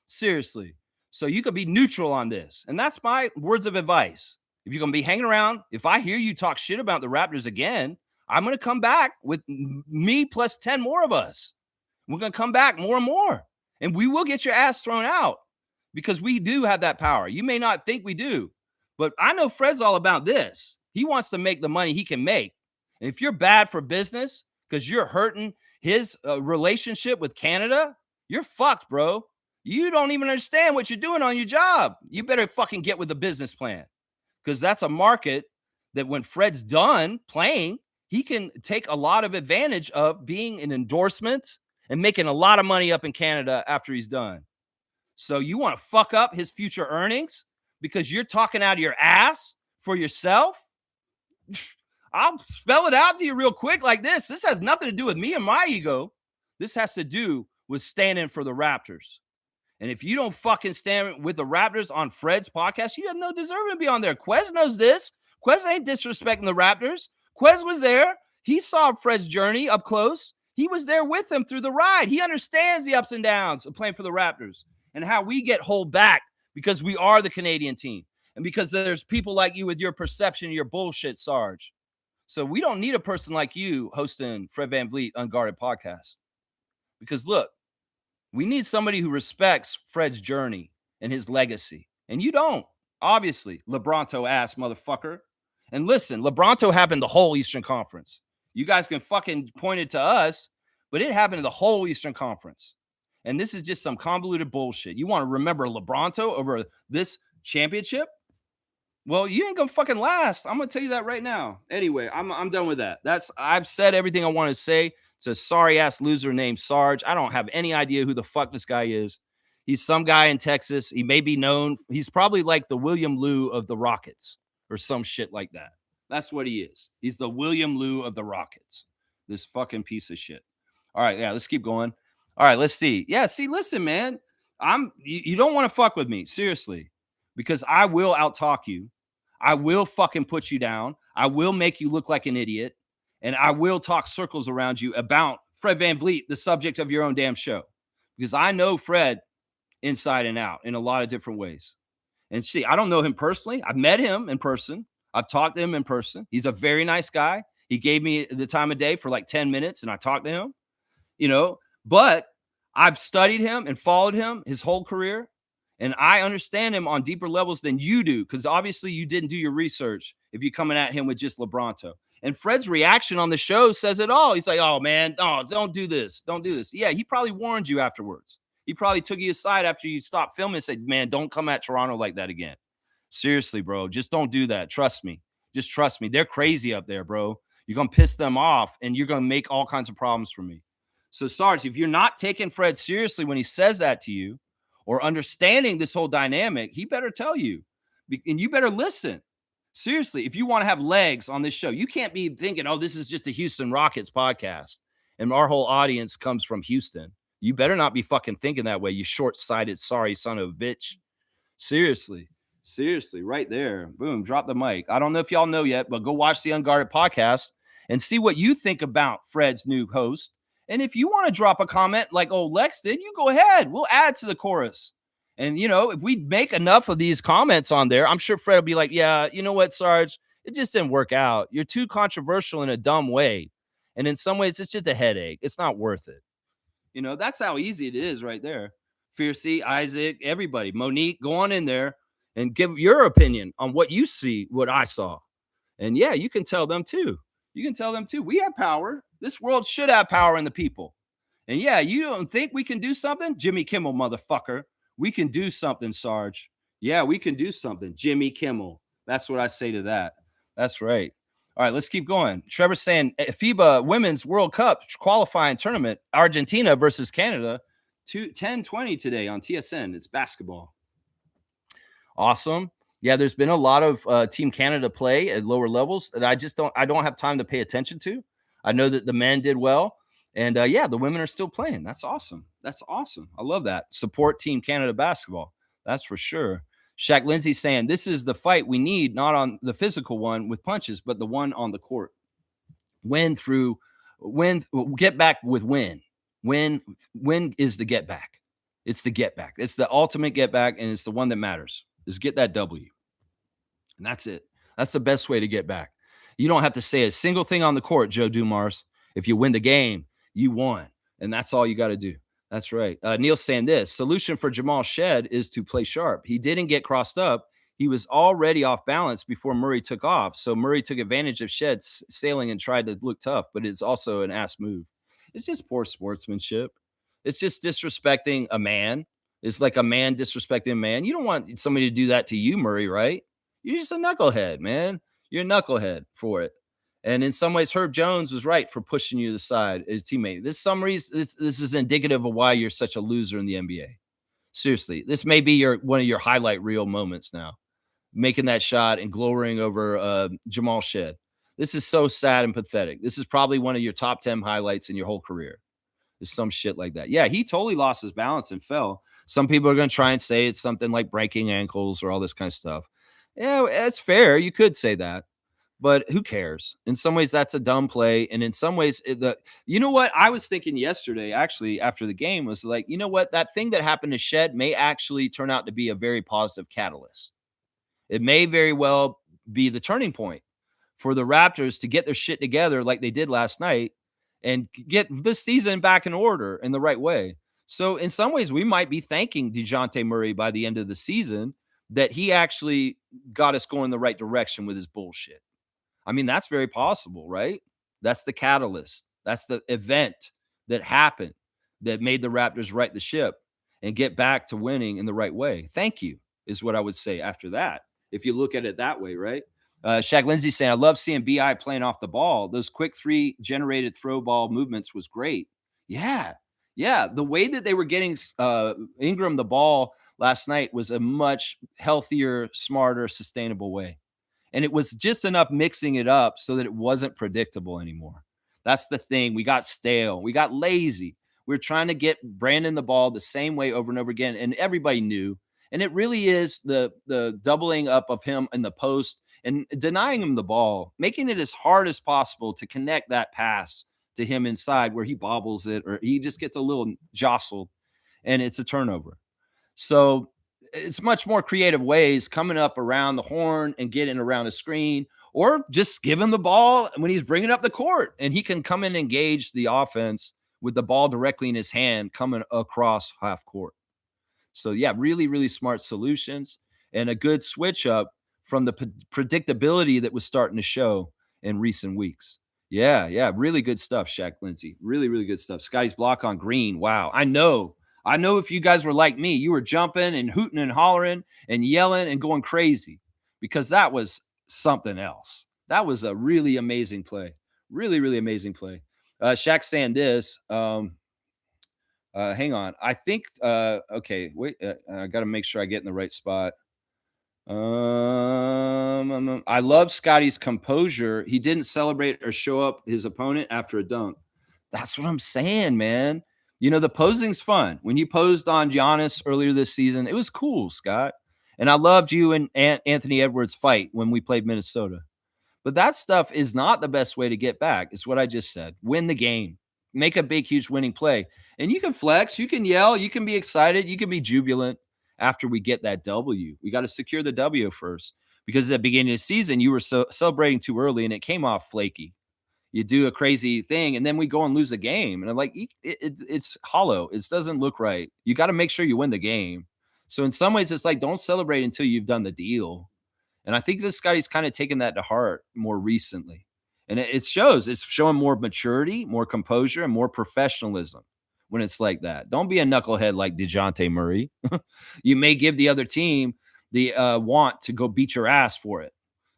Seriously. So you could be neutral on this. And that's my words of advice. If you're going to be hanging around, if I hear you talk shit about the Raptors again, I'm going to come back with me plus 10 more of us. We're going to come back more and more. And we will get your ass thrown out because we do have that power. You may not think we do, but I know Fred's all about this. He wants to make the money he can make. And if you're bad for business, because you're hurting his relationship with Canada, you're fucked, bro. You don't even understand what you're doing on your job. You better fucking get with the business plan because that's a market that when Fred's done playing, he can take a lot of advantage of being an endorsement and making a lot of money up in Canada after he's done. So you want to fuck up his future earnings because you're talking out of your ass for yourself? I'll spell it out to you real quick like this. This has nothing to do with me and my ego. This has to do with standing for the Raptors. And if you don't fucking stand with the Raptors on Fred's podcast, you have no deserving to be on there. Quez knows this. Quez ain't disrespecting the Raptors. Quez was there. He saw Fred's journey up close. He was there with him through the ride. He understands the ups and downs of playing for the Raptors and how we get hold back because we are the Canadian team and because there's people like you with your perception, your bullshit, Sarge. So we don't need a person like you hosting Fred VanVleet Unguarded podcast. Because look, we need somebody who respects Fred's journey and his legacy. And you don't, obviously, LeBronto ass motherfucker. And listen, LeBronto happened the whole Eastern Conference. You guys can fucking point it to us, but it happened to the whole Eastern Conference. And this is just some convoluted bullshit. You want to remember LeBronto over this championship? Well, you ain't gonna fucking last. I'm gonna tell you that right now. Anyway, I'm done with that. I've said everything I want to say. It's a sorry ass loser named Sarge. I don't have any idea who the fuck this guy is. He's some guy in Texas. He may be known. He's probably like the William Lou of the Rockets or some shit like that. That's what he is. He's the William Lou of the Rockets. This fucking piece of shit. All right, yeah, let's keep going. All right, let's see. Yeah, see, listen, man. You don't want to fuck with me, seriously, because I will outtalk you. I will fucking put you down. I will make you look like an idiot. And I will talk circles around you about Fred VanVleet, the subject of your own damn show. Because I know Fred inside and out in a lot of different ways. And see, I don't know him personally. I've met him in person. I've talked to him in person. He's a very nice guy. He gave me the time of day for like 10 minutes and I talked to him, but I've studied him and followed him his whole career. And I understand him on deeper levels than you do, because obviously you didn't do your research if you're coming at him with just LeBronto. And Fred's reaction on the show says it all. He's like, oh, man, don't do this. Don't do this. Yeah, he probably warned you afterwards. He probably took you aside after you stopped filming and said, man, don't come at Toronto like that again. Seriously, bro, just don't do that. Trust me. Just trust me. They're crazy up there, bro. You're going to piss them off, and you're going to make all kinds of problems for me. So, Sarge, if you're not taking Fred seriously when he says that to you, or understanding this whole dynamic, he better tell you. And you better listen. Seriously, if you want to have legs on this show, you can't be thinking, oh, this is just a Houston Rockets podcast, and our whole audience comes from Houston. You better not be fucking thinking that way, you short-sighted, sorry son of a bitch. Seriously, right there. Boom, drop the mic. I don't know if y'all know yet, but go watch the Unguarded podcast and see what you think about Fred's new host. And if you want to drop a comment like old Lex did, you go ahead. We'll add to the chorus. And, if we make enough of these comments on there, I'm sure Fred will be like, yeah, you know what, Sarge? It just didn't work out. You're too controversial in a dumb way. And in some ways, it's just a headache. It's not worth it. That's how easy it is right there. Fiercey, Isaac, everybody. Monique, go on in there and give your opinion on what you see, what I saw. And, yeah, you can tell them, too. We have power. This world should have power in the people. And yeah, you don't think we can do something? Jimmy Kimmel, motherfucker. We can do something, Sarge. Yeah, we can do something. Jimmy Kimmel. That's what I say to that. That's right. All right, let's keep going. Trevor's saying FIBA Women's World Cup qualifying tournament, Argentina versus Canada, 10:20 today on TSN. It's basketball. Awesome. Yeah, there's been a lot of Team Canada play at lower levels that I don't have time to pay attention to. I know that the men did well, and yeah, the women are still playing. That's awesome. I love that. Support Team Canada basketball. That's for sure. Shaq Lindsay saying this is the fight we need, not on the physical one with punches, but the one on the court. Get back with win. Win is the get back. It's the get back. It's the ultimate get back, and it's the one that matters. Is get that W. And that's it. That's the best way to get back. You don't have to say a single thing on the court, Joe Dumars. If you win the game, you won. And that's all you got to do. That's right. Neil's saying this. Solution for Jamal Shed is to play sharp. He didn't get crossed up. He was already off balance before Murray took off. So Murray took advantage of Shed's sailing and tried to look tough, but it's also an ass move. It's just poor sportsmanship. It's just disrespecting a man. It's like a man disrespecting a man. You don't want somebody to do that to you, Murray, right? You're just a knucklehead, man. You're a knucklehead for it. And in some ways, Herb Jones was right for pushing you to the side as teammate. This is indicative of why you're such a loser in the NBA. Seriously, this may be your one of your highlight reel moments now, making that shot and glowering over Jamal Shed. This is so sad and pathetic. This is probably one of your top 10 highlights in your whole career. Is some shit like that. Yeah, he totally lost his balance and fell. Some people are going to try and say it's something like breaking ankles or all this kind of stuff. Yeah, it's fair. You could say that, but who cares? In some ways, that's a dumb play, and in some ways, you know what I was thinking yesterday, actually after the game, was like, you know what, that thing that happened to Shed may actually turn out to be a very positive catalyst. It may very well be the turning point for the Raptors to get their shit together like they did last night and get this season back in order in the right way. So in some ways, we might be thanking DeJounte Murray by the end of the season that he actually got us going the right direction with his bullshit. I mean, that's very possible, right? That's the catalyst. That's the event that happened that made the Raptors right the ship and get back to winning in the right way. Thank you, is what I would say after that, if you look at it that way, right? Shaq Lindsay saying, I love seeing BI playing off the ball. Those quick three generated throw ball movements was great. Yeah. Yeah. The way that they were getting Ingram the ball last night was a much healthier, smarter, sustainable way. And it was just enough mixing it up so that it wasn't predictable anymore. That's the thing. We got stale. We got lazy. We are trying to get Brandon the ball the same way over and over again. And everybody knew. And it really is the doubling up of him in the post and denying him the ball, making it as hard as possible to connect that pass to him inside where he bobbles it or he just gets a little jostled and it's a turnover. So it's much more creative ways coming up around the horn and getting around a screen, or just give him the ball when he's bringing up the court and he can come and engage the offense with the ball directly in his hand coming across half court. So yeah, really, really smart solutions and a good switch up from the predictability that was starting to show in recent weeks. Yeah, yeah, really good stuff, Shaq Lindsay. Really, really good stuff. Scotty's block on Green. Wow. I know if you guys were like me, you were jumping and hooting and hollering and yelling and going crazy because that was something else. That was a really amazing play. Really, really amazing play. Shaq saying this. Hang on. I think okay, wait, I got to make sure I get in the right spot. I love Scotty's composure. He didn't celebrate or show up his opponent after a dunk. That's what I'm saying, man. You know, the posing's fun. When you posed on Giannis earlier this season, it was cool, Scott. And I loved you and Anthony Edwards' fight when we played Minnesota. But that stuff is not the best way to get back. It's what I just said. Win the game. Make a big, huge winning play. And you can flex, you can yell, you can be excited, you can be jubilant after we get that W. We got to secure the W first because at the beginning of the season, you were celebrating too early and it came off flaky. You do a crazy thing and then we go and lose a game. And I'm like, it's hollow. It doesn't look right. You got to make sure you win the game. So in some ways, it's like, don't celebrate until you've done the deal. And I think this guy's kind of taken that to heart more recently. And it shows. It's showing more maturity, more composure, and more professionalism when it's like that. Don't be a knucklehead like DeJounte Murray. You may give the other team the want to go beat your ass for it.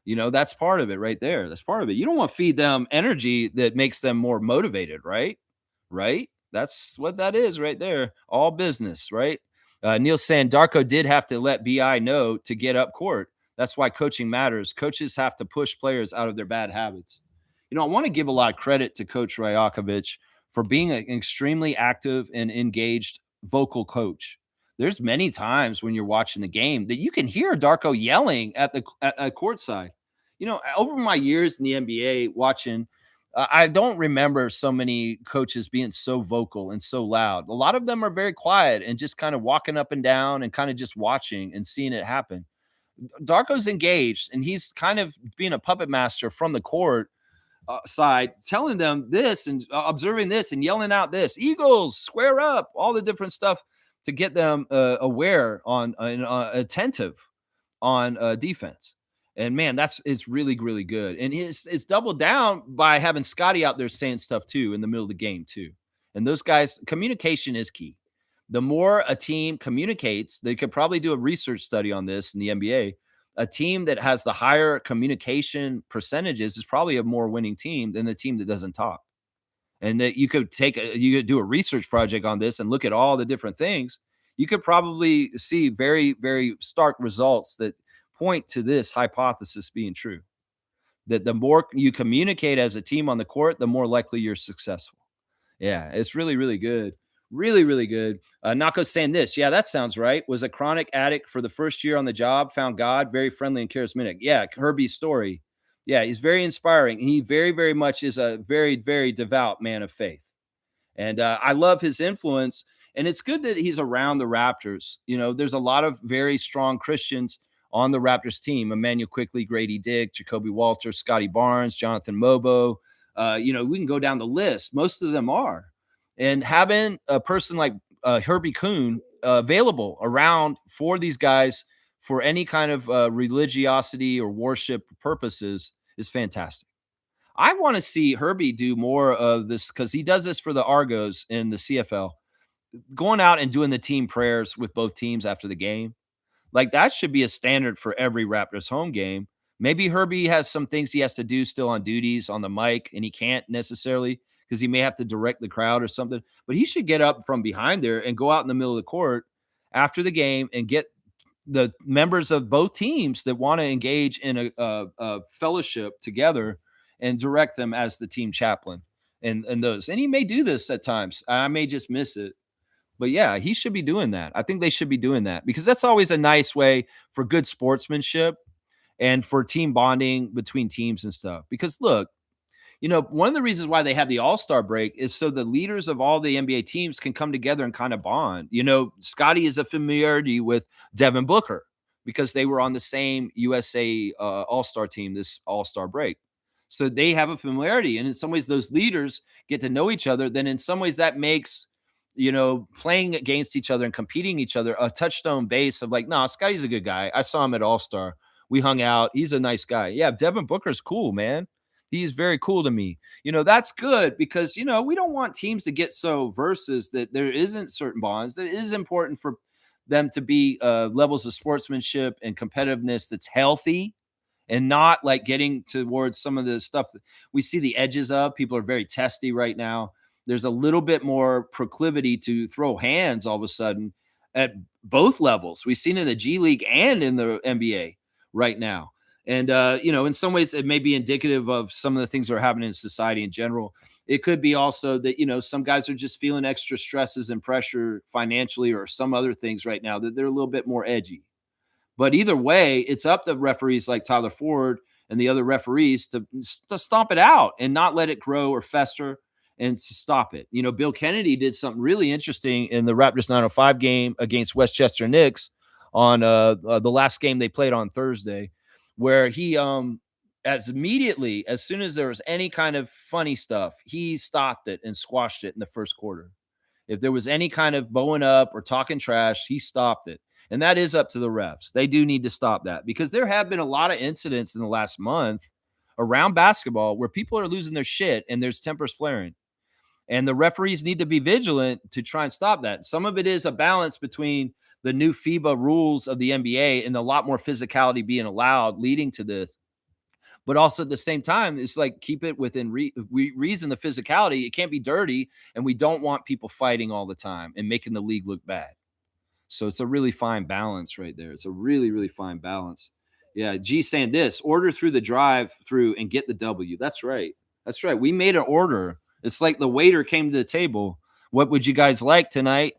You know, that's part of it right there. That's part of it. You don't want to feed them energy that makes them more motivated, right? Right? That's what that is right there. All business, right? Neil saying Darko did have to let BI know to get up court. That's why coaching matters. Coaches have to push players out of their bad habits. You know, I want to give a lot of credit to Coach Rajakovic for being an extremely active and engaged vocal coach. There's many times when you're watching the game that you can hear Darko yelling at the courtside. You know, over my years in the NBA watching, I don't remember so many coaches being so vocal and so loud. A lot of them are very quiet and just kind of walking up and down and kind of just watching and seeing it happen. Darko's engaged and he's kind of being a puppet master from the court side, telling them this and observing this and yelling out this Eagles square up, all the different stuff to get them aware on attentive on defense. And man, it's really, really good. And it's doubled down by having Scotty out there saying stuff too in the middle of the game too. And those guys, communication is key. The more a team communicates, they could probably do a research study on this in the NBA. a team that has the higher communication percentages is probably a more winning team than the team that doesn't talk. And that you could do a research project on this and look at all the different things. You could probably see very, very stark results that point to this hypothesis being true. That the more you communicate as a team on the court, the more likely you're successful. Yeah, it's really, really good. Really, really good. Nako's saying this. Yeah, that sounds right. Was a chronic addict for the first year on the job, found God, very friendly and charismatic. Yeah, Herbie's story. Yeah, he's very inspiring. He very, very much is a very, very devout man of faith. And I love his influence. And it's good that he's around the Raptors. You know, there's a lot of very strong Christians on the Raptors team. Emmanuel Quickly, Grady Dick, Jacoby Walter, Scotty Barnes, Jonathan Mobo. We can go down the list. Most of them are. And having a person like Herbie Kuhn available around for these guys for any kind of religiosity or worship purposes is fantastic. I want to see Herbie do more of this because he does this for the Argos in the CFL, going out and doing the team prayers with both teams after the game. Like that should be a standard for every Raptors home game. Maybe Herbie has some things he has to do still on duties on the mic, and he can't necessarily because he may have to direct the crowd or something. But he should get up from behind there and go out in the middle of the court after the game and get the members of both teams that want to engage in a fellowship together and direct them as the team chaplain and those. And he may do this at times. I may just miss it. But yeah, he should be doing that. I think they should be doing that because that's always a nice way for good sportsmanship and for team bonding between teams and stuff. Because look, one of the reasons why they have the All-Star break is so the leaders of all the NBA teams can come together and kind of bond. Scotty is a familiarity with Devin Booker because they were on the same USA All-Star team this All-Star break. So they have a familiarity. And in some ways, those leaders get to know each other. Then in some ways, that makes, playing against each other and competing each other a touchstone base of like, no, Scotty's a good guy. I saw him at All-Star. We hung out. He's a nice guy. Yeah, Devin Booker's cool, man. He's very cool to me. That's good because, we don't want teams to get so versus that there isn't certain bonds. That is important for them to be levels of sportsmanship and competitiveness that's healthy and not like getting towards some of the stuff that we see the edges of. People are very testy right now. There's a little bit more proclivity to throw hands all of a sudden at both levels. We've seen in the G League and in the NBA right now. And, in some ways, it may be indicative of some of the things that are happening in society in general. It could be also that, some guys are just feeling extra stresses and pressure financially or some other things right now that they're a little bit more edgy. But either way, it's up to referees like Tyler Ford and the other referees to stomp it out and not let it grow or fester and to stop it. Bill Kennedy did something really interesting in the Raptors 905 game against Westchester Knicks on the last game they played on Thursday, where he as soon as there was any kind of funny stuff, he stopped it and squashed it in the first quarter. If there was any kind of bowing up or talking trash, he stopped it. And that is up to the refs. They do need to stop that because there have been a lot of incidents in the last month around basketball where people are losing their shit and there's tempers flaring. And the referees need to be vigilant to try and stop that. Some of it is a balance between the new FIBA rules of the NBA and a lot more physicality being allowed leading to this. But also at the same time, it's like keep it within reason, the physicality. It can't be dirty, and we don't want people fighting all the time and making the league look bad. So it's a really fine balance right there. It's a really, really fine balance. Yeah, G saying this, order through the drive through and get the W. That's right. That's right. We made an order. It's like the waiter came to the table. What would you guys like tonight?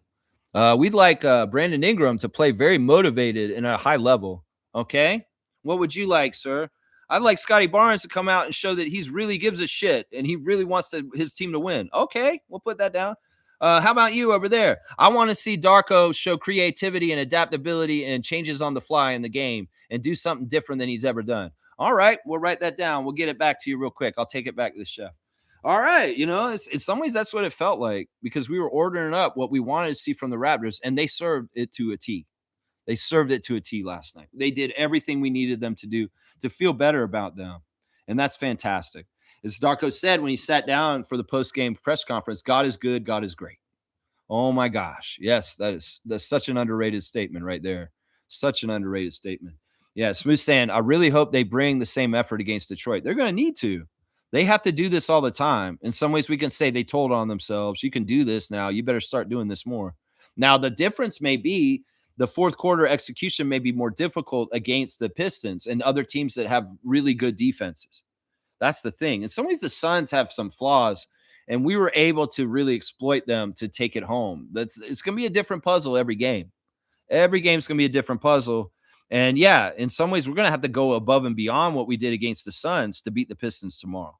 We'd like Brandon Ingram to play very motivated and at a high level. Okay. What would you like, sir? I'd like Scotty Barnes to come out and show that he's really gives a shit and he really wants his team to win. Okay, we'll put that down. How about you over there? I want to see Darko show creativity and adaptability and changes on the fly in the game and do something different than he's ever done. All right, we'll write that down. We'll get it back to you real quick. I'll take it back to the chef. All right, in some ways that's what it felt like because we were ordering up what we wanted to see from the Raptors, and they served it to a T. They served it to a T last night. They did everything we needed them to do to feel better about them, and that's fantastic. As Darko said when he sat down for the post-game press conference, God is good, God is great. Oh my gosh. Yes, that's such an underrated statement right there. Such an underrated statement. Yeah, Smooth saying, I really hope they bring the same effort against Detroit. They're going to need to. They have to do this all the time. In some ways, we can say they told on themselves. You can do this now. You better start doing this more. Now, the difference may be the fourth quarter execution may be more difficult against the Pistons and other teams that have really good defenses. That's the thing. In some ways, the Suns have some flaws, and we were able to really exploit them to take it home. It's going to be a different puzzle every game. Every game's going to be a different puzzle. And yeah, in some ways, we're going to have to go above and beyond what we did against the Suns to beat the Pistons tomorrow.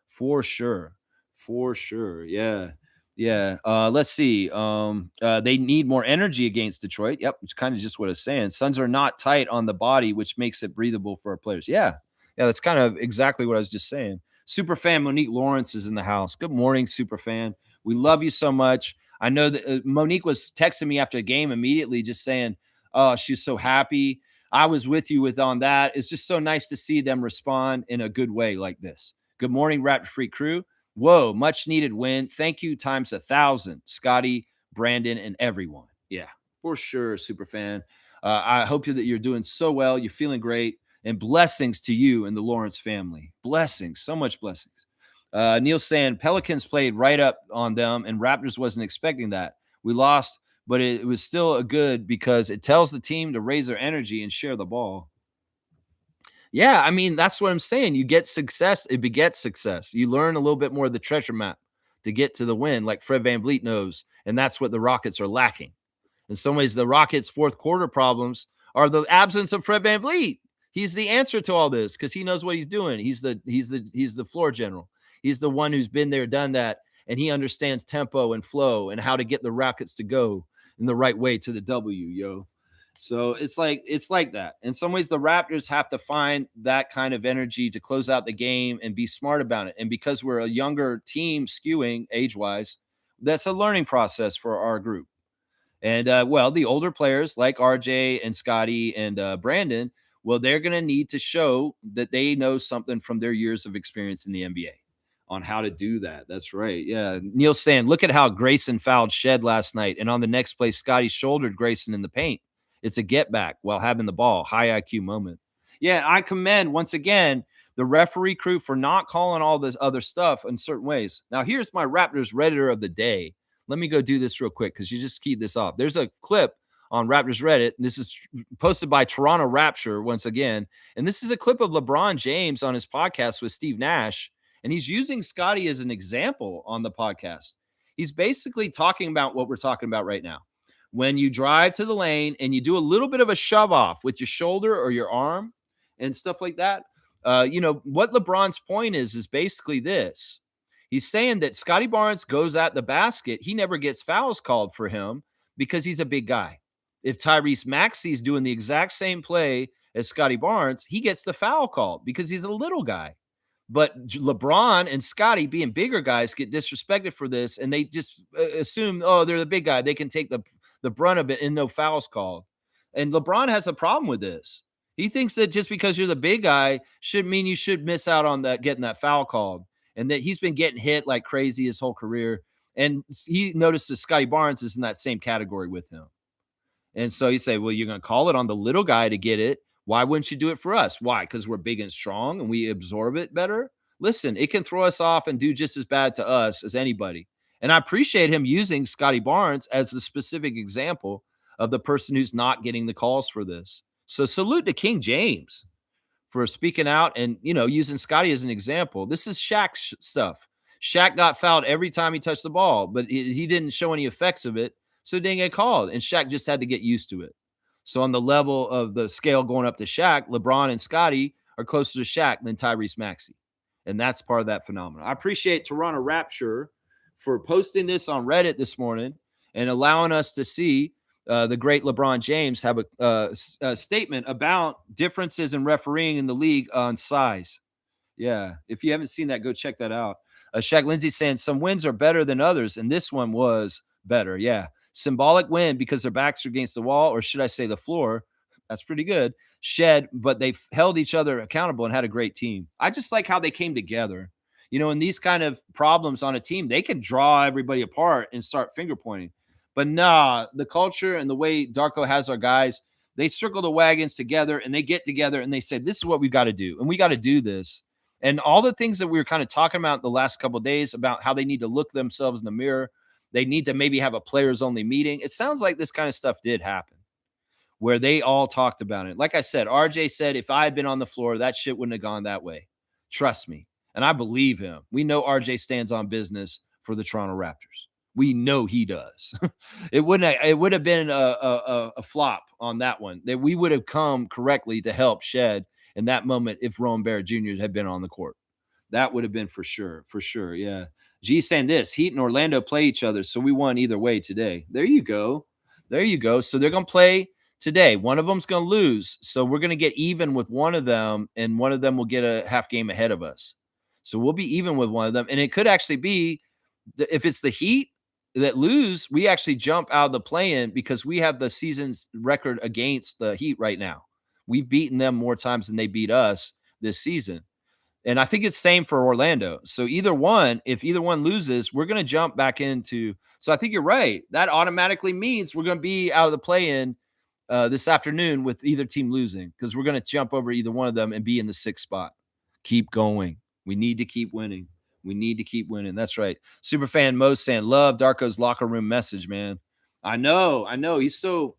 For sure. For sure. Yeah. Yeah. Let's see. They need more energy against Detroit. Yep. It's kind of just what I was saying. Suns are not tight on the body, which makes it breathable for our players. Yeah. Yeah. That's kind of exactly what I was just saying. Superfan Monique Lawrence is in the house. Good morning, Superfan. We love you so much. I know that Monique was texting me after the game immediately, just saying, "Oh, she's so happy." I was with you with on that. It's just so nice to see them respond in a good way like this. Good morning, Raptor Free crew. Whoa, much needed win. Thank you times 1,000, Scotty, Brandon, and everyone. Yeah, for sure, super fan. I hope that you're doing so well. You're feeling great, and blessings to you and the Lawrence family. Blessings, so much blessings. Neil saying Pelicans played right up on them, and Raptors wasn't expecting that. We lost, but it was still a good because it tells the team to raise their energy and share the ball. Yeah, I mean, that's what I'm saying. You get success, it begets success. You learn a little bit more of the treasure map to get to the win, like Fred VanVleet knows. And that's what the Rockets are lacking. In some ways, the Rockets' fourth quarter problems are the absence of Fred VanVleet. He's the answer to all this because he knows what he's doing. He's the floor general. He's the one who's been there, done that, and he understands tempo and flow and how to get the Rockets to go in the right way to the W, yo. So it's like that. In some ways, the Raptors have to find that kind of energy to close out the game and be smart about it. And because we're a younger team skewing age-wise, that's a learning process for our group. And well, the older players like RJ and Scotty and Brandon, well, they're going to need to show that they know something from their years of experience in the NBA on how to do that. That's right. Yeah. Neil saying, look at how Grayson fouled Shed last night. And on the next play, Scotty shouldered Grayson in the paint. It's a get back while having the ball. High IQ moment. Yeah. I commend once again the referee crew for not calling all this other stuff in certain ways. Now, here's my Raptors Redditor of the day. Let me go do this real quick because you just keyed this off. There's a clip on Raptors Reddit. And this is posted by Toronto Rapture once again. And this is a clip of LeBron James on his podcast with Steve Nash. And he's using Scotty as an example on the podcast. He's basically talking about what we're talking about right now. When you drive to the lane and you do a little bit of a shove off with your shoulder or your arm and stuff like that, what LeBron's point is basically this. He's saying that Scotty Barnes goes at the basket. He never gets fouls called for him because he's a big guy. If Tyrese Maxey's doing the exact same play as Scotty Barnes, he gets the foul called because he's a little guy. But LeBron and Scotty, being bigger guys, get disrespected for this, and they just assume, oh, they're the big guy. They can take the brunt of it and no fouls called. And LeBron has a problem with this. He thinks that just because you're the big guy should mean you should miss out on that getting that foul called, and that he's been getting hit like crazy his whole career. And he notices Scotty Barnes is in that same category with him. And so you say, well, you're going to call it on the little guy to get it. Why wouldn't you do it for us? Why? Because we're big and strong and we absorb it better? Listen, it can throw us off and do just as bad to us as anybody. And I appreciate him using Scotty Barnes as the specific example of the person who's not getting the calls for this. So salute to King James for speaking out and, using Scotty as an example. This is Shaq stuff. Shaq got fouled every time he touched the ball, but he didn't show any effects of it, so it didn't get called. And Shaq just had to get used to it. So on the level of the scale going up to Shaq, LeBron and Scotty are closer to Shaq than Tyrese Maxey. And that's part of that phenomenon. I appreciate Toronto Rapture for posting this on Reddit this morning and allowing us to see the great LeBron James have a statement about differences in refereeing in the league on size. Yeah. If you haven't seen that, go check that out. Shaq Lindsay saying some wins are better than others, and this one was better. Yeah. Symbolic win because their backs are against the wall, or should I say the floor. That's pretty good. Shed, but they held each other accountable and had a great team. I just like how they came together. In these kind of problems on a team, they can draw everybody apart and start finger pointing. But nah, the culture and the way Darko has our guys, They circle the wagons together and they get together and they say, this is what we got to do. And we got to do this. And all the things that we were kind of talking about the last couple of days about how they need to look themselves in the mirror, they need to maybe have a players only meeting. It sounds like this kind of stuff did happen where they all talked about it. Like I said, RJ said, if I had been on the floor, that shit wouldn't have gone that way. Trust me. And I believe him. We know RJ stands on business for the Toronto Raptors. We know he does. It would have been a flop on that one. That we would have come correctly to help Shed in that moment if Rowan Barrett Jr. had been on the court. That would have been for sure. For sure. Yeah. G saying this, Heat and Orlando play each other, so we won either way today. There you go. There you go. So they're going to play today. One of them's going to lose. So we're going to get even with one of them, and one of them will get a half game ahead of us. So we'll be even with one of them. And it could actually be, if it's the Heat that lose, we actually jump out of the play-in because we have the season's record against the Heat right now. We've beaten them more times than they beat us this season. And I think it's same for Orlando. So either one, if either one loses, we're going to jump back into. So I think you're right. That automatically means we're going to be out of the play-in this afternoon with either team losing, because we're going to jump over either one of them and be in the 6th spot. Keep going. We need to keep winning. We need to keep winning. That's right. Superfan Mo saying, love Darko's locker room message, man. I know. He's so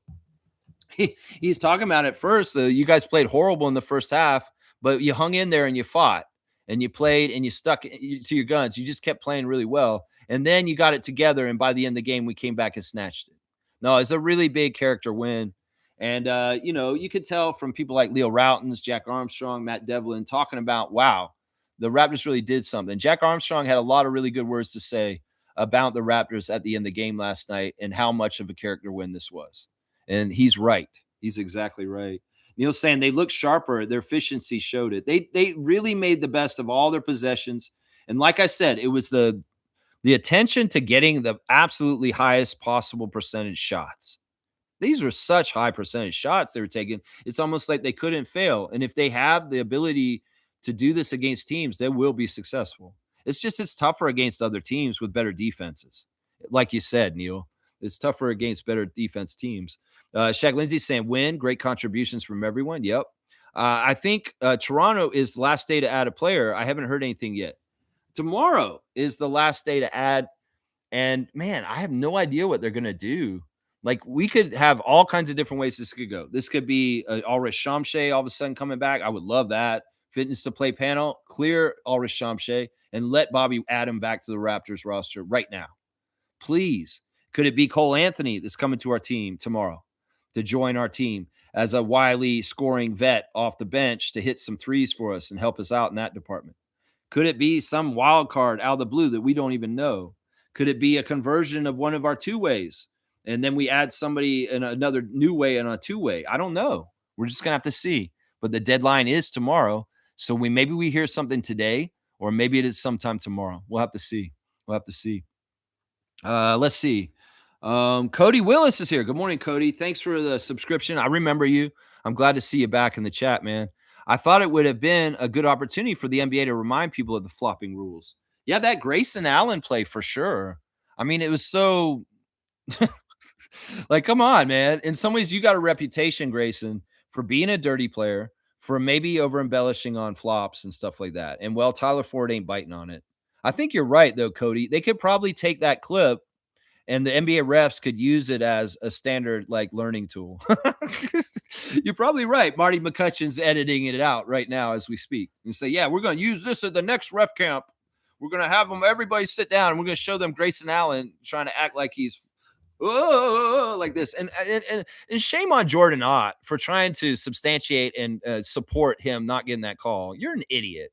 he's talking about it first. You guys played horrible in the first half, but you hung in there and you fought and you played and you stuck to your guns. You just kept playing really well. And then you got it together. And by the end of the game, we came back and snatched it. No, it's a really big character win. And, you could tell from people like Leo Routens, Jack Armstrong, Matt Devlin talking about, wow, the Raptors really did something. Jack Armstrong had a lot of really good words to say about the Raptors at the end of the game last night and how much of a character win this was. And he's right. He's exactly right. Neil's saying they looked sharper. Their efficiency showed it. They really made the best of all their possessions. And like I said, it was the attention to getting the absolutely highest possible percentage shots. These were such high percentage shots they were taking. It's almost like they couldn't fail. And if they have the ability to do this against teams, they will be successful. It's tougher against other teams with better defenses. Like you said, Neil, it's tougher against better defense teams. Shaq Lindsay saying, win, great contributions from everyone. Yep. I think Toronto is the last day to add a player. I haven't heard anything yet. Tomorrow is the last day to add. And man, I have no idea what they're going to do. Like, we could have all kinds of different ways this could go. This could be Ulrich Shamshay all of a sudden coming back. I would love that. Fitness to play panel, clear Ulrich Shamshay, and let Bobby add him back to the Raptors roster right now. Please. Could it be Cole Anthony that's coming to our team tomorrow to join our team as a wily scoring vet off the bench to hit some threes for us and help us out in that department? Could it be some wild card out of the blue that we don't even know? Could it be a conversion of one of our two ways? And then we add somebody in another new way and a two-way. I don't know. We're just going to have to see. But the deadline is tomorrow. So maybe we hear something today, or maybe it is sometime tomorrow. We'll have to see. Let's see. Cody Willis is here. Good morning, Cody. Thanks for the subscription. I remember you. I'm glad to see you back in the chat, man. I thought it would have been a good opportunity for the NBA to remind people of the flopping rules. Yeah, that Grayson Allen play for sure. I mean, it was so like, come on, man. In some ways, you got a reputation, Grayson, for being a dirty player, for maybe over embellishing on flops and stuff like that. And well, Tyler Ford ain't biting on it. I think you're right, though, Cody. They could probably take that clip and the NBA refs could use it as a standard, like, learning tool. You're probably right. Marty McCutcheon's editing it out right now as we speak and say, yeah, we're going to use this at the next ref camp. We're going to have everybody sit down, and we're going to show them Grayson Allen trying to act like he's like this. And shame on Jordan Ott for trying to substantiate and support him not getting that call. You're an idiot.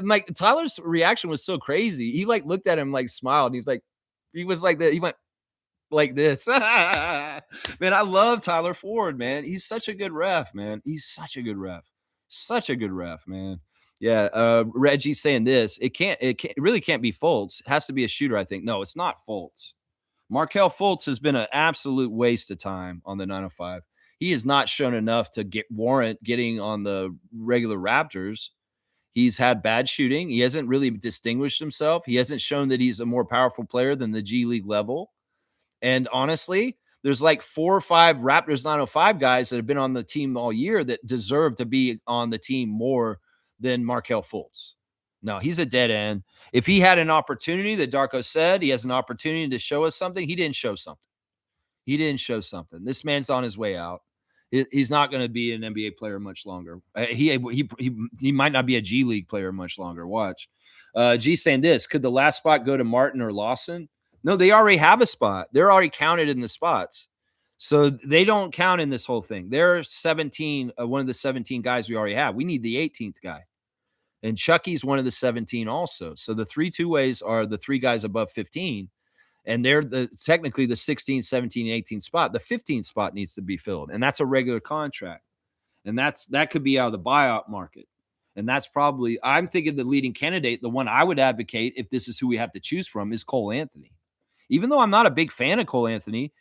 Like, Tyler's reaction was so crazy. He like looked at him, like smiled. And he was like that. He went like this. Man, I love Tyler Ford, man. He's such a good ref, man. He's such a good ref. Such a good ref, man. Yeah. Reggie's saying this. It really can't be Fultz. It has to be a shooter, I think. No, it's not Fultz. Markelle Fultz has been an absolute waste of time on the 905. He has not shown enough to warrant getting on the regular Raptors. He's had bad shooting. He hasn't really distinguished himself. He hasn't shown that he's a more powerful player than the G League level. And honestly, there's like 4 or 5 Raptors 905 guys that have been on the team all year that deserve to be on the team more than Markelle Fultz. No, he's a dead end. If he had an opportunity that Darko said, he has an opportunity to show us something, he didn't show something. He didn't show something. This man's on his way out. He's not going to be an NBA player much longer. He might not be a G League player much longer. Watch. G saying this: could the last spot go to Martin or Lawson? No, they already have a spot. They're already counted in the spots, so they don't count in this whole thing. They're 17. One of the 17 guys we already have. We need the 18th guy, and Chucky's one of the 17 also. So the 3 two-ways are the 3 guys above 15. And they're technically the 16, 17, 18 spot. The 15th spot needs to be filled, and that's a regular contract. And that could be out of the buyout market. And that's probably, I'm thinking the leading candidate, the one I would advocate if this is who we have to choose from, is Cole Anthony. Even though I'm not a big fan of Cole Anthony,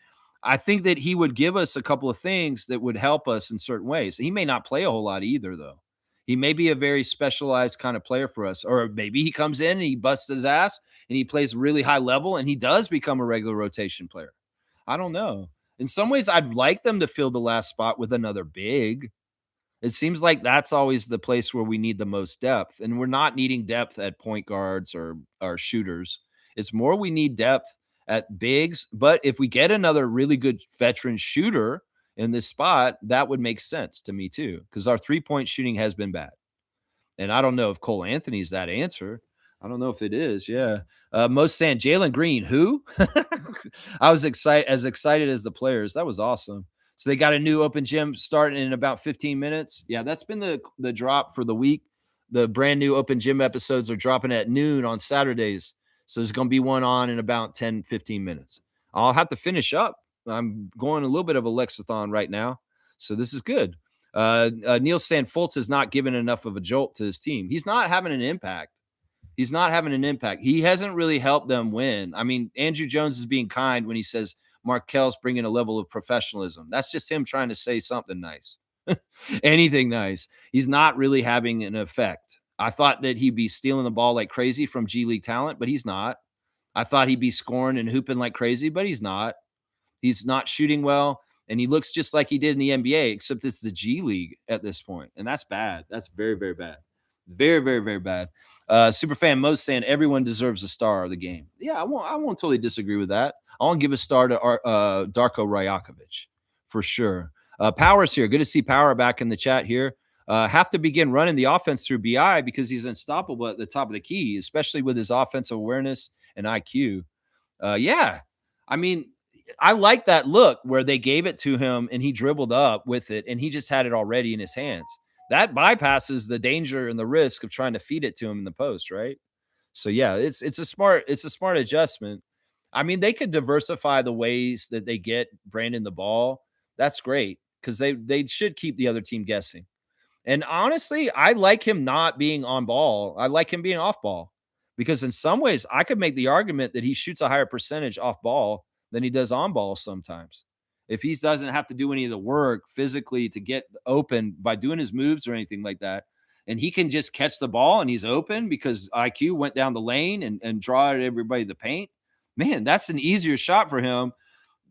I think that he would give us a couple of things that would help us in certain ways. He may not play a whole lot either, though. He may be a very specialized kind of player for us, or maybe he comes in and he busts his ass and he plays really high level and he does become a regular rotation player. I don't know. In some ways, I'd like them to fill the last spot with another big. It seems like that's always the place where we need the most depth, and we're not needing depth at point guards or shooters. It's more we need depth at bigs, but if we get another really good veteran shooter in this spot, that would make sense to me too, because our three-point shooting has been bad. And I don't know if Cole Anthony's that answer. I don't know if it is. Yeah. Most saying Jalen Green, who? I was excited as the players. That was awesome. So they got a new open gym starting in about 15 minutes. Yeah, that's been the drop for the week. The brand new open gym episodes are dropping at noon on Saturdays. So there's going to be one on in about 10, 15 minutes. I'll have to finish up. I'm going a little bit of a Lexathon right now. So this is good. Neil saying Fultz is not given enough of a jolt to his team. He's not having an impact. He's not having an impact. He hasn't really helped them win. I mean, Andrew Jones is being kind when he says Markel's bringing a level of professionalism. That's just him trying to say something nice. Anything nice. He's not really having an effect. I thought that he'd be stealing the ball like crazy from G League talent, but he's not. I thought he'd be scoring and hooping like crazy, but he's not. He's not shooting well, and he looks just like he did in the NBA, except it's the G League at this point, and that's bad. That's very, very bad. Very, very, very bad. Superfan Mo's saying everyone deserves a star of the game. Yeah, I won't totally disagree with that. I want to give a star to Darko Rajakovic for sure. Power's here. Good to see Power back in the chat here. Have to begin running the offense through BI because he's unstoppable at the top of the key, especially with his offensive awareness and IQ. Yeah, I mean, I like that look where they gave it to him and he dribbled up with it and he just had it already in his hands. That bypasses the danger and the risk of trying to feed it to him in the post, right? So yeah, it's a smart adjustment. I mean, they could diversify the ways that they get Brandon the ball. That's great because they should keep the other team guessing. And honestly, I like him not being on ball. I like him being off ball because in some ways I could make the argument that he shoots a higher percentage off ball than he does on ball sometimes. If he doesn't have to do any of the work physically to get open by doing his moves or anything like that, and he can just catch the ball and he's open because IQ went down the lane and draw at everybody the paint, man, that's an easier shot for him.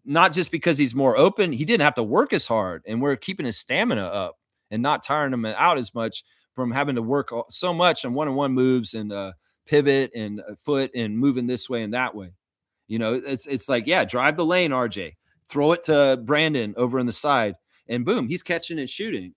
Not just because he's more open, he didn't have to work as hard, and we're keeping his stamina up and not tiring him out as much from having to work so much on one-on-one moves and pivot and foot and moving this way and that way. You know, it's like, yeah, drive the lane, RJ. Throw it to Brandon over on the side, and boom, he's catching and shooting.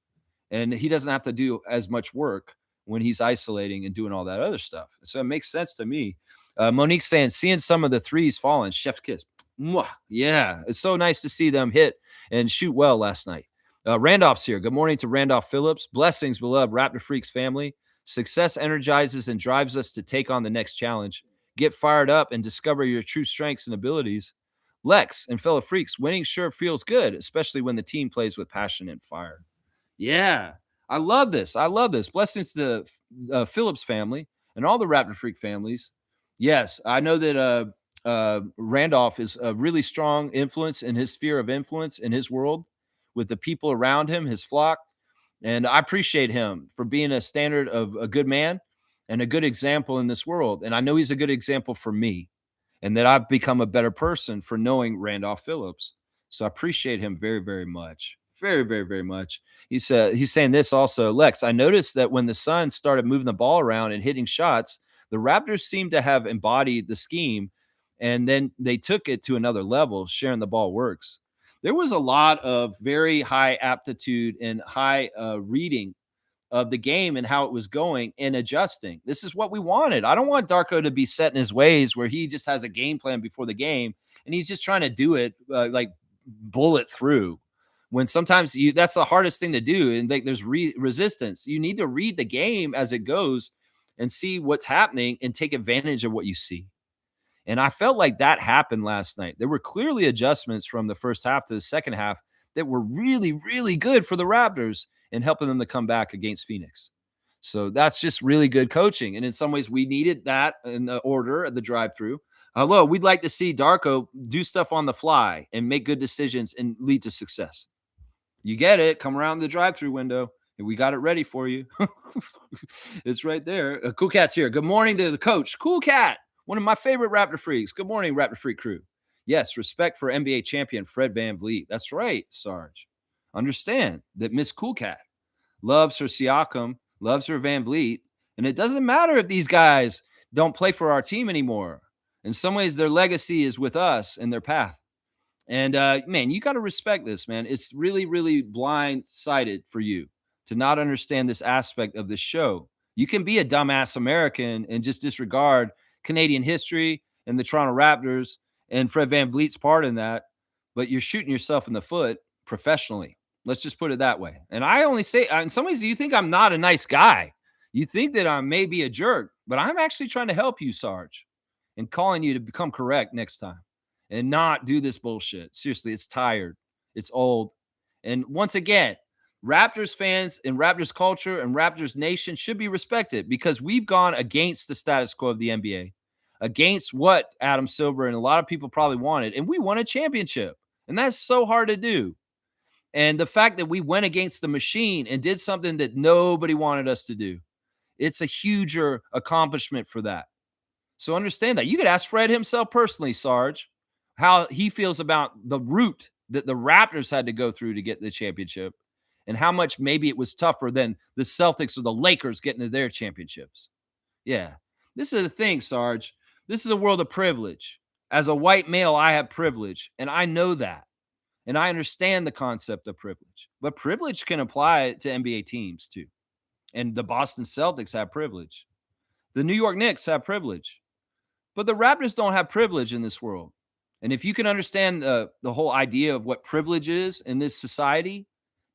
And he doesn't have to do as much work when he's isolating and doing all that other stuff. So it makes sense to me. Monique's saying, seeing some of the threes falling, chef's kiss. Mwah. Yeah, it's so nice to see them hit and shoot well last night. Randolph's here. Good morning to Randolph Phillips. Blessings, beloved Raptor Freaks family. Success energizes and drives us to take on the next challenge. Get fired up and discover your true strengths and abilities. Lex and fellow freaks, winning sure feels good, especially when the team plays with passion and fire. Yeah, I love this. I love this. Blessings to the Phillips family and all the Raptor Freak families. Yes, I know that Randolph is a really strong influence in his sphere of influence in his world with the people around him, his flock. And I appreciate him for being a standard of a good man and a good example in this world. And I know he's a good example for me and that I've become a better person for knowing Randolph Phillips. So I appreciate him very, very much. Very, very, very much. He's saying this also, Lex. I noticed that when the Suns started moving the ball around and hitting shots, the Raptors seem to have embodied the scheme, and then they took it to another level. Sharing the ball works. There was a lot of very high aptitude and high reading of the game and how it was going and adjusting. This is what we wanted. I don't want Darko to be set in his ways where he just has a game plan before the game and he's just trying to do it like bullet through. When sometimes that's the hardest thing to do, and there's resistance. You need to read the game as it goes and see what's happening and take advantage of what you see. And I felt like that happened last night. There were clearly adjustments from the first half to the second half that were really, really good for the Raptors and helping them to come back against Phoenix. So that's just really good coaching. And in some ways, we needed that in the order of the drive through. Hello, we'd like to see Darko do stuff on the fly and make good decisions and lead to success. You get it. Come around the drive through window. And we got it ready for you. It's right there. Cool Cat's here. Good morning to the coach. Cool Cat, one of my favorite Raptor freaks. Good morning, Raptor Freak crew. Yes, respect for NBA champion Fred VanVleet. That's right, Sarge. Understand that Miss Cool Cat loves her Siakam, loves her VanVleet, and it doesn't matter if these guys don't play for our team anymore. In some ways, their legacy is with us and their path. And man, you got to respect this, man. It's really, really blind-sided for you to not understand this aspect of the show. You can be a dumbass American and just disregard Canadian history and the Toronto Raptors and Fred VanVleet's part in that, but you're shooting yourself in the foot professionally. Let's just put it that way. And I only say, in some ways, you think I'm not a nice guy. You think that I may be a jerk, but I'm actually trying to help you, Sarge, and calling you to become correct next time and not do this bullshit. Seriously, it's tired. It's old. And once again, Raptors fans and Raptors culture and Raptors nation should be respected because we've gone against the status quo of the NBA, against what Adam Silver and a lot of people probably wanted, and we won a championship. And that's so hard to do. And the fact that we went against the machine and did something that nobody wanted us to do, it's a huger accomplishment for that. So understand that. You could ask Fred himself personally, Sarge, how he feels about the route that the Raptors had to go through to get the championship and how much maybe it was tougher than the Celtics or the Lakers getting to their championships. Yeah. This is the thing, Sarge. This is a world of privilege. As a white male, I have privilege, and I know that. And I understand the concept of privilege. But privilege can apply to NBA teams too. And the Boston Celtics have privilege. The New York Knicks have privilege. But the Raptors don't have privilege in this world. And if you can understand the whole idea of what privilege is in this society,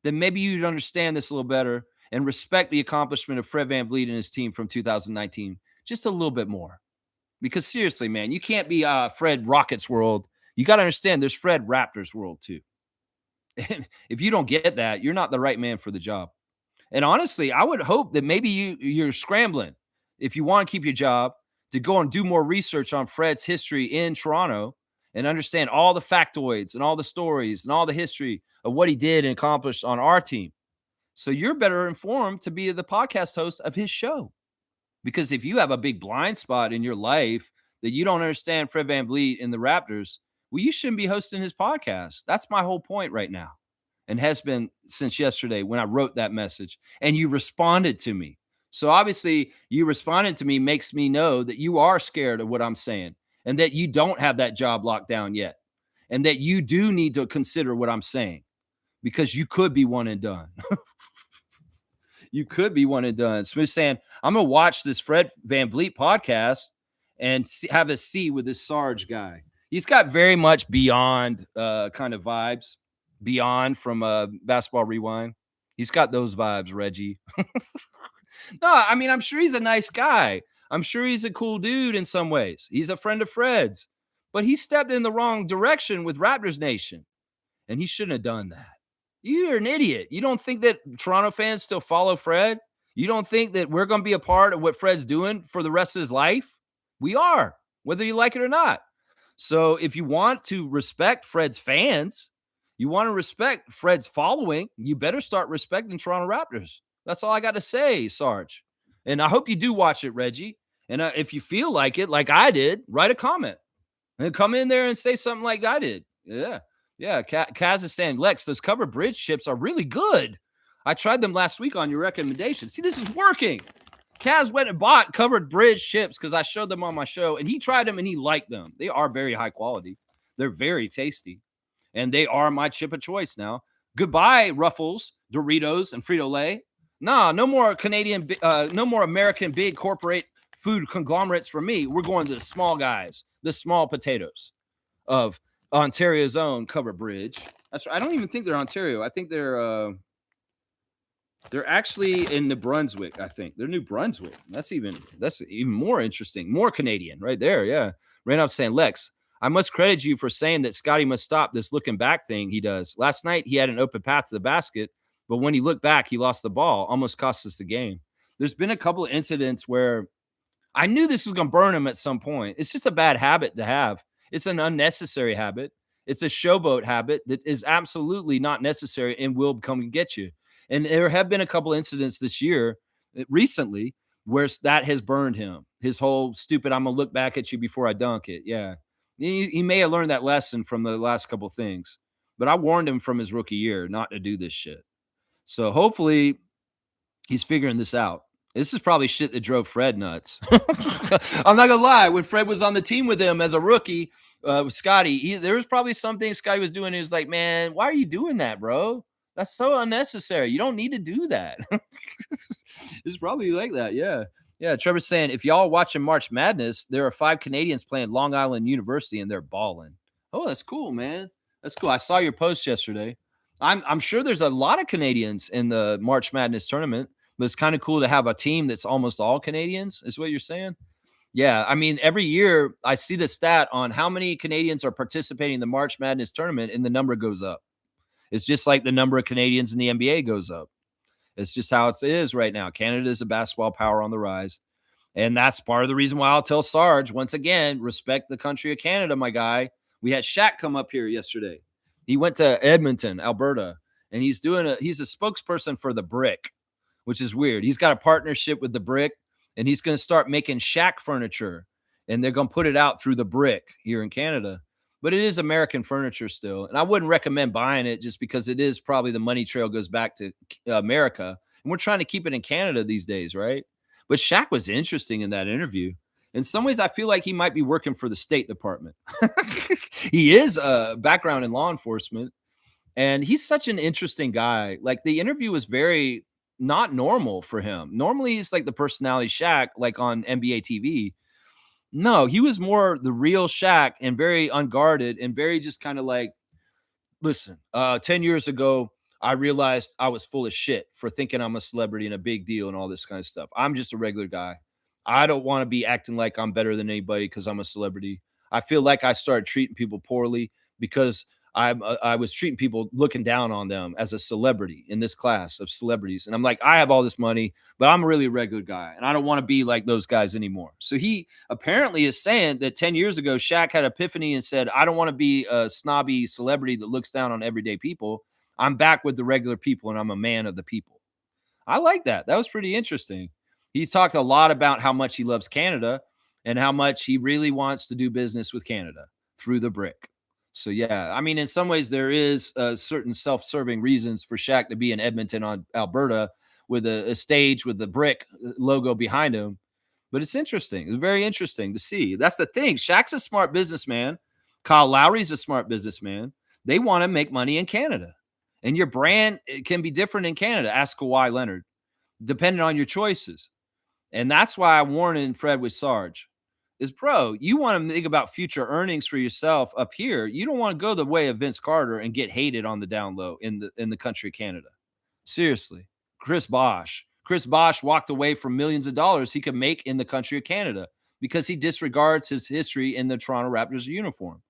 then maybe you'd understand this a little better and respect the accomplishment of Fred VanVleet and his team from 2019 just a little bit more. Because seriously, man, you can't be Fred Rockets world. You got to understand there's Fred Raptors world too. And if you don't get that, you're not the right man for the job. And honestly, I would hope that maybe you're scrambling if you want to keep your job to go and do more research on Fred's history in Toronto and understand all the factoids and all the stories and all the history of what he did and accomplished on our team. So you're better informed to be the podcast host of his show. Because if you have a big blind spot in your life that you don't understand Fred VanVleet and the Raptors, well, you shouldn't be hosting his podcast. That's my whole point right now and has been since yesterday when I wrote that message and you responded to me. So obviously you responded to me makes me know that you are scared of what I'm saying and that you don't have that job locked down yet and that you do need to consider what I'm saying because you could be one and done. You could be one and done. Smooth saying, I'm going to watch this Fred VanVleet podcast and have a seat with this Sarge guy. He's got very much beyond kind of vibes, beyond from Basketball Rewind. He's got those vibes, Reggie. No, I mean, I'm sure he's a nice guy. I'm sure he's a cool dude in some ways. He's a friend of Fred's. But he stepped in the wrong direction with Raptors Nation, and he shouldn't have done that. You're an idiot. You don't think that Toronto fans still follow Fred? You don't think that we're going to be a part of what Fred's doing for the rest of his life? We are, whether you like it or not. So if you want to respect Fred's fans, you want to respect Fred's following, you better start respecting Toronto Raptors. That's all I got to say, Sarge. And I hope you do watch it, Reggie. And if you feel like it, like I did, write a comment and come in there and say something like I did. Yeah. Yeah, Kaz is saying, Lex, those covered bridge chips are really good. I tried them last week on your recommendation. See, this is working. Kaz went and bought covered bridge chips because I showed them on my show, and he tried them and he liked them. They are very high quality. They're very tasty, and they are my chip of choice now. Goodbye, Ruffles, Doritos, and Frito-Lay. Nah, no more Canadian, no more American big corporate food conglomerates for me. We're going to the small guys, the small potatoes of Ontario's own covered bridge. That's right. I don't even think they're Ontario. I think they're actually in New Brunswick. I think they're New Brunswick. That's even more interesting. More Canadian, right there. Yeah. Randolph's saying, Lex, I must credit you for saying that Scotty must stop this looking back thing he does. Last night he had an open path to the basket, but when he looked back, he lost the ball. Almost cost us the game. There's been a couple of incidents where I knew this was going to burn him at some point. It's just a bad habit to have. It's an unnecessary habit. It's a showboat habit that is absolutely not necessary and will come and get you. And there have been a couple incidents this year, recently, where that has burned him. His whole stupid, I'm going to look back at you before I dunk it. Yeah. He may have learned that lesson from the last couple things, but I warned him from his rookie year not to do this shit. So hopefully he's figuring this out. This is probably shit that drove Fred nuts. I'm not gonna lie. When Fred was on the team with him as a rookie, with Scotty, there was probably something Scotty was doing. He was like, "Man, why are you doing that, bro? That's so unnecessary. You don't need to do that." It's probably like that. Yeah, yeah. Trevor's saying, if y'all watching March Madness, there are 5 Canadians playing Long Island University, and they're balling. Oh, that's cool, man. That's cool. I saw your post yesterday. I'm sure there's a lot of Canadians in the March Madness tournament. But it's kind of cool to have a team that's almost all Canadians, is what you're saying? Yeah. I mean, every year I see the stat on how many Canadians are participating in the March Madness tournament, and the number goes up. It's just like the number of Canadians in the NBA goes up. It's just how it is right now. Canada is a basketball power on the rise. And that's part of the reason why I'll tell Sarge, once again, respect the country of Canada, my guy. We had Shaq come up here yesterday. He went to Edmonton, Alberta, and he's a spokesperson for the Brick, which is weird. He's got a partnership with the Brick, and he's going to start making Shack furniture, and they're going to put it out through the Brick here in Canada. But it is American furniture still, and I wouldn't recommend buying it just because it is probably the money trail goes back to America, and we're trying to keep it in Canada these days, right? But Shaq was interesting in that interview. In some ways, I feel like he might be working for the State Department. He is a background in law enforcement, and he's such an interesting guy. Like, the interview was very not normal for him. Normally, he's like the personality Shaq, like on NBA TV. No, he was more the real Shaq and very unguarded and very just kind of like, listen, 10 years ago, I realized I was full of shit for thinking I'm a celebrity and a big deal and all this kind of stuff. I'm just a regular guy. I don't want to be acting like I'm better than anybody because I'm a celebrity. I feel like I started treating people poorly because I was treating people, looking down on them as a celebrity in this class of celebrities. And I'm like, I have all this money, but I'm really a regular guy and I don't want to be like those guys anymore. So he apparently is saying that 10 years ago, Shaq had epiphany and said, I don't want to be a snobby celebrity that looks down on everyday people. I'm back with the regular people and I'm a man of the people. I like that. That was pretty interesting. He talked a lot about how much he loves Canada and how much he really wants to do business with Canada through the Brick. So yeah, I mean, in some ways, there is certain self-serving reasons for Shaq to be in Edmonton, on Alberta, with a stage with the Brick logo behind him. But it's interesting. It's very interesting to see. That's the thing. Shaq's a smart businessman. Kyle Lowry's a smart businessman. They want to make money in Canada, and your brand can be different in Canada. Ask Kawhi Leonard, depending on your choices. And that's why I warned Fred with Sarge is, bro, you want to think about future earnings for yourself up here. You don't want to go the way of Vince Carter and get hated on the down low in the country of Canada. Seriously. Chris Bosh. Chris Bosh walked away from millions of dollars he could make in the country of Canada because he disregards his history in the Toronto Raptors uniform.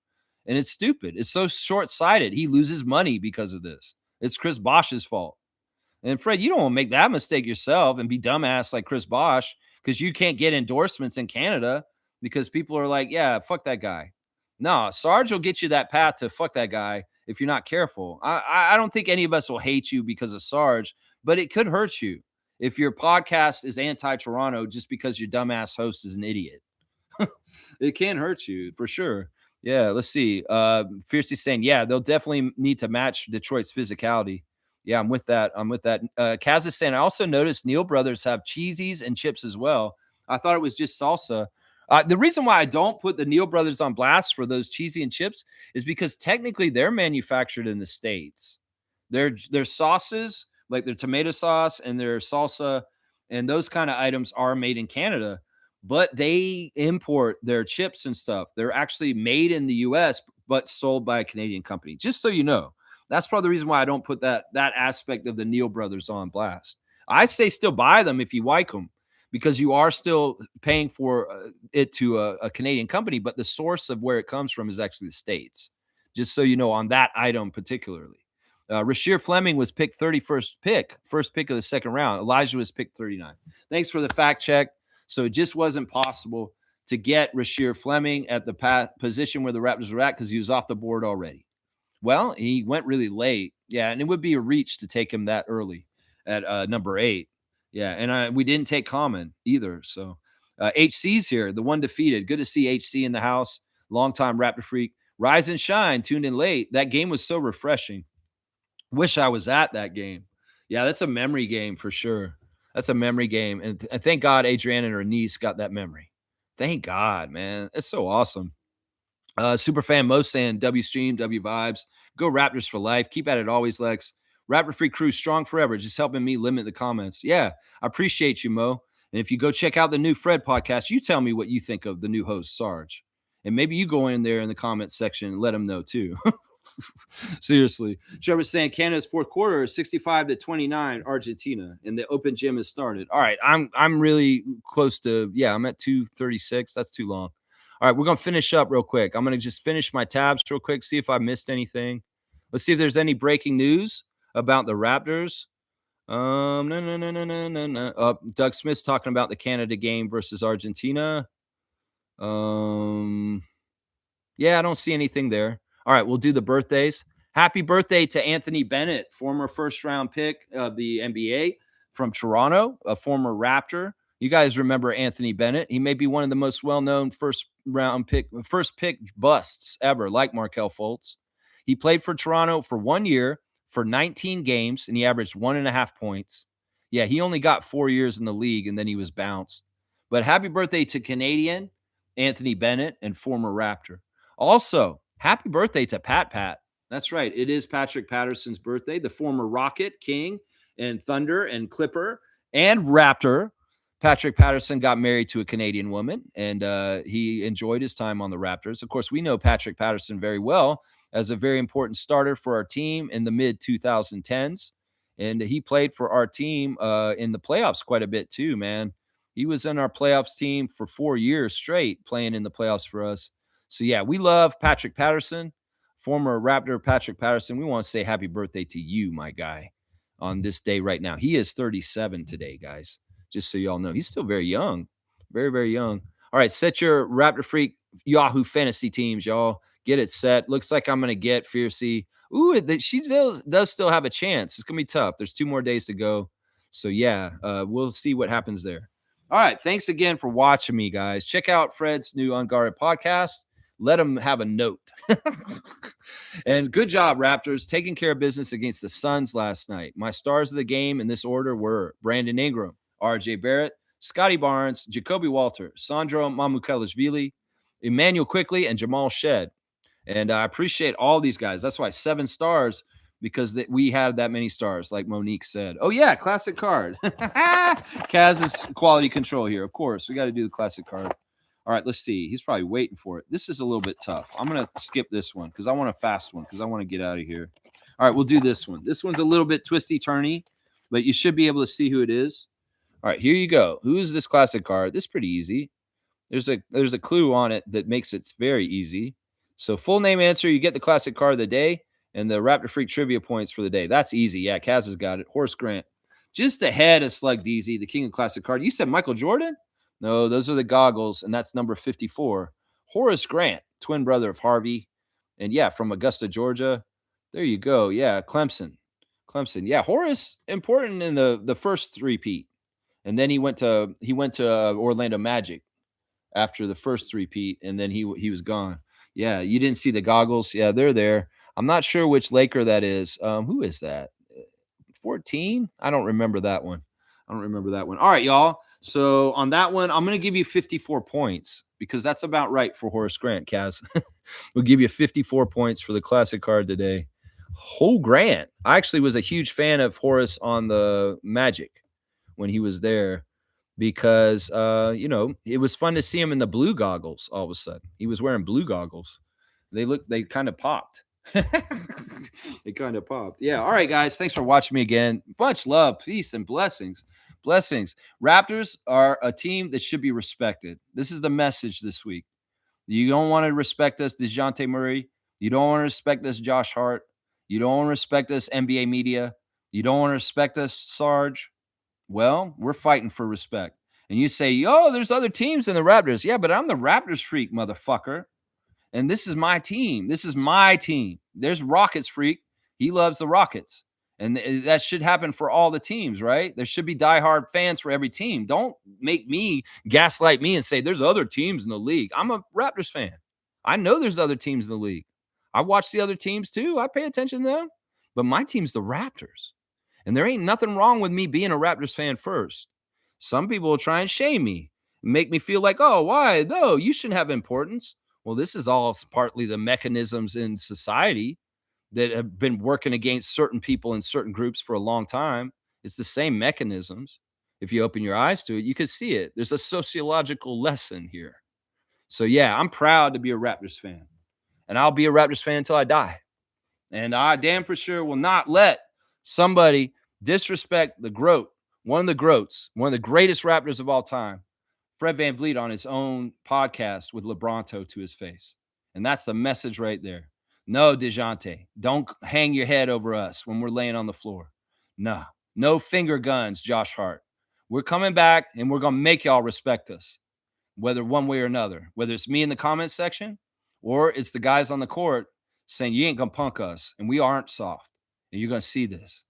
And it's stupid. It's so short-sighted. He loses money because of this. It's Chris Bosh's fault. And Fred, you don't want to make that mistake yourself and be dumbass like Chris Bosh because you can't get endorsements in Canada because people are like, yeah, fuck that guy. No, Sarge will get you that path to fuck that guy if you're not careful. I don't think any of us will hate you because of Sarge, but it could hurt you if your podcast is anti-Toronto just because your dumbass host is an idiot. It can hurt you for sure. Yeah, let's see. Fiercely saying, yeah, they'll definitely need to match Detroit's physicality. Yeah, I'm with that. I'm with that. Kaz is saying, I also noticed Neal Brothers have cheesies and chips as well. I thought it was just salsa. The reason why I don't put the Neal Brothers on blast for those cheesy and chips is because technically they're manufactured in the States. Their sauces, like their tomato sauce and their salsa, and those kind of items are made in Canada, but they import their chips and stuff. They're actually made in the US, but sold by a Canadian company. Just so you know, that's probably the reason why I don't put that aspect of the Neal Brothers on blast. I say still buy them if you like them because you are still paying for it to a Canadian company, but the source of where it comes from is actually the States. Just so you know, on that item particularly. Rasheer Fleming was picked 31st pick, first pick of the second round. Elijah was picked 39. Thanks for the fact check. So it just wasn't possible to get Rasheer Fleming at the position where the Raptors were at because he was off the board already. Well, he went really late. Yeah, and it would be a reach to take him that early at number 8. Yeah, and we didn't take Common either. So HC's here, the one defeated. Good to see HC in the house. Longtime Raptor freak. Rise and shine, tuned in late. That game was so refreshing. Wish I was at that game. Yeah, that's a memory game for sure. That's a memory game, and thank God Adrienne and her niece got that memory. Thank God, man. It's so awesome. Superfan Mo saying W stream, W vibes. Go Raptors for life. Keep at it always, Lex. Raptor Free Crew strong forever. Just helping me limit the comments. Yeah, I appreciate you, Mo. And if you go check out the new Fred podcast, you tell me what you think of the new host, Sarge. And maybe you go in there in the comments section and let him know too. Seriously. Trevor's saying Canada's fourth quarter is 65-29 Argentina, and the open gym has started. All right, I'm really close to, yeah, I'm at 2:36. That's too long. All right, we're gonna finish up real quick. I'm gonna just finish my tabs real quick, see if I missed anything. Let's see if there's any breaking news about the Raptors. No, no, no, no, no, no, no. Doug Smith's talking about the Canada game versus Argentina. Yeah, I don't see anything there. All right, we'll do the birthdays. Happy birthday to Anthony Bennett, former first round pick of the NBA from Toronto, a former Raptor. You guys remember Anthony Bennett? He may be one of the most well-known first pick busts ever, like Markelle Fultz. He played for Toronto for 1 year for 19 games, and he averaged 1.5 points. Yeah, he only got 4 years in the league, and then he was bounced. But happy birthday to Canadian Anthony Bennett and former Raptor. Also, happy birthday to Pat. That's right. It is Patrick Patterson's birthday, the former Rocket, King, and Thunder, and Clipper, and Raptor. Patrick Patterson got married to a Canadian woman, and he enjoyed his time on the Raptors. Of course, we know Patrick Patterson very well as a very important starter for our team in the mid-2010s, and he played for our team in the playoffs quite a bit too, man. He was in our playoffs team for 4 years straight, playing in the playoffs for us. So, yeah, we love Patrick Patterson, former Raptor Patrick Patterson. We want to say happy birthday to you, my guy, on this day right now. He is 37 today, guys, just so y'all know. He's still very young, very, very young. All right, set your Raptor Freak Yahoo fantasy teams, y'all. Get it set. Looks like I'm going to get Fiercey. Ooh, she does still have a chance. It's going to be tough. There's 2 more days to go. So, yeah, we'll see what happens there. All right, thanks again for watching me, guys. Check out Fred's new Unguarded podcast. Let him have a note. And good job, Raptors, taking care of business against the Suns last night. My stars of the game in this order were Brandon Ingram, RJ Barrett, Scotty Barnes, Jacoby Walter, Sandro Mamukelashvili, Emmanuel Quickly, and Jamal Shed. And I appreciate all these guys. That's why 7 stars, because we had that many stars, like Monique said. Oh, yeah, classic card. Kaz's quality control here. Of course, we got to do the classic card. All right, let's see. He's probably waiting for it. This is a little bit tough. I'm going to skip this one because I want a fast one because I want to get out of here. All right, we'll do this one. This one's a little bit twisty-turny, but you should be able to see who it is. All right, here you go. Who is this classic card? This is pretty easy. There's a clue on it that makes it very easy. So full name answer, you get the classic card of the day and the Raptor Freak trivia points for the day. That's easy. Yeah, Kaz has got it. Horace Grant. Just ahead of Slug DZ, the king of classic card. You said Michael Jordan? No, those are the goggles, and that's number 54. Horace Grant, twin brother of Harvey. And, yeah, from Augusta, Georgia. There you go. Yeah, Clemson. Yeah, Horace, important in the first three-peat. And then he went to Orlando Magic after the first three-peat, and then he was gone. Yeah, you didn't see the goggles. Yeah, they're there. I'm not sure which Laker that is. Who is that? 14? I don't remember that one. I don't remember that one. All right, y'all. So on that one, I'm going to give you 54 points because that's about right for Horace Grant, Kaz. We'll give you 54 points for the classic card today. Whole Grant. I actually was a huge fan of Horace on the Magic when he was there because it was fun to see him in the blue goggles all of a sudden. He was wearing blue goggles. They kind of popped. They kind of popped. Yeah. All right, guys. Thanks for watching me again. Much love, peace, and blessings. Blessings. Raptors are a team that should be respected. This is the message this week. You don't want to respect us, DeJounte Murray. You don't want to respect us, Josh Hart. You don't want to respect us, NBA media. You don't want to respect us, Sarge. Well, we're fighting for respect. And you say, oh, there's other teams in the Raptors. Yeah, but I'm the Raptors freak, motherfucker. And this is my team. This is my team. There's Rockets freak. He loves the Rockets. And that should happen for all the teams, right? There should be diehard fans for every team. Don't make me gaslight me and say there's other teams in the league. I'm a Raptors fan. I know there's other teams in the league. I watch the other teams too. I pay attention to them. But my team's the Raptors. And there ain't nothing wrong with me being a Raptors fan first. Some people will try and shame me, make me feel like, oh, why? No, you shouldn't have importance. Well, this is all partly the mechanisms in society that have been working against certain people in certain groups for a long time. It's the same mechanisms. If you open your eyes to it, you can see it. There's a sociological lesson here. So, yeah, I'm proud to be a Raptors fan, and I'll be a Raptors fan until I die. And I damn for sure will not let somebody disrespect the GOAT, one of the GOATs, one of the greatest Raptors of all time, Fred VanVleet, on his own podcast with LeBronto to his face. And that's the message right there. No, DeJounte, don't hang your head over us when we're laying on the floor. No finger guns, Josh Hart. We're coming back and we're going to make y'all respect us, whether one way or another, whether it's me in the comments section or it's the guys on the court saying you ain't going to punk us and we aren't soft. And you're going to see this.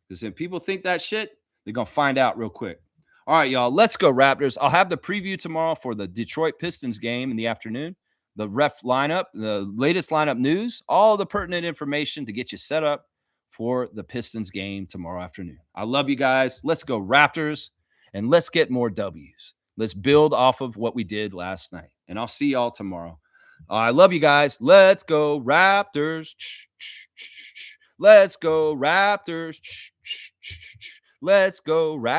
Because if people think that shit, they're going to find out real quick. All right, y'all, let's go Raptors. I'll have the preview tomorrow for the Detroit Pistons game in the afternoon, the ref lineup, the latest lineup news, all the pertinent information to get you set up for the Pistons game tomorrow afternoon. I love you guys. Let's go Raptors, and let's get more W's. Let's build off of what we did last night, and I'll see y'all tomorrow. I love you guys. Let's go Raptors. Let's go Raptors. Let's go Raptors.